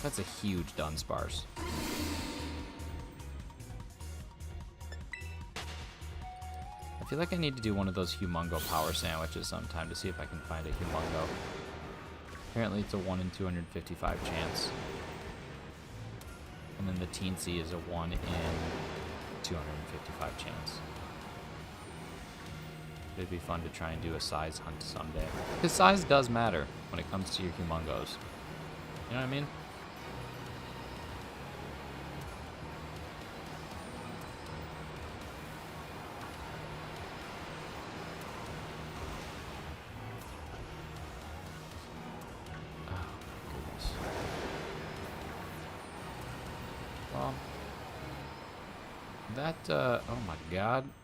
That's a huge Dudunsparce. I feel like I need to do one of those humongo power sandwiches sometime to see if I can find a humongo. Apparently it's a 1 in 255 chance. And then the teensy is a 1 in 255 chance. It'd be fun to try and do a size hunt someday. Because size does matter when it comes to your humongos. You know what I mean?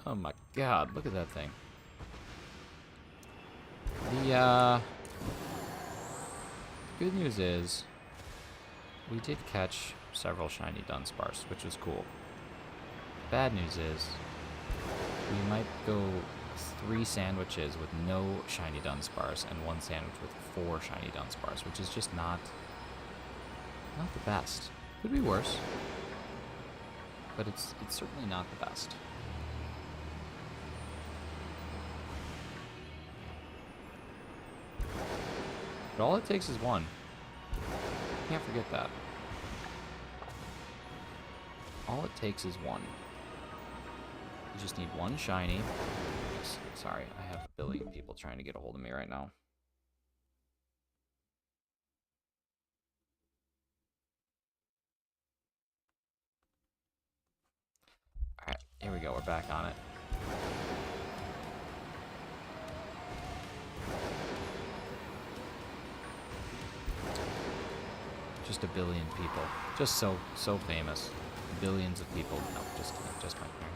Oh my god, look at that thing. The good news is we did catch several shiny Dudunsparce, which was cool. Bad news is we might go 3 sandwiches with no shiny Dudunsparce and 1 sandwich with 4 shiny Dudunsparce, which is just not the best. Could be worse. But it's certainly not the best. But all it takes is 1. Can't forget that. All it takes is 1. You just need 1 shiny. Sorry, I have a billion people trying to get a hold of me right now. Alright, here we go. We're back on it. Just a billion people. Just so famous. billions of people. No, just kidding. Just my parents.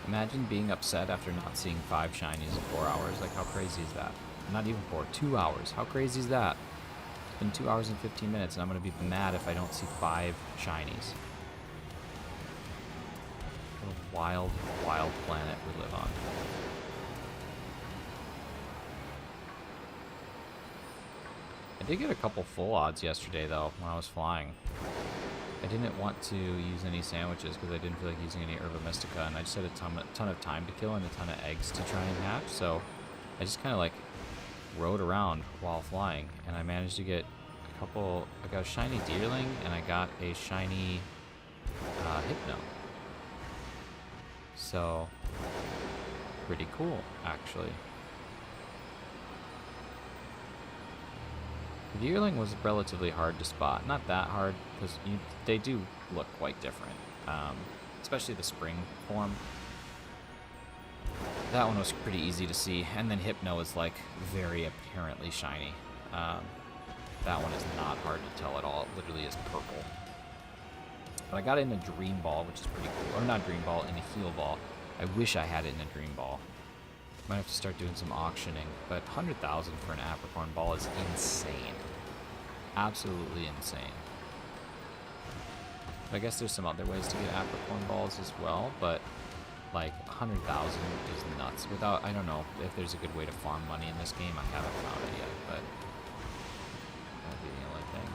Imagine being upset after not seeing 5 shinies in 4 hours. Like, how crazy is that? Not even 4, 2 hours. How crazy is that? It's been 2 hours and 15 minutes, and I'm going to be mad if I don't see 5 shinies. What a wild, wild planet we live on. I did get a couple full odds yesterday, though, when I was flying. I didn't want to use any sandwiches because I didn't feel like using any Herba Mystica, and I just had a ton of time to kill and a ton of eggs to try and hatch, so I just kind of like rode around while flying, and I managed to get a couple. I got a shiny Deerling, and I got a shiny Hypno. So, pretty cool, actually. The Deerling was relatively hard to spot. Not that hard, because they do look quite different. Especially the spring form. That one was pretty easy to see. And then Hypno is like very apparently shiny. That one is not hard to tell at all. It literally is purple. But I got it in a Dream Ball, which is pretty cool. Or not Dream Ball, in a Heal Ball. I wish I had it in a Dream Ball. Might have to start doing some auctioning, but 100,000 for an Apricorn Ball is insane. Absolutely insane. I guess there's some other ways to get Apricorn Balls as well, but like 100,000 is nuts. Without, I don't know if there's a good way to farm money in this game. I haven't found it yet, but that'd be the only thing.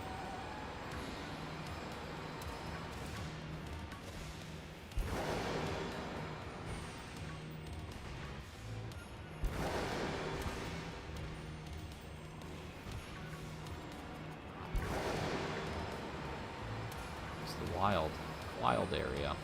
Wild area.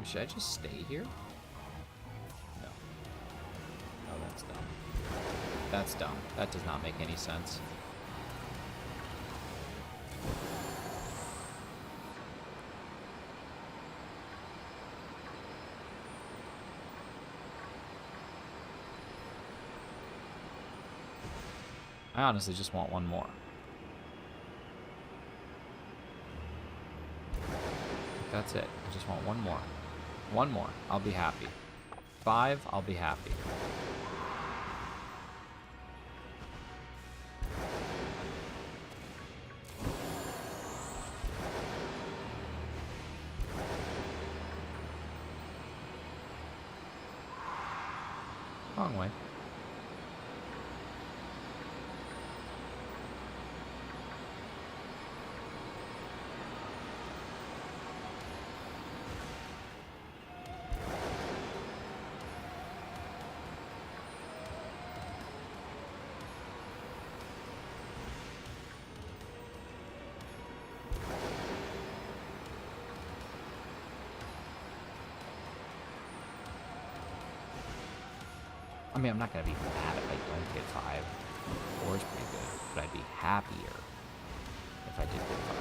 Should I just stay here? No. Oh, that's dumb. That's dumb. That does not make any sense. I honestly just want one more. That's it. I just want one more. One more. I'll be happy. 5, I'll be happy. Wrong way. I mean, I'm not going to be mad if I don't get 5. 4 is pretty good, but I'd be happier if I did get 5.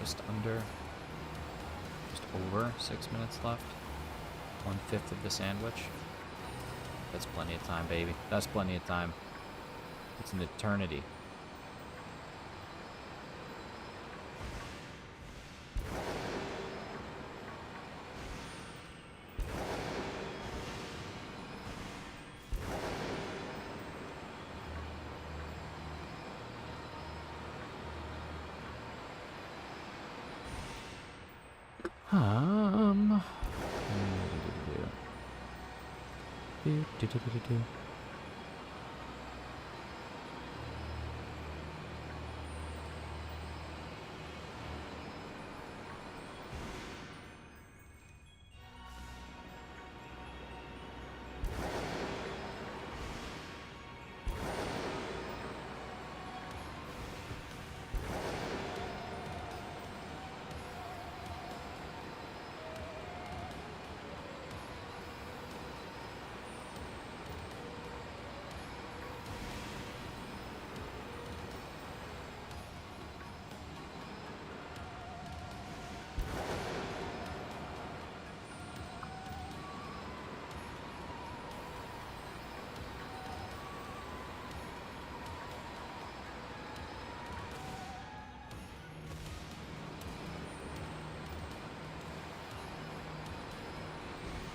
just over 6 minutes left. 1/5 of the sandwich. That's plenty of time, baby. That's plenty of time. It's an eternity. Do.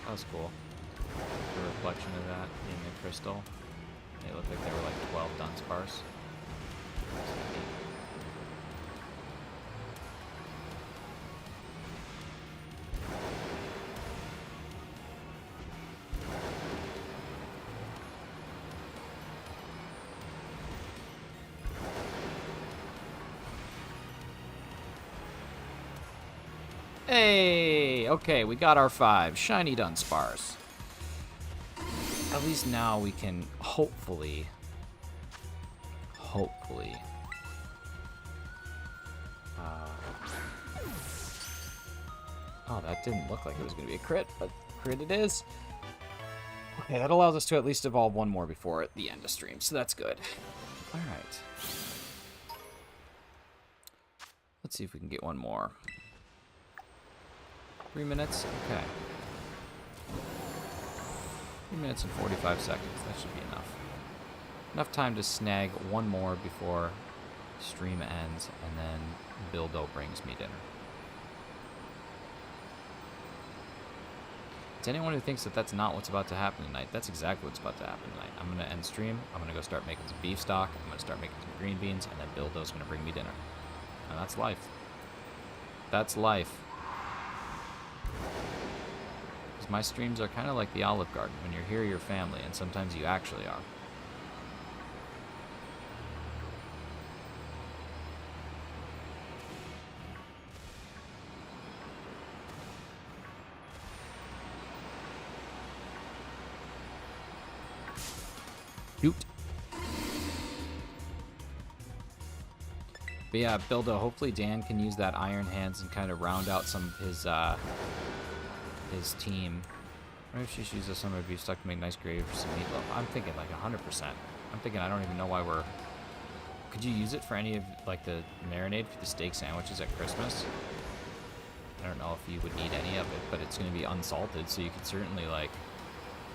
That was cool. The reflection of that being a crystal. They looked like they were like 12 Dudunsparce. Hey, okay, we got our 5. Shiny Dudunsparce. At least now we can hopefully. Oh, that didn't look like it was going to be a crit, but crit it is. Okay, that allows us to at least evolve one more before the end of stream, so that's good. All right. Let's see if we can get one more. 3 minutes? Okay. 3 minutes and 45 seconds. That should be enough. Enough time to snag one more before stream ends, and then Bildo brings me dinner. To anyone who thinks that that's not what's about to happen tonight, that's exactly what's about to happen tonight. I'm going to end stream. I'm going to go start making some beef stock. I'm going to start making some green beans, and then Bildo's going to bring me dinner. And that's life. That's life. Because my streams are kind of like the Olive Garden. When you're here, you're family, and sometimes you actually are. Shoot. But yeah, Bildo, hopefully Dan can use that Iron Hands and kind of round out some of his team. Maybe if she uses some of beef stock to make nice gravy for some meatloaf. I'm thinking like 100%. I'm thinking I don't even know why we're... Could you use it for any of like the marinade for the steak sandwiches at Christmas? I don't know if you would need any of it, but it's going to be unsalted, so you could certainly like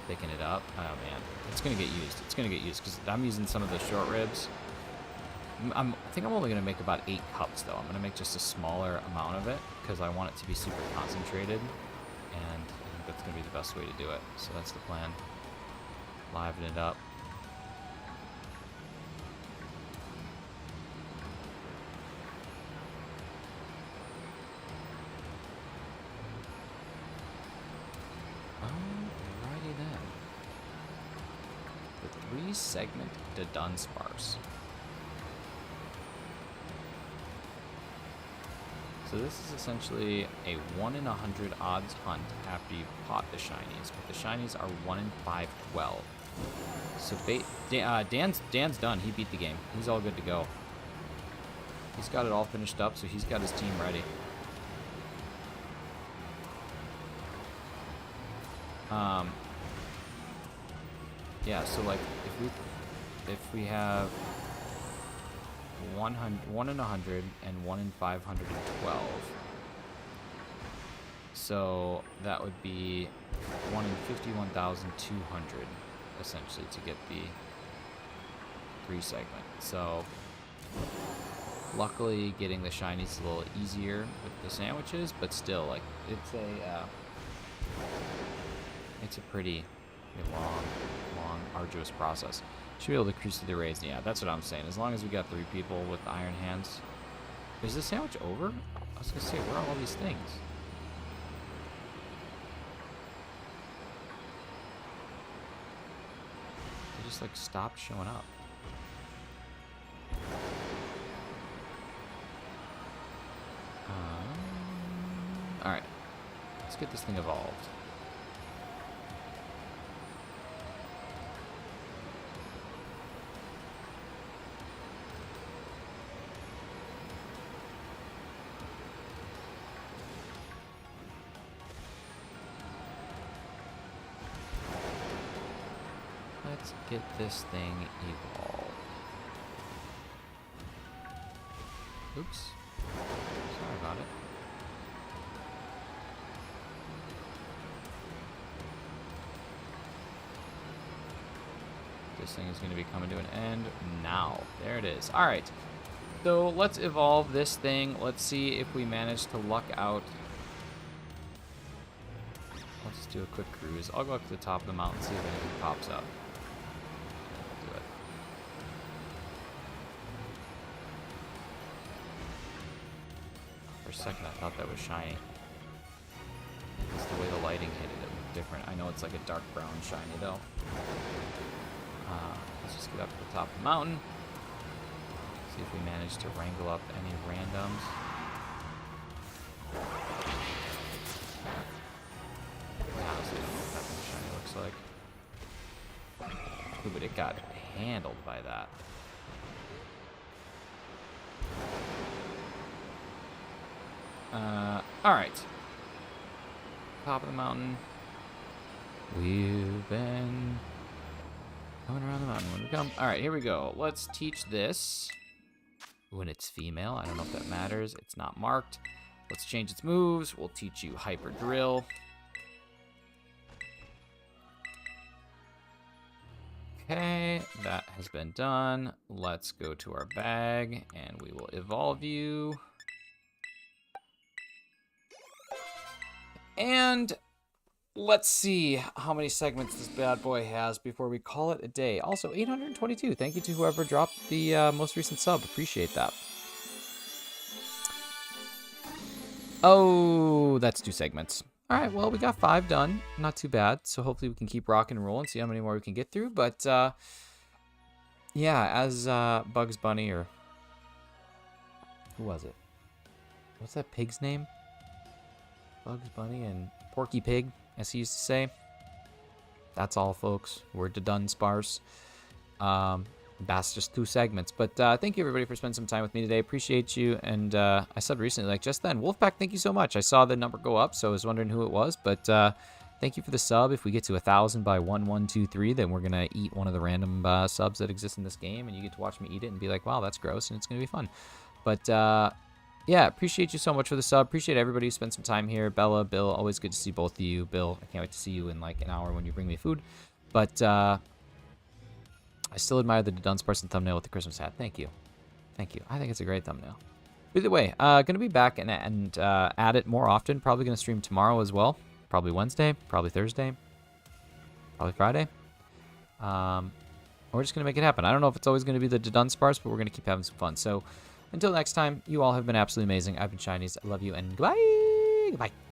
thicken it up. Oh man, it's going to get used. It's going to get used because I'm using some of the short ribs. I think I'm only going to make about 8 cups though. I'm going to make just a smaller amount of it because I want it to be super concentrated, and I think that's going to be the best way to do it. So that's the plan. Liven it up. Alrighty then. The 3-segment Dudunsparce. So this is essentially a 1 in 100 odds hunt after you've caught the shinies, but the shinies are 1 in 512. So Dan's done. He beat the game. He's all good to go. He's got it all finished up, so he's got his team ready. Yeah, so like if we have 1 in 100, and 1 in 512. So that would be 1 in 51,200, essentially, to get the 3 segment. So luckily, getting the shinies is a little easier with the sandwiches, but still, like, it's a pretty long, arduous process. Should be able to cruise through the raids. Yeah, that's what I'm saying. As long as we got 3 people with iron hands. Is the sandwich over? I was gonna say, where are all these things? They just like stopped showing up. Alright. Let's get this thing evolved. Let's get this thing evolved. Oops. Sorry about it. This thing is going to be coming to an end now. There it is. All right. So let's evolve this thing. Let's see if we manage to luck out. Let's do a quick cruise. I'll go up to the top of the mountain and see if anything pops up. Do it. For a second, I thought that was shiny. It's the way the lighting hit it. It looked different. I know it's like a dark brown shiny, though. Let's just get up to the top of the mountain. See if we manage to wrangle up any randoms. Honestly, I don't know what that thing shiny looks like. Ooh, but it got handled by that. Alright. Top of the mountain. We've been coming around the mountain when we come. Alright, here we go. Let's teach this. When it's female, I don't know if that matters. It's not marked. Let's change its moves. We'll teach you Hyper Drill. Okay, that has been done. Let's go to our bag and we will evolve you. And let's see how many segments this bad boy has before we call it a day. Also, 822. Thank you to whoever dropped the most recent sub. Appreciate that. Oh, that's 2 segments. All right, well, we got 5 done. Not too bad. So hopefully we can keep rocking and rolling, see how many more we can get through. But, yeah, as Bugs Bunny or... Who was it? What's that pig's name? Bugs Bunny and Porky Pig, as he used to say. That's all, folks. We're Dudunsparce. That's just 2 segments. But thank you, everybody, for spending some time with me today. Appreciate you. And I subbed recently, like just then. Wolfpack, thank you so much. I saw the number go up, so I was wondering who it was. But thank you for the sub. If we get to 1,000 by 1123, then we're going to eat one of the random subs that exist in this game. And you get to watch me eat it and be like, wow, that's gross. And it's going to be fun. But... yeah, appreciate you so much for the sub. Appreciate everybody who spent some time here. Bella, Bill, always good to see both of you. Bill, I can't wait to see you in like an hour when you bring me food. But I still admire the Dudunsparce thumbnail with the Christmas hat. Thank you. Thank you. I think it's a great thumbnail. Either way, going to be back and add it more often. Probably going to stream tomorrow as well. Probably Wednesday. Probably Thursday. Probably Friday. We're just going to make it happen. I don't know if it's always going to be the Dudunsparce, but we're going to keep having some fun. So... until next time, you all have been absolutely amazing. I've been Shinies. I love you, and goodbye. Goodbye.